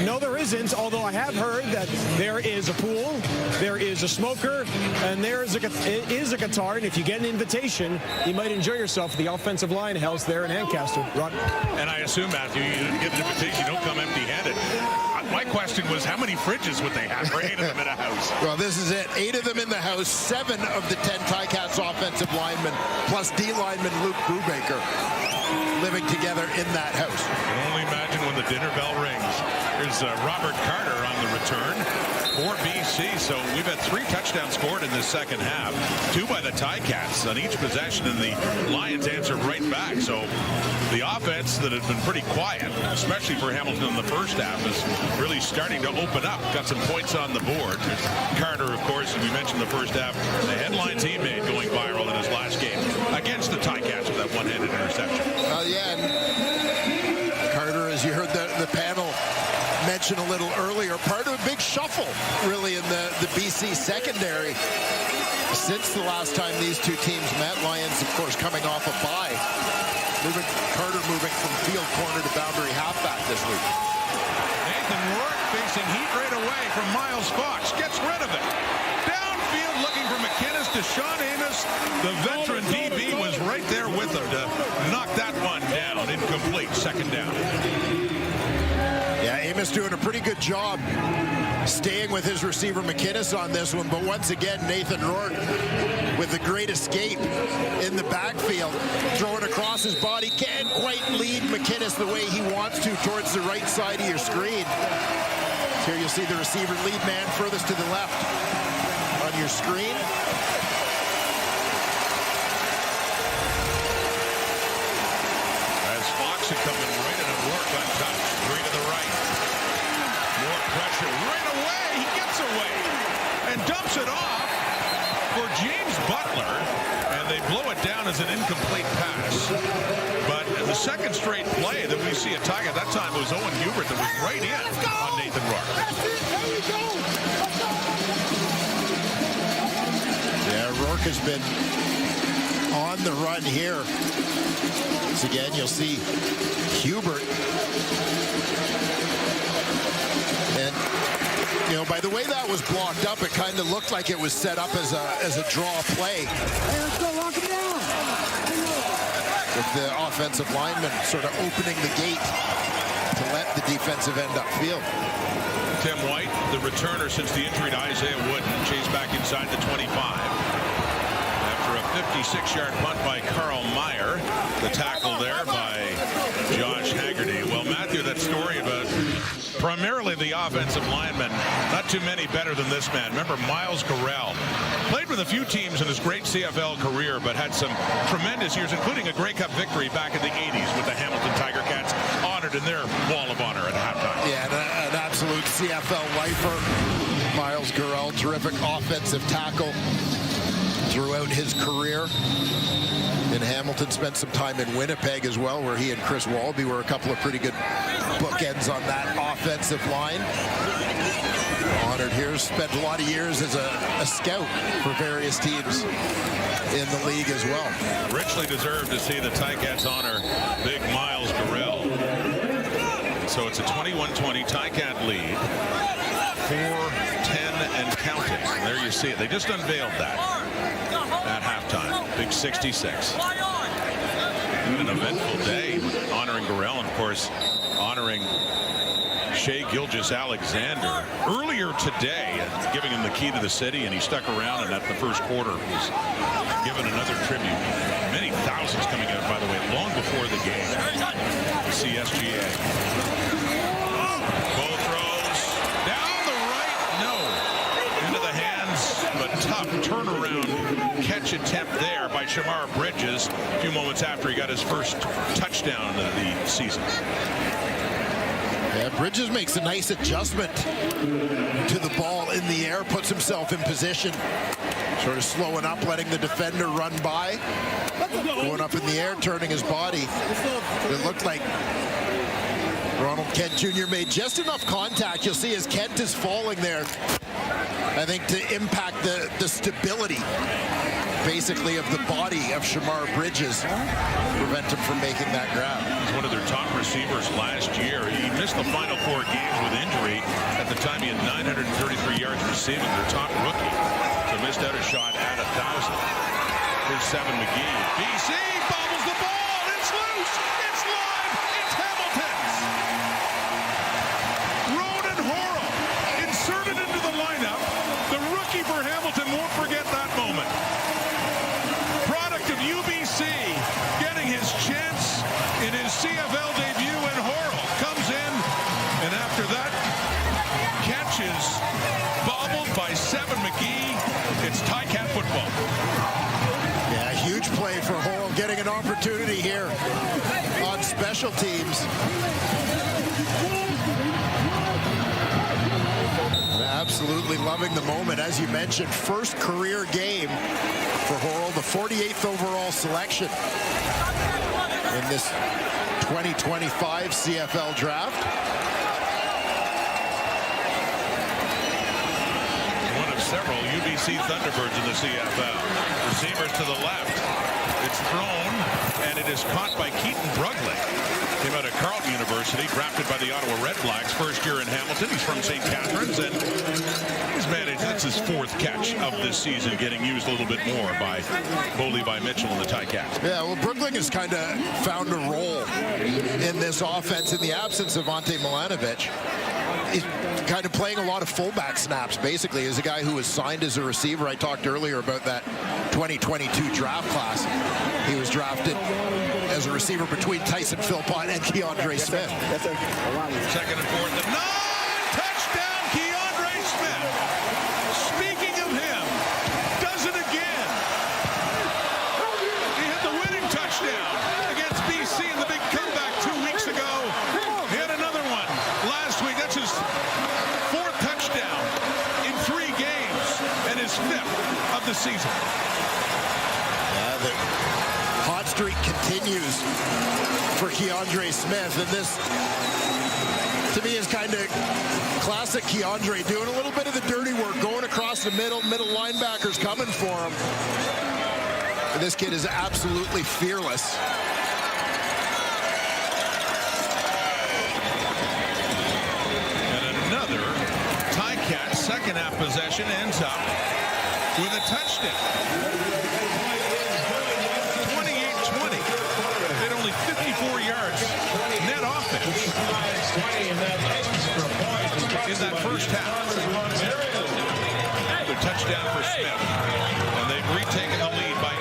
no, there isn't, although I have heard that there is a pool, there is a smoker, and there is a guitar, and if you get an invitation, you might enjoy yourself at the offensive line house there in Ancaster. Rod? And I assume, Matthew, you get an invitation, you don't come empty-handed. My question was, how many fridges would they have for 8 of them in a house? Well, this is it. 8 of them in the house. 7 of the 10 Ticats offensive linemen, plus D lineman Luke Brubaker, living together in that house. You can only imagine when the dinner bell rings. Here's Robert Carter on the return for BC. So we've had 3 touchdowns scored in this second half. 2 by the Ticats on each possession, and the Lions answer right back. So the offense that had been pretty quiet, especially for Hamilton in the first half, is really starting to open up. Got some points on the board. Carter, of course, as we mentioned the first half, the headlines he made going viral in his last game against the Ticats with that one-handed interception. Yeah, and Carter, as you heard the panel mention a little earlier, part of a big shuffle, really, in the BC secondary since the last time these two teams met. Lions, of course, coming off a bye. Carter moving from field corner to boundary halfback this week. Nathan Rourke facing heat right away from Miles Fox. Gets rid of it. Downfield looking for McInnes to Sean Amos. The veteran DB was right there with him to knock that one down. Incomplete. Second down. Yeah, Amos doing a pretty good job staying with his receiver McInnes on this one, but once again, Nathan Rourke with a great escape in the backfield, throwing across his body, can't quite lead McInnes the way he wants to towards the right side of your screen. Here you'll see the receiver lead man furthest to the left on your screen. As Fox is coming right into Rourke untouched, 3 to the right. More pressure right away. He gets away and dumps it off for James Butler, and they blow it down as an incomplete pass. But the second straight play that we see at Tiger, that time it was Owen Hubert that was right in on Nathan Rourke. Yeah, Rourke has been on the run here. Once again, you'll see Hubert. And, you know, by the way that was blocked up, it kind of looked like it was set up as a draw play. Hey, let's go, lock it down. With the offensive lineman sort of opening the gate to let the defensive end upfield. Tim White, the returner since the injury to Isaiah Wooden, chased back inside the 25. After a 56-yard punt by Carl Meyer, the tackle there by Josh Haggerty. Well, Matthew, that story about primarily the offensive linemen, not too many better than this man. Remember Miles Correll, played with the few teams in his great CFL career, but had some tremendous years, including a Grey Cup victory back in the 80s with the Hamilton Tiger Cats, honored in their Wall of Honor at halftime. Yeah, an absolute CFL lifer. Miles Gurrell, terrific offensive tackle throughout his career. In Hamilton, spent some time in Winnipeg as well, where he and Chris Walby were a couple of pretty good bookends on that offensive line. Honored here, spent a lot of years as a scout for various teams in the league as well. Richly deserved to see the Ticats honor big Miles Gurrell. So it's a 21-20 Ticat lead. 4-10 and counting. And there you see it. They just unveiled that at halftime. Big 66. An eventful day honoring Gurrell and, of course, honoring Shea Gilgeous-Alexander earlier today, giving him the key to the city, and he stuck around, and at the first quarter was given another tribute. Many thousands coming out, by the way, long before the game. The CSGA. Bow throws down the right, no. Into the hands, but tough turnaround catch attempt there by Shamar Bridges a few moments after he got his first touchdown of the season. Yeah, Bridges makes a nice adjustment to the ball in the air, puts himself in position, sort of slowing up, letting the defender run by, going up in the air, turning his body. It looked like Ronald Kent Jr. made just enough contact. You'll see as Kent is falling there, I think, to impact the stability, basically, of the body of Shamar Bridges, prevent him from making that grab. He's one of their top receivers last year. He missed the final 4 games with injury. At the time, he had 933 yards receiving, their top rookie. So missed out a shot at 1,000. Here's Seven McGee. BC bobbles the ball. It's loose. It's live. It's Hamilton's. Ronan Horrell inserted into the lineup. The rookie for Hamilton won't forget that moment. Product of UBC getting his chance in his CFL debut, and Horrell comes in, and after that catch is bobbled by Seven McGee. It's Ticat football. Yeah, huge play for Horrell, getting an opportunity here on special teams. Absolutely loving the moment. As you mentioned, first career game for Horrell, the 48th overall selection in this 2025 CFL draft. One of several UBC Thunderbirds in the CFL. Receivers to the left. It's thrown, and it is caught by Keaton Brugley. Came out of Carleton University, drafted by the Ottawa Red Blacks, first year in Hamilton. He's from St. Catharines, and he's managed, that's his 4th catch of this season, getting used a little bit more by Bo Levi Mitchell and the Ticats. Yeah, well, Brooklyn has kind of found a role in this offense in the absence of Ante Milanovic. He's kind of playing a lot of fullback snaps, basically, as a guy who was signed as a receiver. I talked earlier about that 2022 draft class. He was drafted as a receiver between Tyson Philpott and Keandre Smith. Second and 4th and 9. Touchdown, Keandre Smith. Speaking of him, does it again. He had the winning touchdown against BC in the big comeback 2 weeks ago. He had another one last week. That's his 4th touchdown in 3 games and his 5th of the season. The hot streak continues for Keandre Smith, and this, to me, is kind of classic Keandre, doing a little bit of the dirty work, going across the middle linebackers coming for him. And this kid is absolutely fearless. And another Ticat second half possession ends up with a touchdown. 28-20. They had only 54 yards net offense in that first half. Another touchdown for Smith. And they've retaken the lead by 8.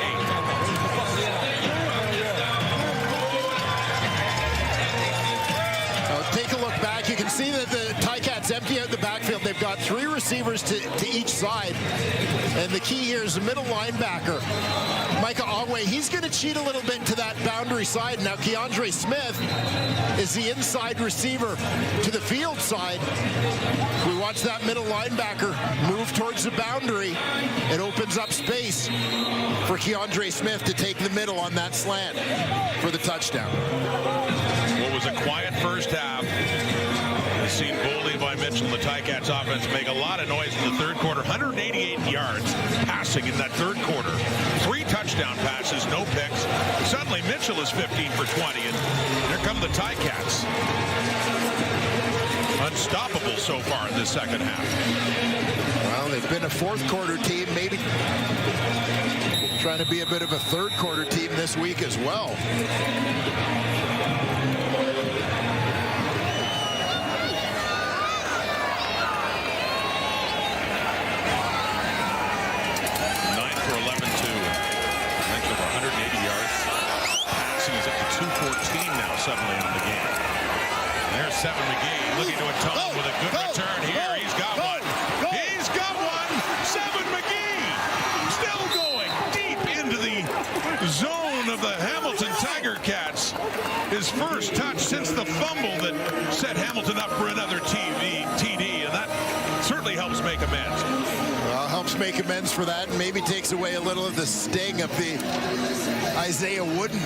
Take a look back. You can see that the Ticats empty out the backfield. They they've got 3 receivers to each side. And the key here is the middle linebacker, Micah Ogway. He's going to cheat a little bit to that boundary side. Now, Keandre Smith is the inside receiver to the field side. We watch that middle linebacker move towards the boundary. It opens up space for Keandre Smith to take the middle on that slant for the touchdown. What was a quiet first half. We've seen Bo Levi Mitchell and the Ticats offense make a lot of noise in the third quarter. 188 yards passing in that third quarter. 3 touchdown passes, no picks. Suddenly Mitchell is 15 for 20, and here come the Ticats. Unstoppable so far in this second half. Well, they've been a fourth quarter team, maybe trying to be a bit of a third quarter team this week as well. Suddenly on the game. There's Seven McGee looking to atone with a good return here. He's got one. He's got one. Seven McGee still going deep into the zone of the Hamilton Tiger Cats. His first touch since the fumble that set Hamilton up for another TD, and that certainly helps make amends. Helps make amends for that, and maybe takes away a little of the sting of the Isaiah Wooden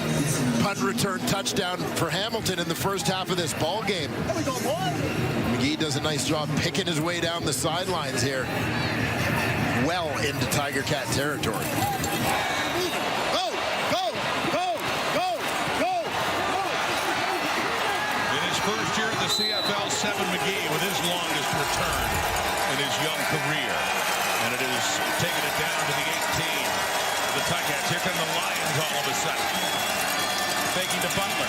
punt return touchdown for Hamilton in the first half of this ball game. McGee does a nice job picking his way down the sidelines here, well into Tiger Cat territory. In his first year in the CFL, Seven McGee with his longest return in his young career. And it is taking it down to the 18. The Ticats. Here come the Lions all of a sudden. Faking to Butler.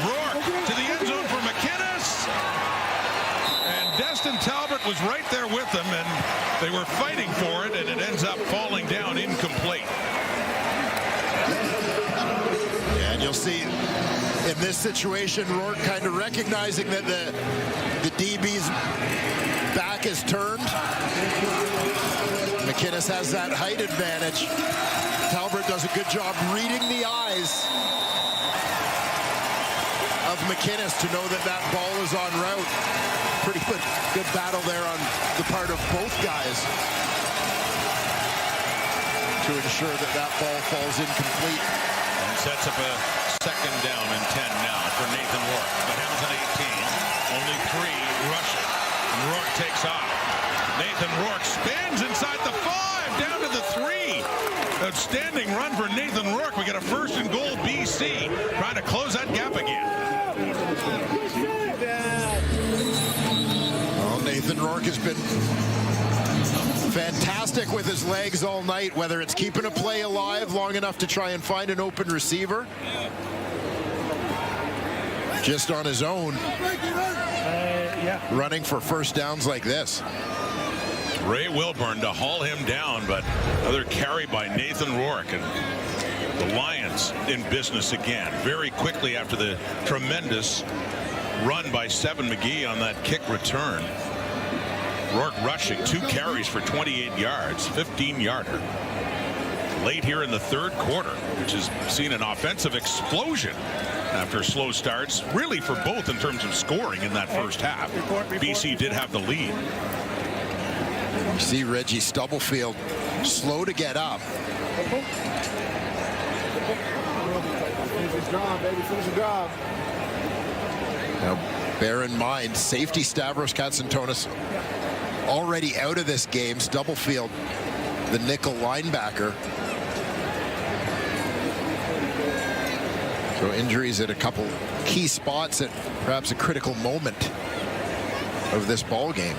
Rourke to the end zone for McInnes. And Destin Talbot was right there with them, and they were fighting for it, and it ends up falling down incomplete. Yeah, and you'll see in this situation, Rourke kind of recognizing that the DB's back is turned. McInnes has that height advantage. Talbot does a good job reading the eyes of McInnes to know that that ball is en route. Pretty good battle there on the part of both guys to ensure that that ball falls incomplete. And sets up a second down and 10 now for Nathan Rourke. But Hamilton 18, only 3 rushing. And Rourke takes off. Nathan Rourke spins inside the 5, down to the 3. Outstanding run for Nathan Rourke. We get a first and goal, BC, trying to close that gap again. Well, Nathan Rourke has been fantastic with his legs all night, whether it's keeping a play alive long enough to try and find an open receiver, just on his own, running for first downs like this. Ray Wilburn to haul him down, but another carry by Nathan Rourke, and the Lions in business again very quickly after the tremendous run by Seven McGee on that kick return. Rourke rushing 2 carries for 28 yards, 15-yarder. Late here in the third quarter, which has seen an offensive explosion after slow starts, really for both in terms of scoring in that first half. BC did have the lead. You see Reggie Stubblefield slow to get up. Finish the job, baby. Finish the job. Now, bear in mind, safety Stavros Katsantonis already out of this game. Stubblefield, the nickel linebacker. So injuries at a couple key spots at perhaps a critical moment of this ball game.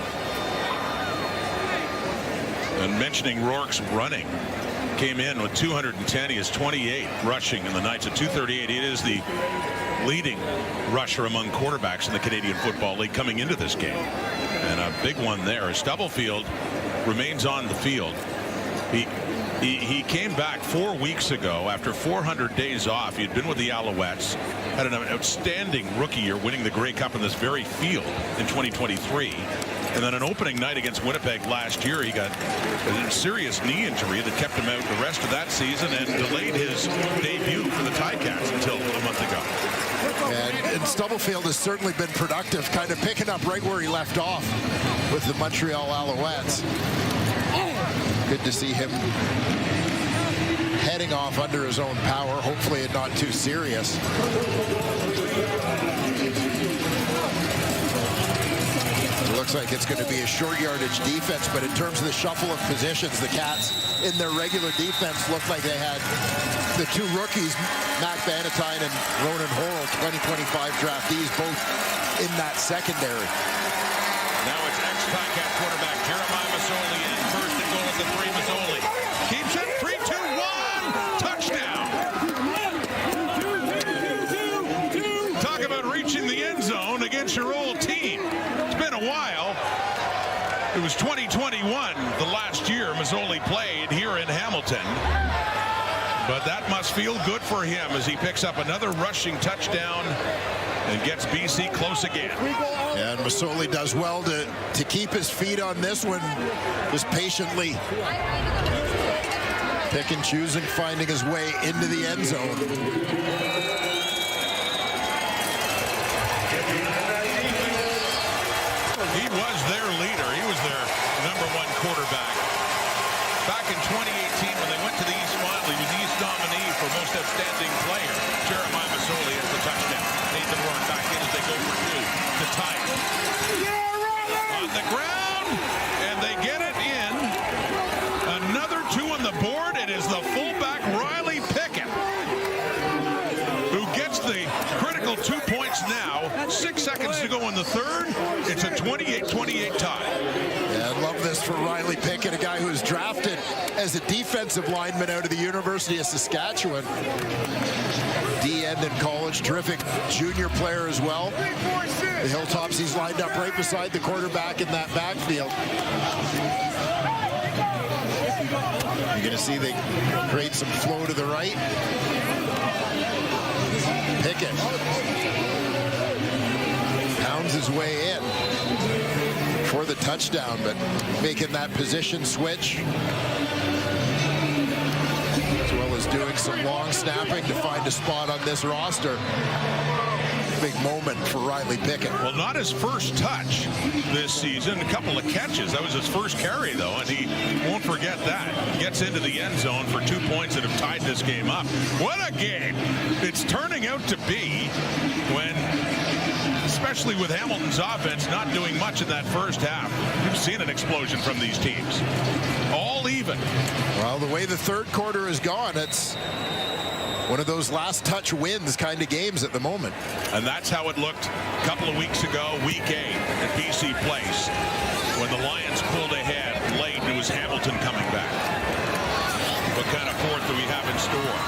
And mentioning Rourke's running, came in with 210. He is 28 rushing in the Knights at 238. He is the leading rusher among quarterbacks in the Canadian Football League coming into this game. And a big one there. Stubblefield remains on the field. He came back 4 weeks ago after 400 days off. He had been with the Alouettes, had an outstanding rookie year, winning the Grey Cup in this very field in 2023. And then an opening night against Winnipeg last year, he got a serious knee injury that kept him out the rest of that season and delayed his debut for the Ticats until a month ago. And Stubblefield has certainly been productive, kind of picking up right where he left off with the Montreal Alouettes. Good to see him heading off under his own power, hopefully not too serious. It looks like it's going to be a short yardage defense, but in terms of the shuffle of positions, the Cats in their regular defense looked like they had the two rookies, Mac Bannatyne and Ronan Horrell, 2025 draftees, both in that secondary. Now it's ex-Ticat quarterback Jeremiah Masoli in first and goal at the 3. Masoli keeps it 3-2-1 touchdown. Talk about reaching the end zone against your old team. It's been a while. It was 2021, the last year Masoli played here in Hamilton. But that must feel good for him as he picks up another rushing touchdown and gets BC close again. And Masoli does well to keep his feet on this one, just patiently pick and choosing, finding his way into the end zone. He was their leader. He was their #1 quarterback. Back in 2018, when they went to the East Final, he was East nominee for Most Outstanding Player. Jeremiah Masoli has the touchdown. Nathan Rourke back in as they go for 2 to tie it. On the ground, and they get it in. Another 2 on the board. It is the fullback Riley Pickett who gets the critical 2 points now. 6 seconds to go in the third. It's a 28-28 tie. Yeah, I love this for Riley Pickett, a guy who was drafted as a defensive lineman out of the University of Saskatchewan. D-end in college, terrific junior player as well. The Hilltops, he's lined up right beside the quarterback in that backfield. You're going to see they create some flow to the right. Pickett pounds his way in for the touchdown, but making that position switch, as well as doing some long snapping to find a spot on this roster. Big moment for Riley Pickett. Well, not his first touch this season. A couple of catches. That was his first carry, though, and he won't forget that. Gets into the end zone for 2 points that have tied this game up. What a game it's turning out to be when, especially with Hamilton's offense not doing much in that first half. We've seen an explosion from these teams. All even. Well, the way the third quarter has gone, it's one of those last touch wins kind of games at the moment. And that's how it looked a couple of weeks ago, week 8 at BC Place, when the Lions pulled ahead late and it was Hamilton coming back. What kind of fourth do we have in store?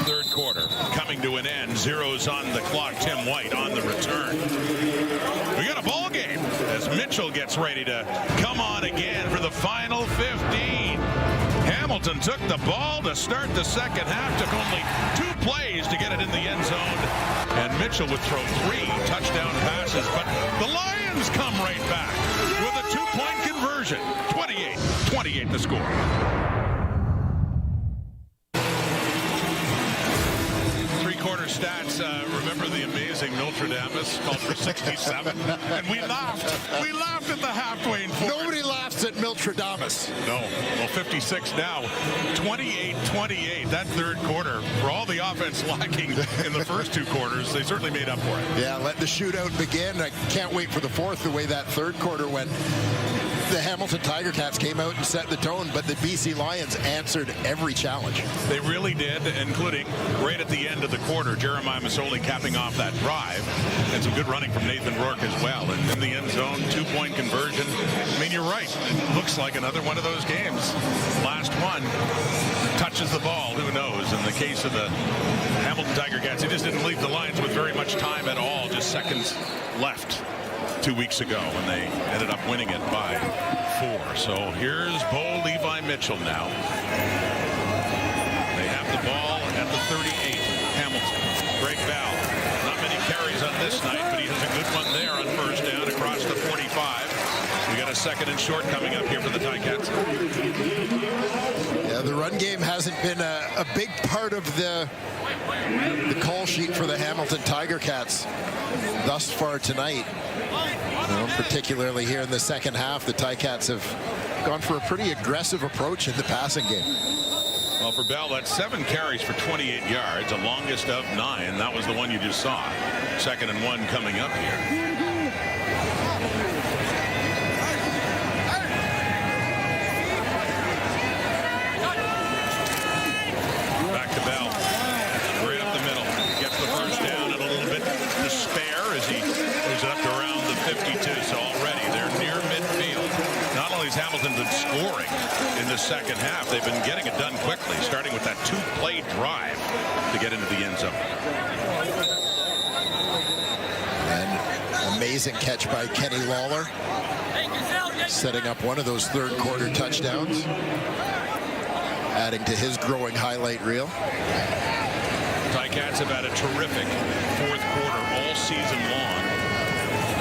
Third quarter coming to an end. Zeros on the clock. Tim White on the return. We got a ball game as Mitchell gets ready to come on again for the final 15. Hamilton took the ball to start the second half. Took only 2 plays to get it in the end zone. And Mitchell would throw 3 touchdown passes. But the Lions come right back with a 2-point conversion. 28-28 the score. Three-quarter stats. Remember the amazing Nostradamus called for 67? And we laughed. We laughed at the halfway in forward. Nobody laughs at Nostradamus. No. Well, 56 now. 28-28. That third quarter, for all the offense lacking in the first 2 quarters, they certainly made up for it. Yeah, let the shootout begin. I can't wait for the fourth, the way that third quarter went. The Hamilton Tiger Cats came out and set the tone, but the BC Lions answered every challenge. They really did, including right at the end of the quarter, Jeremiah Masoli capping off that drive, and some good running from Nathan Rourke as well. And in the end zone, 2-point conversion. I mean, you're right. It looks like another one of those games. Last one touches the ball. Who knows? In the case of the Hamilton Tiger Cats, it just didn't leave the Lions with very much time at all. Just seconds left 2 weeks ago when they ended up winning it by 4. So here's Bo Levi Mitchell now. They have the ball at the 38. Hamilton. Greg Bell. Not many carries on this night, but he has a good one there on first down across the 45. We got second and short coming up here for the Ticats. Yeah, the run game hasn't been a big part of the call sheet for the Hamilton Tiger Cats thus far tonight. Particularly here in the second half, the Ticats have gone for a pretty aggressive approach in the passing game. Well, for Bell, that's 7 carries for 28 yards, the longest of 9. That was the one you just saw. 2nd and 1 coming up here. Back to Bell. Right up the middle. Gets the first down and a little bit to spare as he moves it up to around the 52. So already they're near midfield. Not only has Hamilton been scoring in the second half, they've been getting it done quickly, starting with that 2-play drive to get into the end zone. And amazing catch by Kenny Lawler, setting up one of those third quarter touchdowns, adding to his growing highlight reel. Ticats have had a terrific fourth quarter all season long.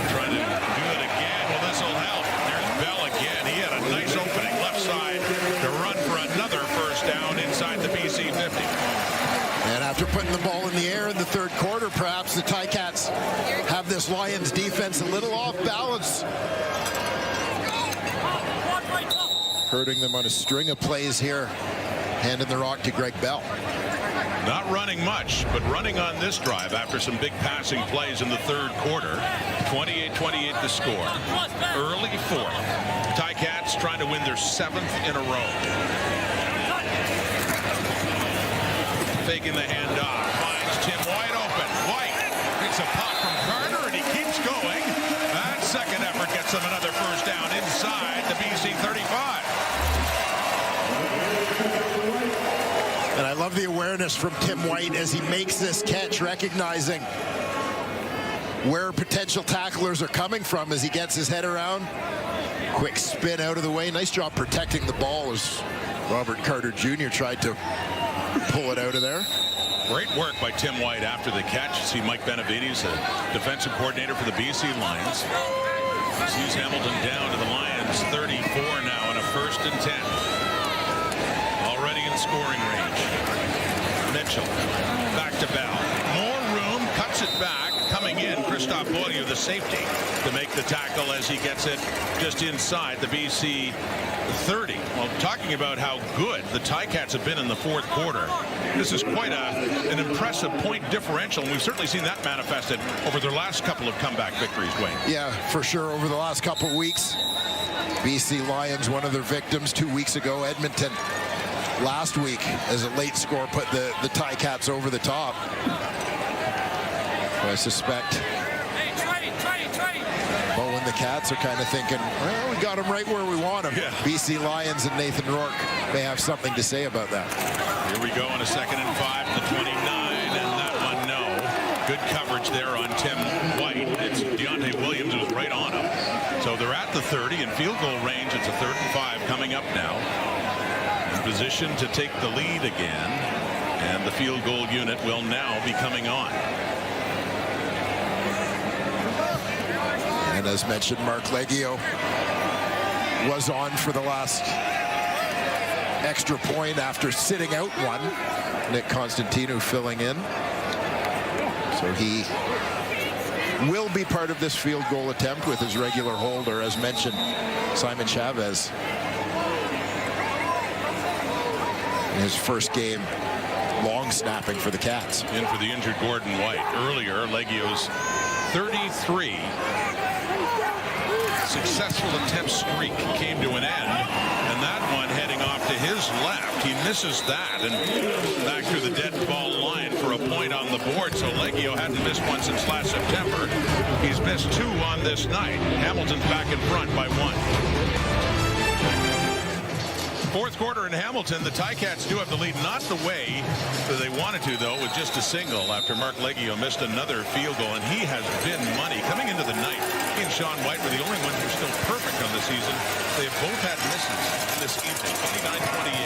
Trying to do it again. Well, this will help. There's Bell again. He had a nice opening left side to run for another first down inside the BC 50. And after putting the ball in the air in the third quarter, perhaps the Ticats have this Lions defense a little off balance, hurting them on a string of plays here, handing the rock to Greg Bell. Not running much, but running on this drive after some big passing plays in the third quarter. 28-28 the score. Early fourth. Ticats trying to win their 7th in a row. Faking the handoff. Finds Tim White open. White picks a pop from Carter, and he keeps going. That second effort gets him another first down inside the BC 35. And I love the awareness from Tim White as he makes this catch, recognizing where potential tacklers are coming from as he gets his head around. Quick spin out of the way. Nice job protecting the ball as Robert Carter Jr. tried to pull it out of there. Great work by Tim White after the catch. See Mike Benavides, a defensive coordinator for the BC Lions. Sees Hamilton down to the Lions 34 now in a 1st and 10. Already in scoring range. Mitchell back to Bell. More room, cuts it back. Coming in, Christophe Beaulieu, the safety, to make the tackle as he gets it just inside the BC 30. Well, talking about how good the Ticats have been in the fourth quarter, this is quite an impressive point differential, and we've certainly seen that manifested over their last couple of comeback victories, Wayne. Yeah, for sure. Over the last couple of weeks, BC Lions, one of their victims 2 weeks ago. Edmonton last week, as a late score, put the Ticats over the top. I suspect Bo and the Cats are kind of thinking, well, we got them right where we want them. Yeah. BC Lions and Nathan Rourke may have something to say about that. Here we go on a 2nd and 5 to the 29, and that one, no. Good coverage there on Tim White. It's Deontay Williams who's right on him. So they're at the 30 in field goal range. It's a 3rd and 5 coming up now. In position to take the lead again, and the field goal unit will now be coming on. And as mentioned, Mark Leggio was on for the last extra point after sitting out one. Nick Constantino filling in. So he will be part of this field goal attempt with his regular holder, as mentioned, Simon Chavez. In his first game, long snapping for the Cats. In for the injured Gordon White. Earlier, Leggio's 33 successful attempt streak came to an end, and that one heading off to his left. He misses that, and back through the dead ball line for a point on the board. So Leggio hadn't missed one since last September. He's missed 2 on this night. Hamilton's back in front by 1. Fourth quarter in Hamilton, the Ticats do have the lead, not the way that they wanted to, though, with just a single after Mark Leggio missed another field goal, and he has been money. Coming into the night, he and Sean White were the only ones who are still perfect on the season. They have both had misses this evening, 29-28,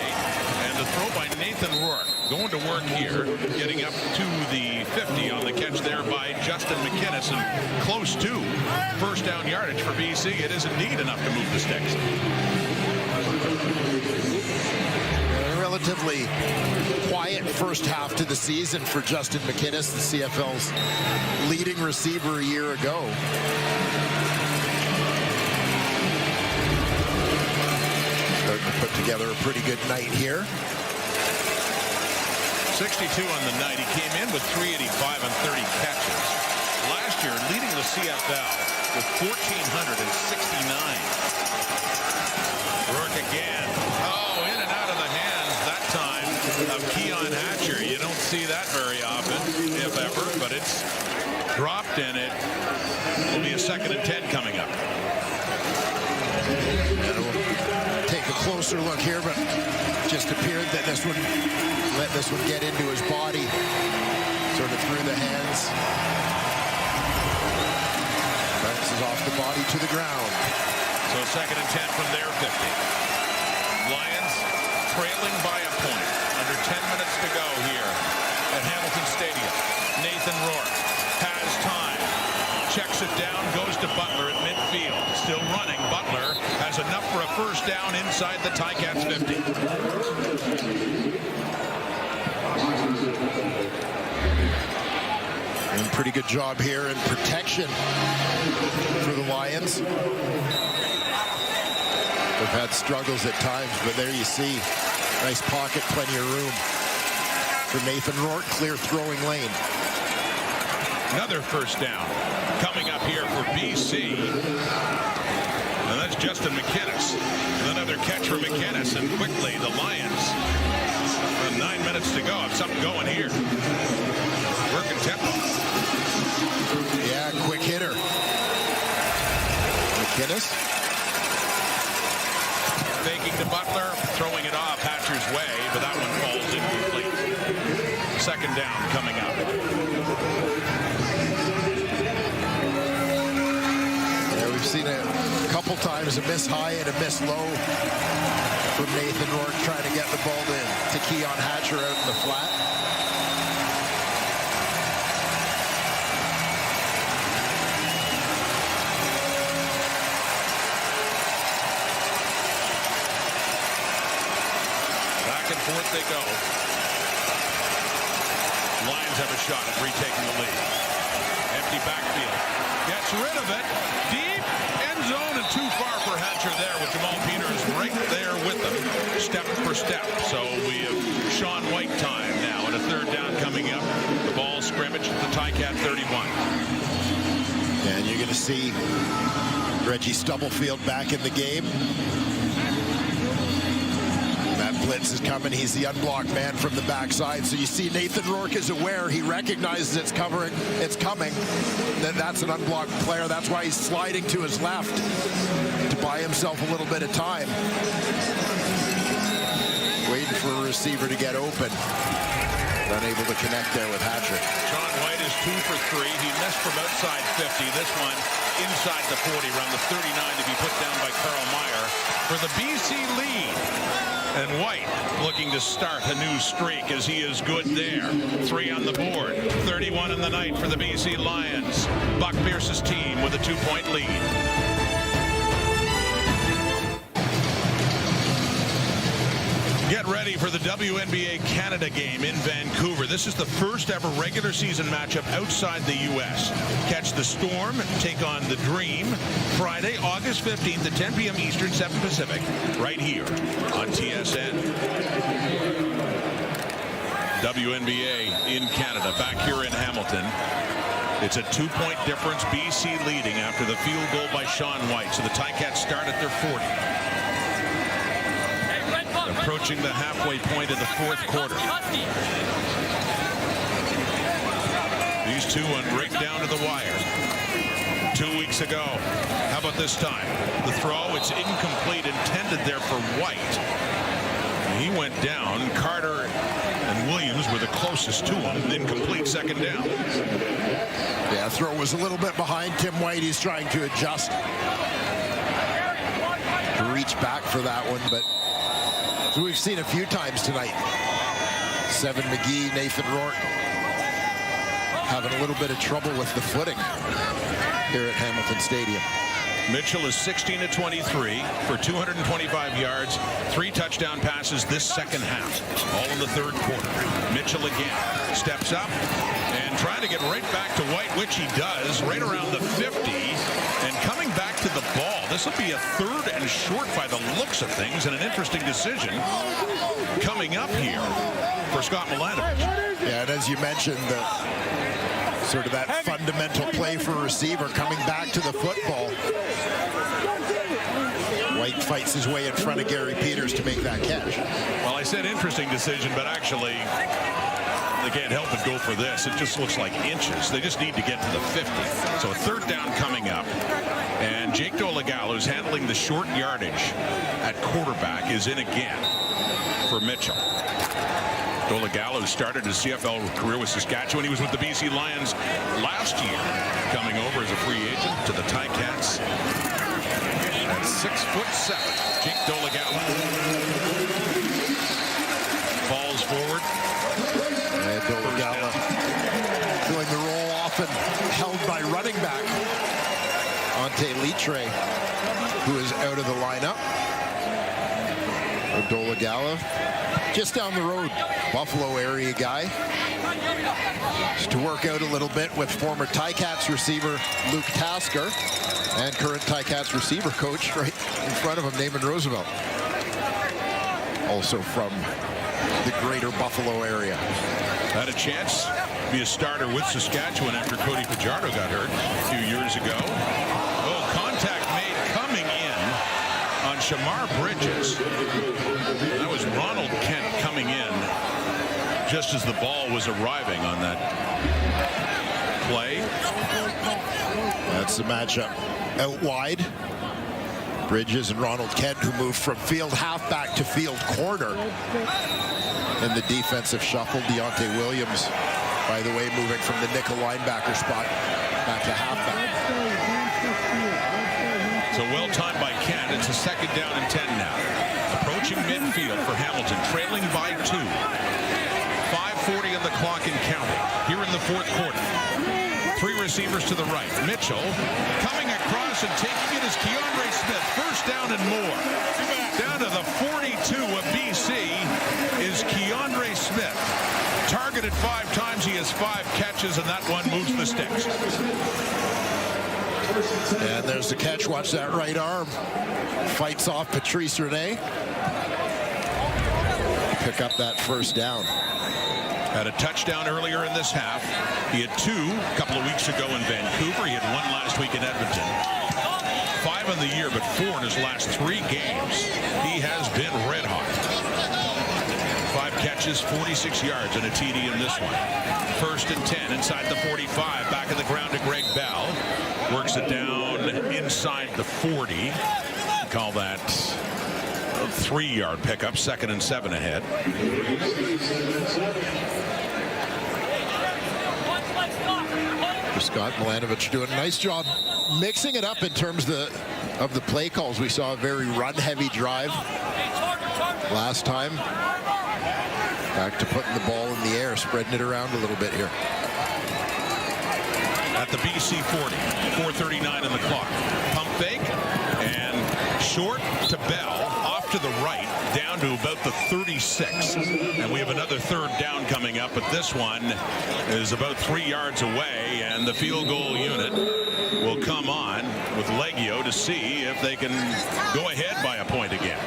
and the throw by Nathan Rourke going to work here, getting up to the 50 on the catch there by Justin McInnes, and close to first down yardage for BC. It is indeed enough to move the sticks. A relatively quiet first half to the season for Justin McInnes, the CFL's leading receiver a year ago. Starting to put together a pretty good night here. 62 on the night. He came in with 385 on 30 catches. Last year, leading the CFL with 1,469. Rourke again. Oh, in and out of the hands that time of Keon Hatcher. You don't see that very often, if ever, but it's dropped, and it will be a 2nd and 10 coming up. And we'll take a closer look here, but just appeared that this one let this one get into his body, sort of through the hands. Bounces off the body to the ground. So 2nd and 10 from their 50. Lions trailing by a point. Under 10 minutes to go here at Hamilton Stadium. Nathan Rourke has time. Checks it down, goes to Butler at midfield. Still running. Butler has enough for a first down inside the Ticats 50. And pretty good job here in protection for the Lions. They've had struggles at times, but there you see. Nice pocket, plenty of room for Nathan Rourke. Clear throwing lane. Another first down coming up here for BC. And that's Justin McInnes. Another catch for McInnes, and quickly the Lions, 9 minutes to go, have something going here. Working tempo. Yeah, quick hitter. McInnes. Faking to Butler, throwing it off Hatcher's way, but that one falls incomplete. 2nd down coming up. Yeah, we've seen a couple times a miss high and a miss low from Nathan Rourke trying to get the ball to Keon Hatcher out in the flat. Back and forth they go. Lions have a shot at retaking the lead. Empty backfield. Gets rid of it. Deep end zone and too far for Hatcher there with Jamal Peters right there with them, step for step. So we have Sean White time now and a 3rd down coming up. The ball scrimmage at the Ticat 31. And you're going to see Reggie Stubblefield back in the game. That blitz is coming. He's the unblocked man from the backside. So you see Nathan Rourke is aware. He recognizes it's coming. Then that's an unblocked player. That's why he's sliding to his left to buy himself a little bit of time. Waiting for a receiver to get open. Unable to connect there with Hatcher. Sean White is 2 for 3. He missed from outside 50. This one inside the 40, around the 39 to be put down by Carl Meyer for the BC lead. And White looking to start a new streak as he is good there. 3 on the board. 31 in the night for the BC Lions. Buck Pierce's team with a 2-point lead. Get ready for the WNBA Canada game in Vancouver. This is the first ever regular season matchup outside the U.S. Catch the Storm, take on the Dream, Friday, August 15th at 10 p.m. Eastern, 7 Pacific, right here on TSN. WNBA in Canada, back here in Hamilton. It's a 2-point difference, BC leading after the field goal by Sean White. So the Ticats start at their 40. Approaching the halfway point of the 4th quarter. These two went right down to the wire 2 weeks ago. How about this time? The throw, it's incomplete, intended there for White. He went down. Carter and Williams were the closest to him. Incomplete, 2nd down. Yeah, throw was a little bit behind Tim White. He's trying to adjust to reach back for that one, but as we've seen a few times tonight, Seven McGee, Nathan Rourke having a little bit of trouble with the footing here at Hamilton Stadium. Mitchell is 16 of 23 for 225 yards, 3 touchdown passes this second half, all in the third quarter. Mitchell again steps up and trying to get right back to White, which he does, right around the 50, and coming back to the ball. This will be a 3rd and short by the looks of things, and an interesting decision coming up here for Scott Milanovich. Yeah, and as you mentioned, sort of that fundamental play for a receiver coming back to the football. White fights his way in front of Gary Peters to make that catch. Well, I said interesting decision, but actually they can't help but go for this. It just looks like inches. They just need to get to the 50. So a 3rd down coming up. And Jake Dolegala, who's handling the short yardage at quarterback, is in again for Mitchell. Dolegala, who started his CFL career with Saskatchewan. He was with the BC Lions last year, coming over as a free agent to the Ticats. At 6'7", Jake Dolegala falls forward. And Dolegala doing the roll off and held by running back Ante Litre, who is out of the lineup. Dolegala, just down the road, Buffalo area guy. Just to work out a little bit with former Ticats receiver Luke Tasker and current Ticats receiver coach right in front of him, Naaman Roosevelt. Also from the greater Buffalo area. Had a chance to be a starter with Saskatchewan after Cody Fajardo got hurt a few years ago. Oh, contact made coming in on Shamar Bridges. That was Ronald Kent coming in just as the ball was arriving on that play. That's the matchup out wide. Bridges and Ronald Kent, who moved from field halfback to field corner. In the defensive shuffle, Deontay Williams, by the way, moving from the nickel linebacker spot back to halfback. So well timed by Kent. It's a 2nd down and 10 now. Approaching midfield for Hamilton, trailing by 2. 5:40 on the clock and counting. Here in the 4th quarter. 3 receivers to the right. Mitchell coming across and taking it is Keandre Smith. 1st down and more. Down to the 42 of BC is Keandre Smith. Targeted 5 times. He has 5 catches, and that one moves the sticks. And there's the catch. Watch that right arm. Fights off Patrice Rene. Pick up that 1st down. Had a touchdown earlier in this half. He had 2 a couple of weeks ago in Vancouver. He had 1 last week in Edmonton. 5 on the year, but 4 in his last 3 games. He has been red hot. 5 catches, 46 yards, and a TD in this one. 1st and 10 inside the 45. Back in the ground to Greg Bell. Works it down inside the 40. Call that a 3-yard pickup. 2nd and 7 ahead. Scott Milanovich doing a nice job mixing it up in terms of the play calls. We saw a very run-heavy drive last time. Back to putting the ball in the air, spreading it around a little bit here. At the BC 40, 4:39 on the clock. Pump fake and short to Bell, off to the right, down to about the 36. And we have another 3rd down coming up, but this one is about 3 yards away, and the field goal unit will come on with Leggio to see if they can go ahead by a point again.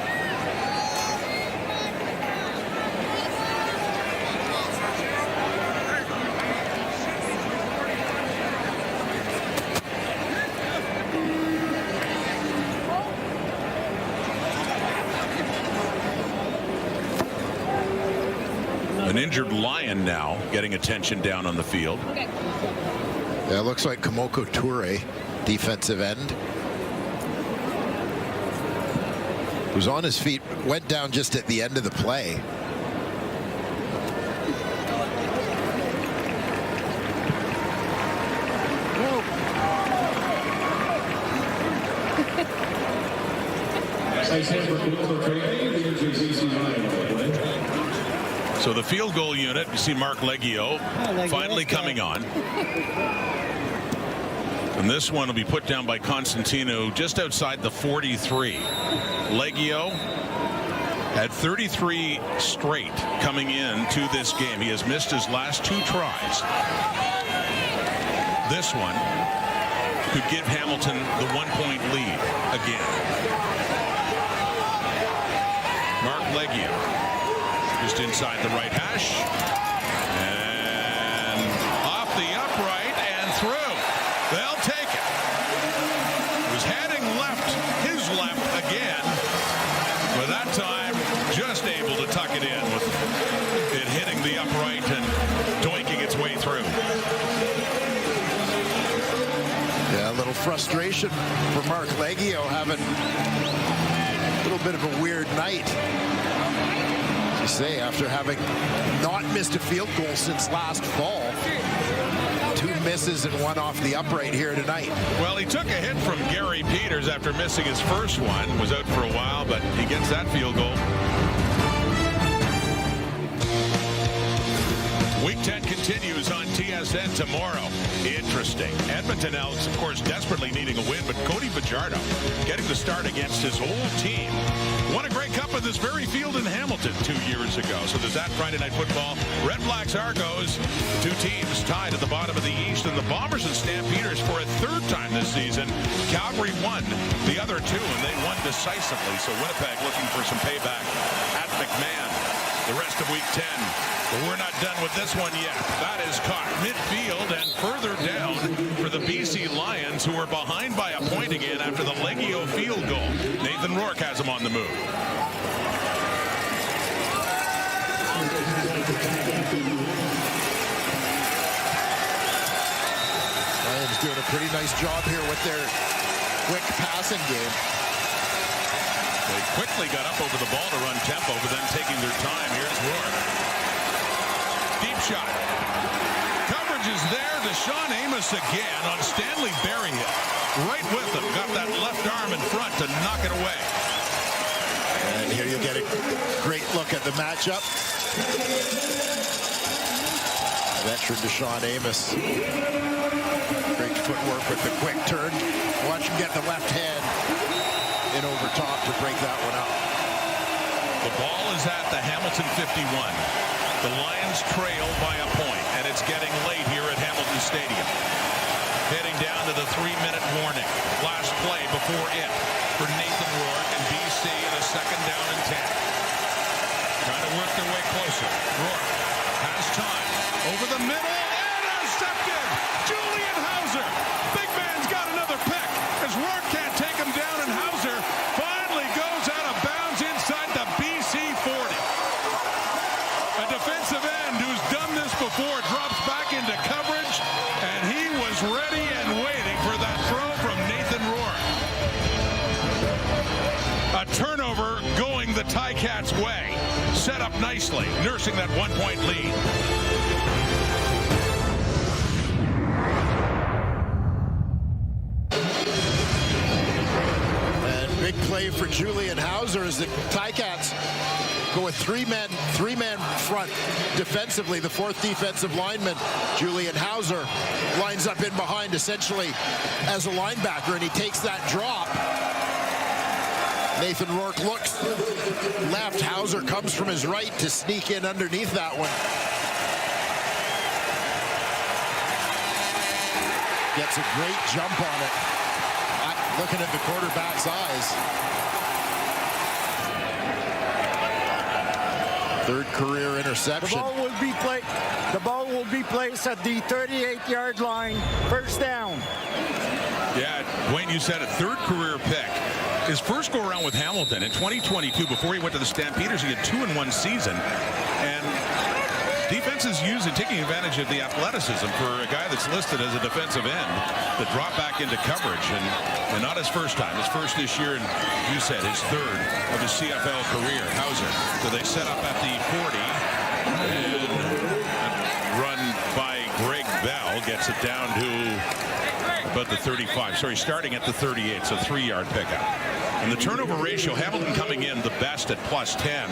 An injured Lion now getting attention down on the field. Yeah, it looks like Kamoko Toure, defensive end, was on his feet, went down just at the end of the play. So the field goal unit, you see Mark Leggio finally coming on. And this one will be put down by Constantino just outside the 43. Leggio had 33 straight coming into this game. He has missed his last 2 tries. This one could give Hamilton the 1-point lead again. Mark Leggio just inside the right hash. And off the upright and through. They'll take it. Was heading left, his left again. But that time, just able to tuck it in with it hitting the upright and doinking its way through. Yeah, a little frustration for Mark Leggio, having a little bit of a weird night. As you say, after having not missed a field goal since last fall. 2 misses and 1 off the upright here tonight. Well, he took a hit from Gary Peters after missing his first one. Was out for a while, but he gets that field goal. Week 10 continues on TSN tomorrow. Interesting. Edmonton Elks, of course, desperately needing a win, but Cody Fajardo getting the start against his old team. Won a Grey Cup at this very field in Hamilton 2 years ago. So there's that Friday Night Football. Red Blacks Argos, 2 teams tied at the bottom of the East, and the Bombers and Stampeders for a 3rd time this season. Calgary won the other 2, and they won decisively. So Winnipeg looking for some payback at McMahon the rest of Week 10. But we're not done with this one yet. That is caught midfield and further down for the BC Lions, who are behind by a point again after the Leggio field goal. Nathan Rourke has them on the move. Lions doing a pretty nice job here with their quick passing game. They quickly got up over the ball to run tempo, but then taking their time. Here's Rourke. Deep shot. Coverage is there. Deshaun Amos again on Stanley Berryhill. Right with him. Got that left arm in front to knock it away. And here you get a great look at the matchup. Veteran Deshaun Amos. Great footwork with the quick turn. Watch him get the left hand in over top to break that one up. The ball is at the Hamilton 51. The Lions trail by a point, and it's getting late here at Hamilton Stadium. Heading down to the 3-minute warning. Last play before it for Nathan Rourke and BC in a 2nd down and 10. Trying to work their way closer. Rourke has time. Over the middle. Intercepted! Julian Hauser. Big man's got another pick as Rourke can't take him down, and Hauser finally goes out of bounds inside the BC 40. A defensive end who's done this before drops back into coverage, and he was ready and waiting for that throw from Nathan Rourke. A turnover going the Ticats' way. Set up nicely, nursing that 1-point lead. And big play for Julian Hauser as the Ticats go with three-man front defensively. The 4th defensive lineman, Julian Hauser, lines up in behind essentially as a linebacker, and he takes that drop. Nathan Rourke looks left. Hauser comes from his right to sneak in underneath that one. Gets a great jump on it. Looking at the quarterback's eyes. 3rd career interception. The ball will be placed at the 38-yard line. 1st down. Yeah, Wayne, you said a 3rd career pick. His first go-around with Hamilton in 2022, before he went to the Stampeders, he had 2-1 season. And defenses taking advantage of the athleticism for a guy that's listed as a defensive end that dropped back into coverage. And not his first time. His first this year, and you said his 3rd of his CFL career. Hauser. So they set up at the 40. And run by Greg Bell gets it down to about the 35. Sorry, starting at the 38. So 3-yard pickup. And the turnover ratio, Hamilton coming in the best at +10,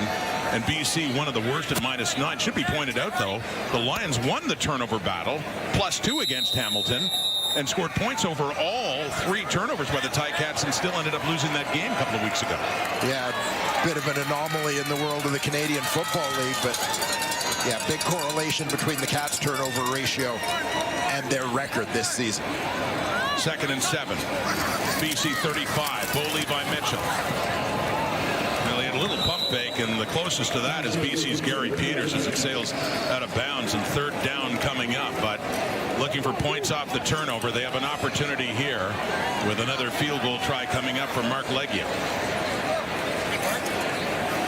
and BC one of the worst at -9. Should be pointed out, though, the Lions won the turnover battle, +2 against Hamilton, and scored points over all 3 turnovers by the Ticats, and still ended up losing that game a couple of weeks ago. Yeah, bit of an anomaly in the world of the Canadian Football League, but yeah, big correlation between the Cats' turnover ratio and their record this season. 2nd and 7. BC 35. Bo Levi Mitchell. Well, he had a little pump fake, and the closest to that is BC's Gary Peters as it sails out of bounds, and 3rd down coming up. But looking for points off the turnover, they have an opportunity here with another field goal try coming up for Mark Leggio.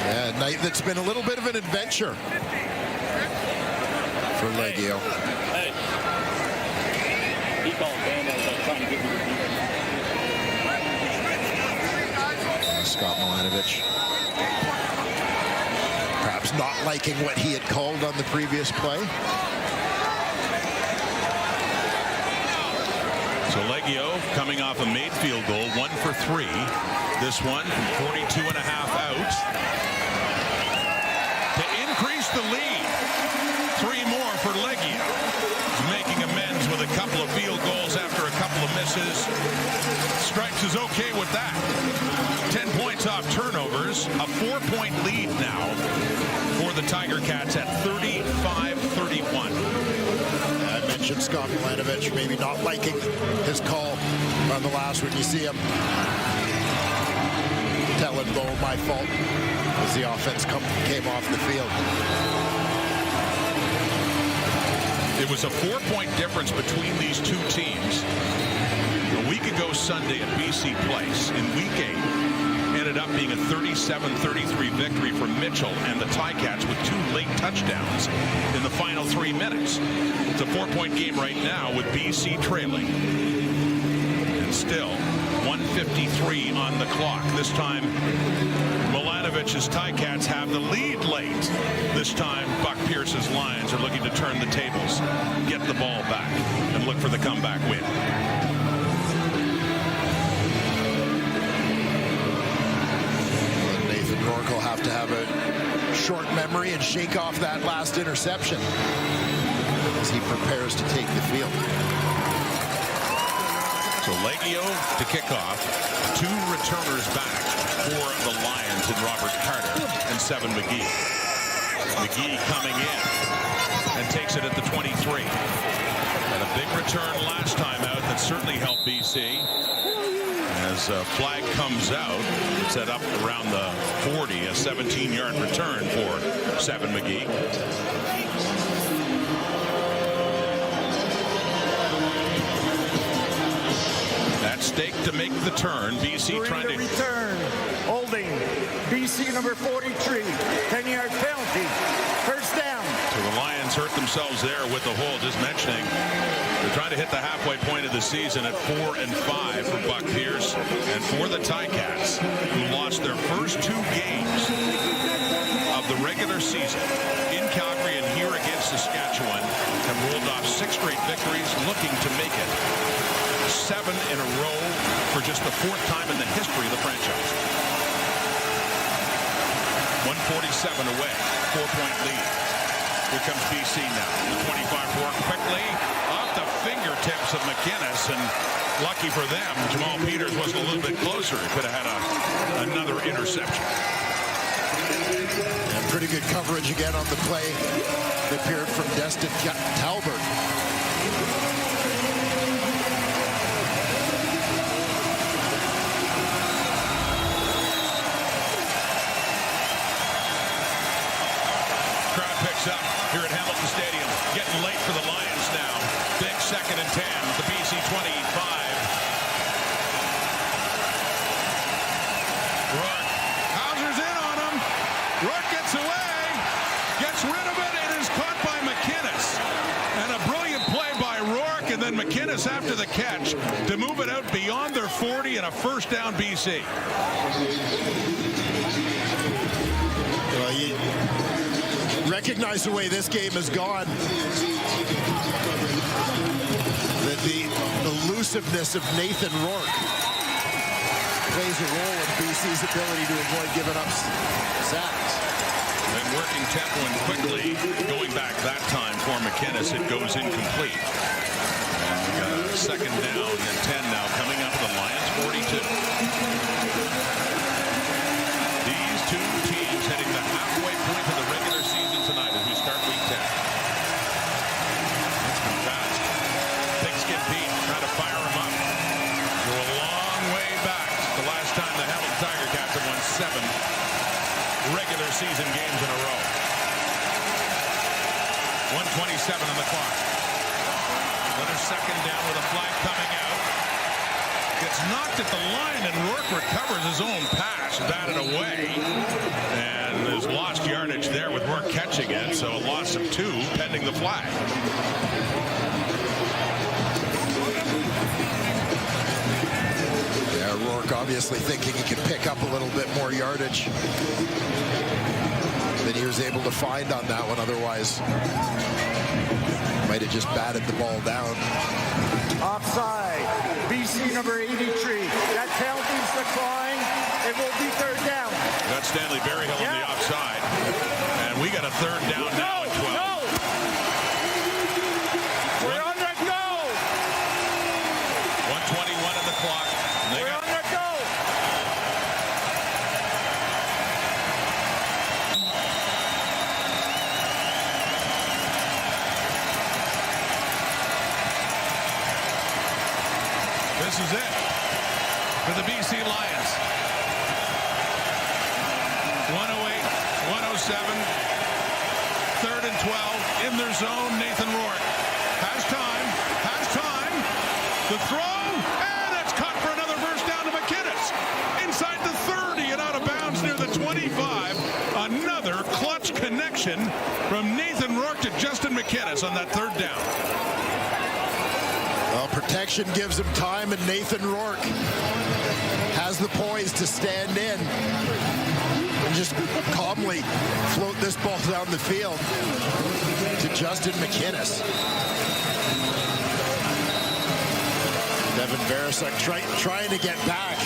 Yeah, a night that's been a little bit of an adventure for Leggio. Hey. He called Van as trying to give you the Scott Milanovich perhaps not liking what he had called on the previous play. So Leggio coming off a made field goal, 1 for 3. This one from 42.5 out to increase the lead. 3 more for Leggio. He's making amends with a couple of field goals after a couple of misses. Stripes is okay with that. 10 points off turnovers. A 4-point lead now for the Tiger Cats at 35-31. I mentioned Scott Milanovich maybe not liking his call on the last one. You see him telling Bo, my fault, as the offense came off the field. It was a 4-point difference between these two teams. A week ago Sunday at BC Place in Week 8 ended up being a 37-33 victory for Mitchell and the Ticats with 2 late touchdowns in the final 3 minutes. It's a 4-point game right now with BC trailing. And still 1:53 on the clock. This time Milanovich's Ticats have the lead late. This time Buck Pierce's Lions are looking to turn the tables, get the ball back, and look for the comeback win. Nathan Rourke will have to have a short memory and shake off that last interception as he prepares to take the field. So Leggio to kick off. 2 returners back for the Lions in Robert Carter and Seven McGee. McGee coming in and takes it at the 23. And a big return last time out that certainly helped BC. As a flag comes out, set up around the 40, a 17-yard return for Seven McGee. At stake to make the turn. BC trying to return. Holding. BC number 43. 10-yard penalty. First down. So the Lions hurt themselves there with the hold. Just mentioning, they're trying to hit the halfway point of the season at 4-5 for Buck Pierce and for the Ticats, who lost their first 2 games of the regular season in Calgary and here against Saskatchewan, have rolled off 6 straight victories, looking to make it 7 in a row for just the 4th time in the history of the franchise. 147 away, 4-point lead. Here comes BC now. The 25 Rourke quickly off the fingertips of McInnes, and lucky for them, Jamal Peters wasn't a little bit closer. He could have had another interception. And pretty good coverage again on the play that appeared from Destin Talbert. Up here at Hamilton Stadium, getting late for the Lions now. Big 2nd and 10, the BC 25. Rourke, Hauser's in on him. Rourke gets away, gets rid of it, and is caught by McInnes. And a brilliant play by Rourke, and then McInnes after the catch to move it out beyond their 40 and a first down BC. Well, you recognize the way this game has gone. The elusiveness of Nathan Rourke. plays a role in BC's ability to avoid giving up sacks. And working tempo and quickly going back that time for McInnes. It goes incomplete. And we got a second down and 10 now coming up to the Lions 42. These two teams hitting the halfway point of the regular season tonight as we start week 10. It's been fast. Pigskin Pete trying to fire him up. Go a long way back. The last time the Hamilton Tiger Cats have won 7 regular season games in a row. 1:27 on the clock. Another second down with a flag coming out. Gets knocked at the line and Rourke recovers his own pass, batted away. And there's lost yardage there with Rourke catching it. So a loss of 2 pending the flag. Yeah, Rourke obviously thinking he could pick up a little bit more yardage than he was able to find on that one. Otherwise, might have just batted the ball down. Offside. BC number 83. That penalty's declined. It will be third down. That's Stanley Berryhill on the offside. And we got a third down now at 12. No! We're on the go! 1:21 on the clock. We're on the go! This is it for the BC Lions. 108, 107, 3rd and 12 in their zone. Nathan Rourke has time. The throw, and it's caught for another first down to McInnes. Inside the 30 and out of bounds near the 25. Another clutch connection from Nathan Rourke to Justin McInnes on that third down. Well, protection gives him time, and Nathan Rourke has the poise to stand in and just calmly float this ball down the field to Justin McInnes. Devin Veresuk trying to get back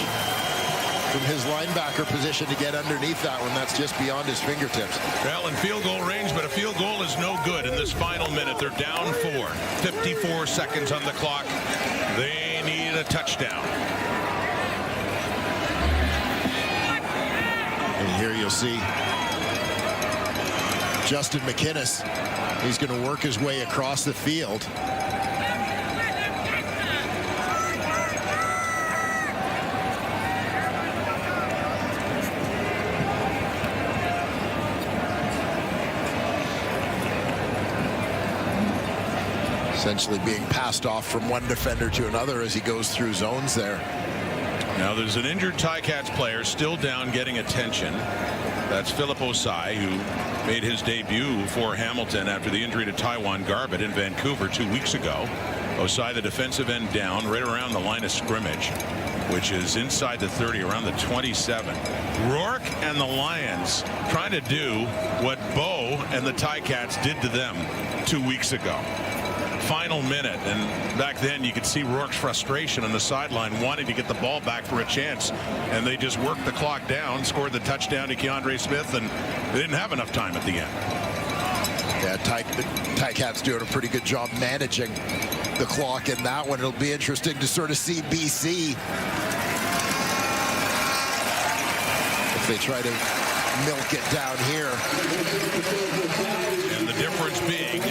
from his linebacker position to get underneath that one. That's just beyond his fingertips. Well, in field goal range, but a field goal is no good in this final minute. They're down 4. 54 seconds on the clock. They need a touchdown. And here you'll see Justin McInnes. He's going to work his way across the field. Essentially being passed off from one defender to another as he goes through zones there. Now there's an injured Ticats player still down getting attention. That's Philip Osai, who made his debut for Hamilton after the injury to Taiwan Garbett in Vancouver 2 weeks ago. Osai, the defensive end, down right around the line of scrimmage, which is inside the 30, around the 27. Rourke and the Lions trying to do what Bo and the Ticats did to them 2 weeks ago. Final minute, and back then you could see Rourke's frustration on the sideline, wanting to get the ball back for a chance, and they just worked the clock down, scored the touchdown to Keandre Smith, and they didn't have enough time at the end. Yeah, Ticats doing a pretty good job managing the clock in that one. It'll be interesting to sort of see BC if they try to milk it down here. And the difference being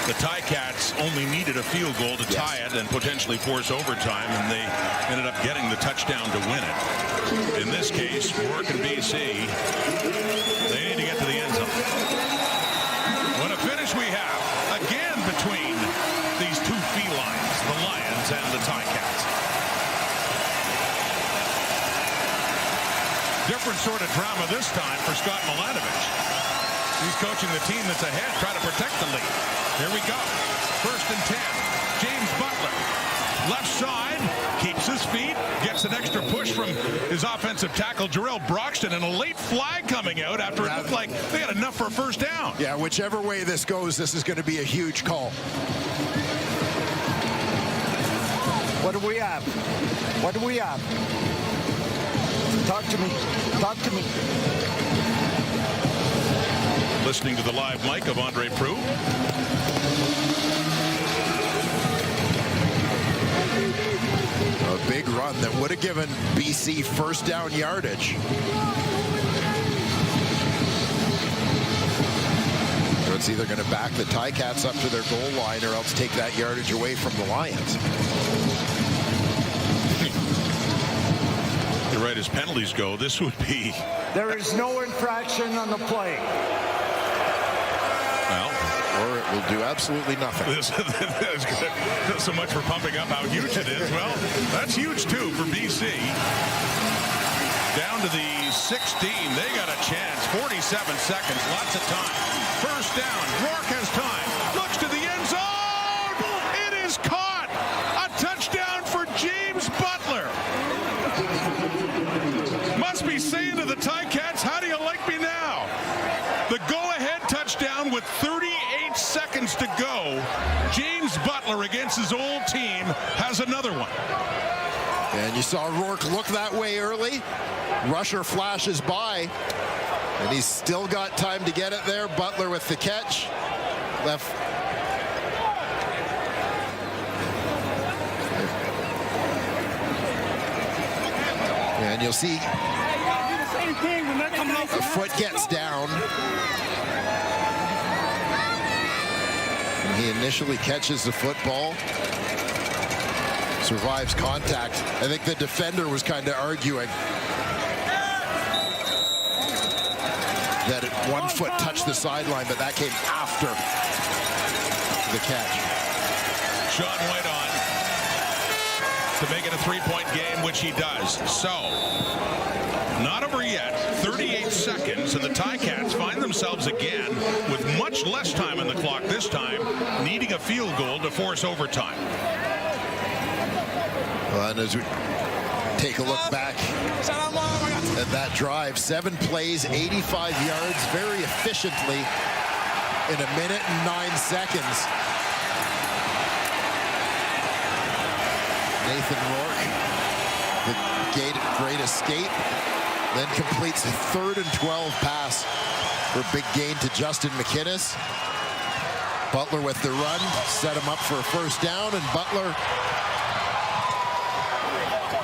the Ticats only needed a field goal to tie it and potentially force overtime, and they ended up getting the touchdown to win it. In this case, Rourke and BC, they need to get to the end zone. What a finish we have again between these two felines, the Lions and the Ticats. Different sort of drama this time for Scott Milanovich. He's coaching the team that's ahead, trying to protect the lead. Here we go. 1st and 10. James Butler. Left side. Keeps his feet. Gets an extra push from his offensive tackle, Jarrell Broxton, and a late flag coming out after it looked like they had enough for a first down. Yeah, whichever way this goes, this is going to be a huge call. What do we have? What do we have? Talk to me. Talk to me. Listening to the live mic of Andre Proulx. A big run that would have given BC first down yardage. So it's either going to back the Ticats up to their goal line or else take that yardage away from the Lions. You're right, as penalties go, this would be... There is no infraction on the play. Well, or it will do absolutely nothing. Not so much for pumping up how huge it is. Well, that's huge too for BC. Down to the 16. They got a chance. 47 seconds. Lots of time. First down. Rourke has time. Looks to the end zone. It is caught. A touchdown for James Butler. Must be saying to the Ticats, how do you like me now? The go-ahead touchdown with 38 seconds to go. James Butler against his old team has another one. And you saw Rourke look that way early. Rusher flashes by, and he's still got time to get it there. Butler with the catch. Left. And you'll see the foot gets down. And he initially catches the football. Survives contact. I think the defender was kind of arguing that one foot touched the sideline, but that came after the catch. Sean White on to make it a three-point game, which he does. So, not over yet. 38 seconds, and the Ticats find themselves again with much less time on the clock this time, needing a field goal to force overtime. Well, and as we take a look back at that drive, 7 plays, 85 yards, very efficiently in 1 minute and 9 seconds. Nathan Rourke, the great escape, then completes a 3rd and 12 pass for a big gain to Justin McInnes. Butler with the run, set him up for a first down, and Butler...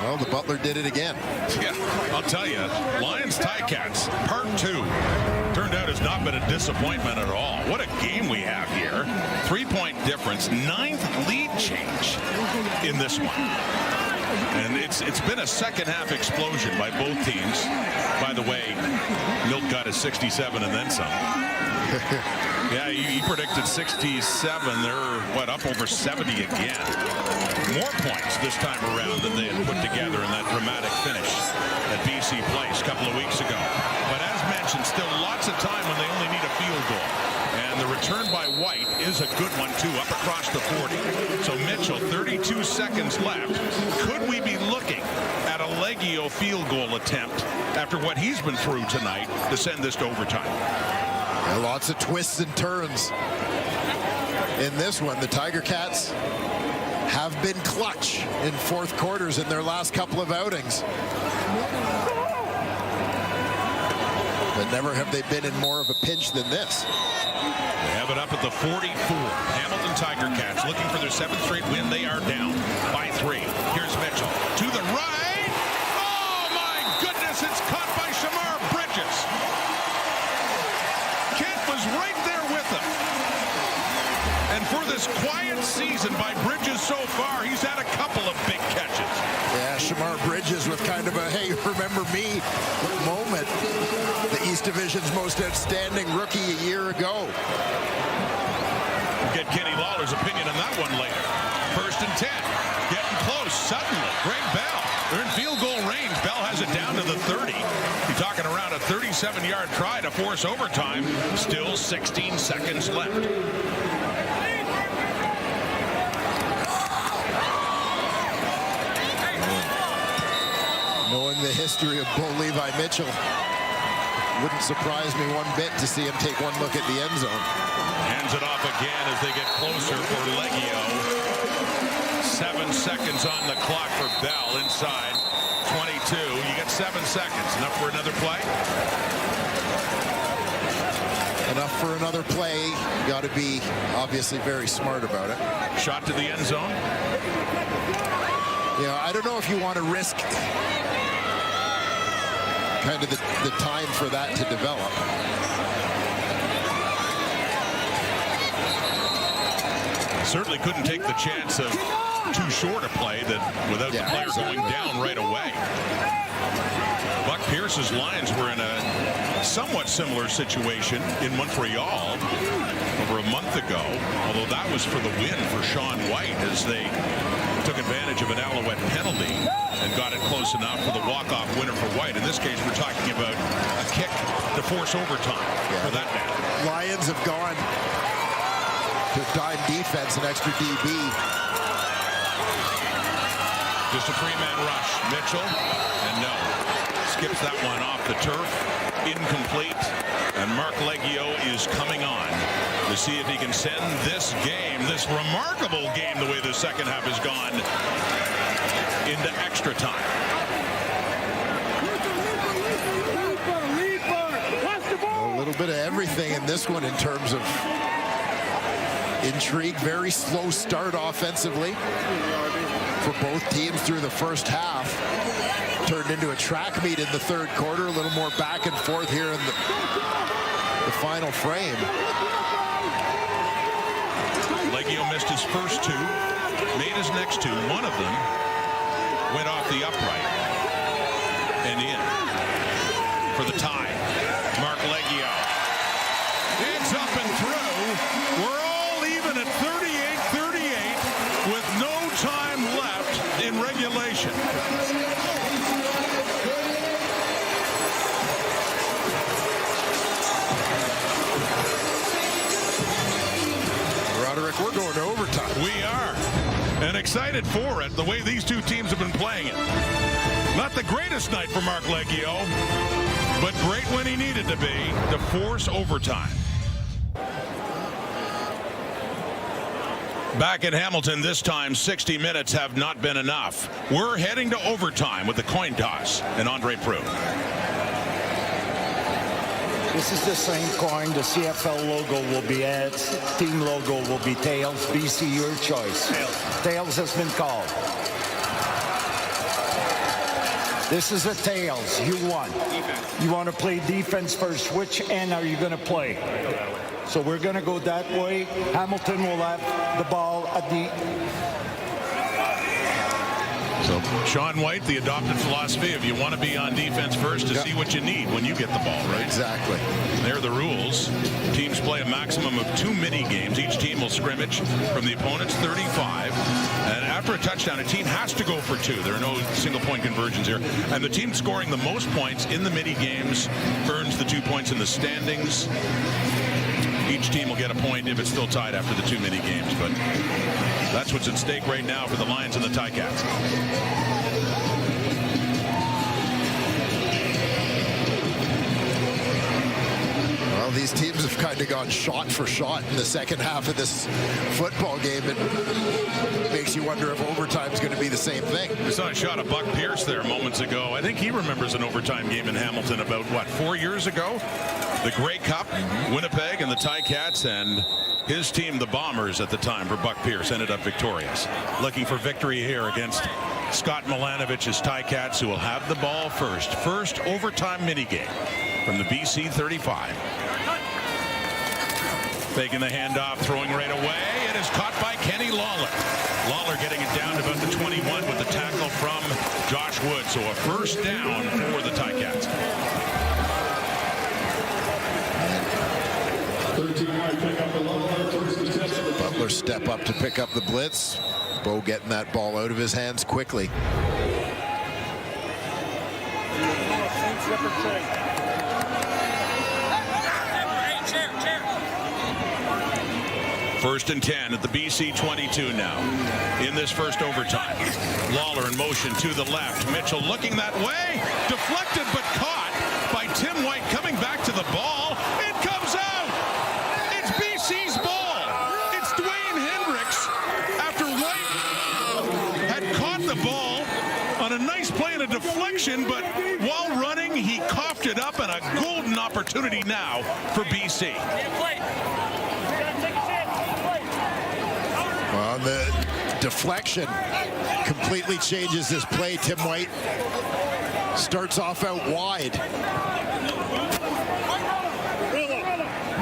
Well, the Butler did it again. Yeah, I'll tell you, Lions Ticats, part 2, turned out has not been a disappointment at all. What a game we have here. 3-point difference, 9th lead change in this one. And it's been a second-half explosion by both teams. By the way, Milt got a 67 and then some. Yeah, he predicted 67. They're, what, up over 70 again. More points this time around than they had put together in that dramatic finish at BC Place a couple of weeks ago. But as mentioned, still lots of time when they only need a field goal. And the return by White is a good one, too, up across the 40. So Mitchell, 32 seconds left. Could we be looking at a Legio field goal attempt after what he's been through tonight to send this to overtime? And lots of twists and turns in this one. The Tiger Cats have been clutch in fourth quarters in their last couple of outings. But never have they been in more of a pinch than this. They have it up at the 44. Hamilton Tiger Cats looking for their 7th straight win. They are down by 3. Here's Mitchell to the right. Oh my goodness, it's caught by Shamar Bridges. Kent was right there with him. And for this quiet season by Bridges so far, he's had a couple of big catches. Yeah, Shamar Bridges with kind of a, hey, remember me moment. The East Division's most outstanding rookie a year ago. We'll get Kenny Lawler's opinion on that one later. 1st and 10. Getting close suddenly. Greg Bell. They're in field goal range. Bell has it down to the 30. You're talking around a 37-yard try to force overtime. Still 16 seconds left. Knowing the history of Bo Levi Mitchell, wouldn't surprise me one bit to see him take one look at the end zone. Hands it off again as they get closer for Legio. 7 seconds on the clock for Bell inside 22. You get got 7 seconds. Enough for another play? Enough for another play. You got to be obviously very smart about it. Shot to the end zone. Yeah, I don't know if you want to risk kind of the time for that to develop. Certainly couldn't take the chance of too short a play that without the player going down right away. Buck Pierce's Lions were in a somewhat similar situation in Montreal over a month ago, although that was for the win for Sean White as they took advantage of an Alouette penalty and got it close enough for the walk-off winner for White. In this case, we're talking about a kick to force overtime for that man. Lions have gone to dime defense, an extra DB. Just a three-man rush. Mitchell, and no. Skips that one off the turf. Incomplete. And Mark Leggio is coming on to see if he can send this game, this remarkable game, the way the second half has gone, into extra time. A little bit of everything in this one in terms of intrigue. Very slow start offensively for both teams through the first half. Turned into a track meet in the third quarter. A little more back and forth here in the final frame. Leggio missed his first two, made his next two. One of them went off the upright and in for the tie. Mark Leggio. It's up and through. We're all even at 38-38 with no time left in regulation. Roderick, we're going to overtime. We are. And excited for it, the way these two teams have been playing it. Not the greatest night for Mark Leggio, but great when he needed to be to force overtime. Back in Hamilton this time, 60 minutes have not been enough. We're heading to overtime with the coin toss and Andre Proulx. This is the same coin. The CFL logo will be heads. Team logo will be tails. BC, your choice. Tails has been called. This is a tails. You won. You want to play defense first. Which end are you going to play? So we're going to go that way. Hamilton will have the ball at the... So Sean White, the adopted philosophy of you want to be on defense first to see what you need when you get the ball, right? Exactly. They're the rules. Teams play a maximum of 2 mini games. Each team will scrimmage from the opponent's 35. And after a touchdown, a team has to go for 2. There are no single point conversions here. And the team scoring the most points in the mini games earns the 2 points in the standings. Each team will get a point if it's still tied after the 2 mini games. But that's what's at stake right now for the Lions and the Ticats. Well, these teams have kind of gone shot for shot in the second half of this football game. It makes you wonder if overtime is going to be the same thing. We saw a shot of Buck Pierce there moments ago. I think he remembers an overtime game in Hamilton about, 4 years ago? The Grey Cup, Winnipeg and the Ticats, and his team, the Bombers at the time, for Buck Pierce, ended up victorious. Looking for victory here against Scott Milanovich's Ticats, who will have the ball first. First overtime minigame from the BC 35. Faking the handoff, throwing right away. It is caught by Kenny Lawler. Lawler getting it down to about the 21 with the tackle from Josh Wood. So a first down for the Ticats. Butler step up to pick up the blitz. Bo getting that ball out of his hands quickly. First and 10 at the BC 22 now in this first overtime. Lawler in motion to the left. Mitchell looking that way. Deflected but caught by Tim White coming back to the ball. It comes out. It's BC's ball. It's Dwayne Hendricks after White had caught the ball on a nice play and a deflection, but while running, he coughed it up, and a golden opportunity now for BC. Well, the deflection completely changes this play. Tim White starts off out wide.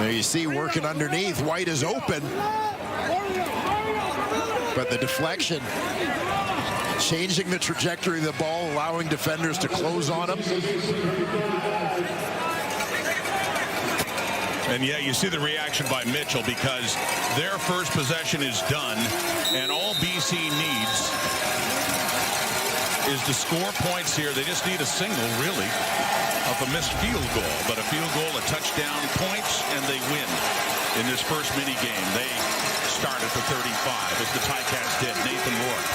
There you see, working underneath. White is open, but the deflection changing the trajectory of the ball, allowing defenders to close on him. And yeah, you see the reaction by Mitchell, because their first possession is done, and all BC needs is to score points here. They just need a single, really, of a missed field goal. But a field goal, a touchdown, points, and they win in this first mini game. They start at the 35, as the Ticats did. Nathan Rourke.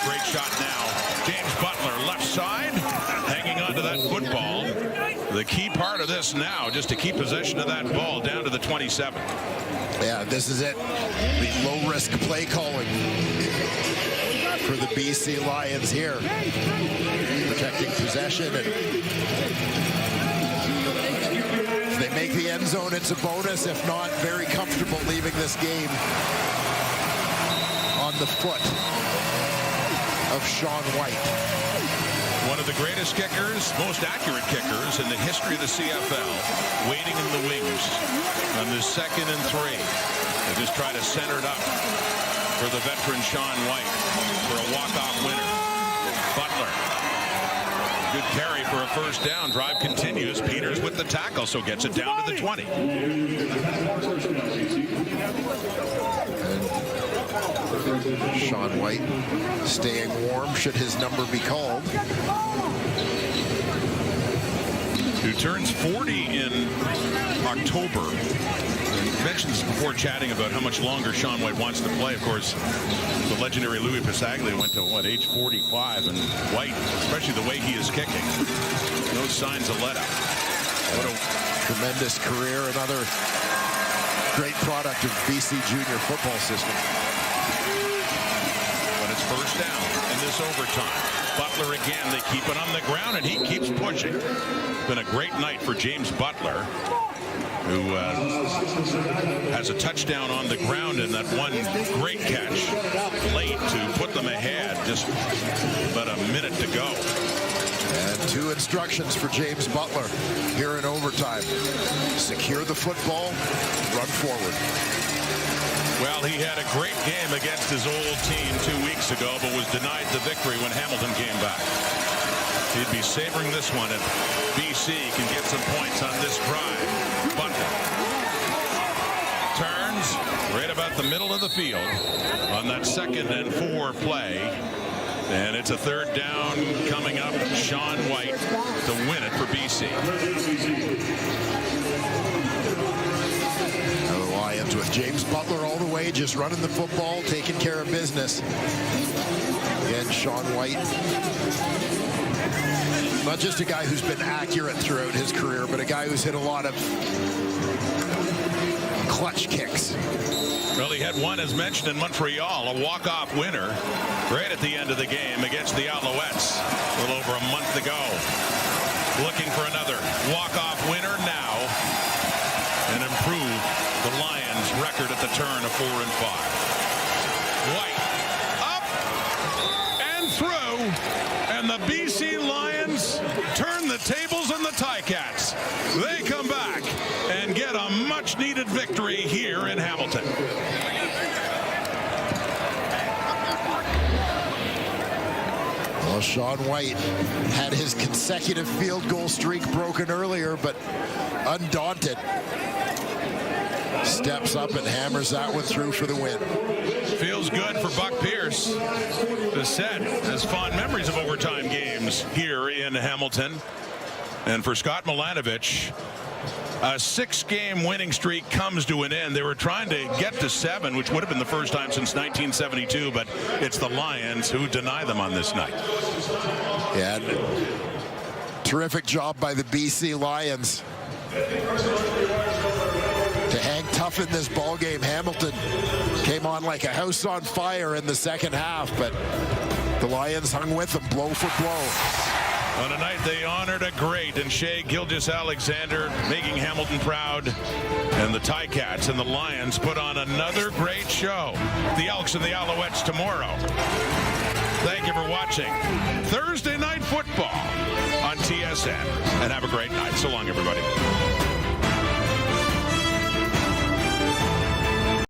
Great shot now. James Butler, left side, hanging onto that football. The key part of this now, just to keep possession of that ball down to the 27. Yeah, this is it. The low-risk play calling for the BC Lions here. Protecting possession, and if they make the end zone, it's a bonus. If not, very comfortable leaving this game on the foot of Sean White. One of the greatest kickers, most accurate kickers in the history of the CFL, waiting in the wings on this 2nd and 3. They just try to center it up for the veteran Sean White for a walk-off winner. Butler. Good carry for a first down. Drive continues. Peters with the tackle, so gets it down to the 20. And Sean White staying warm should his number be called. Who turns 40 in October. I mentioned this before, chatting about how much longer Sean White wants to play. Of course, the legendary Louis Pasaglia went to, what, age 45, and White, especially the way he is kicking, no signs of let up. What a tremendous career, another great product of BC junior football system. But it's first down in this overtime. Butler again, they keep it on the ground, and he keeps pushing. It's been a great night for James Butler, who has a touchdown on the ground and that one great catch late to put them ahead. Just about a minute to go. And 2 instructions for James Butler here in overtime. Secure the football, run forward. Well, he had a great game against his old team 2 weeks ago, but was denied the victory when Hamilton came back. He'd be savoring this one if BC can get some points on this drive. Butler turns right about the middle of the field on that 2nd and 4 play. And it's a 3rd down coming up. Sean White to win it for BC. Now the Lions with James Butler all the way, just running the football, taking care of business. Again, Sean White, not just a guy who's been accurate throughout his career, but a guy who's hit a lot of clutch kicks. Well, he had one, as mentioned, in Montreal, a walk-off winner right at the end of the game against the Alouettes a little over a month ago. Looking for another walk-off winner now and improve the Lions' record at the turn of 4-5. White up and through, and the BC Lions turn the tables on the Ticats. They come back and get a much-needed victory here in Hamilton. Well, Sean White had his consecutive field goal streak broken earlier, but undaunted, steps up and hammers that one through for the win. Feels good for Buck Pierce. The set has fond memories of overtime games here in Hamilton. And for Scott Milanovich, a 6-game winning streak comes to an end. They were trying to get to 7, which would have been the first time since 1972, but it's the Lions who deny them on this night. Yeah, terrific job by the BC Lions to hang tough in this ball game. Hamilton came on like a house on fire in the second half, but The Lions hung with them blow for blow. On a night they honored a great in Shea Gilgeous-Alexander, making Hamilton proud. And the Ticats and the Lions put on another great show. The Elks and the Alouettes tomorrow. Thank you for watching Thursday Night Football on TSN. And have a great night. So long, everybody.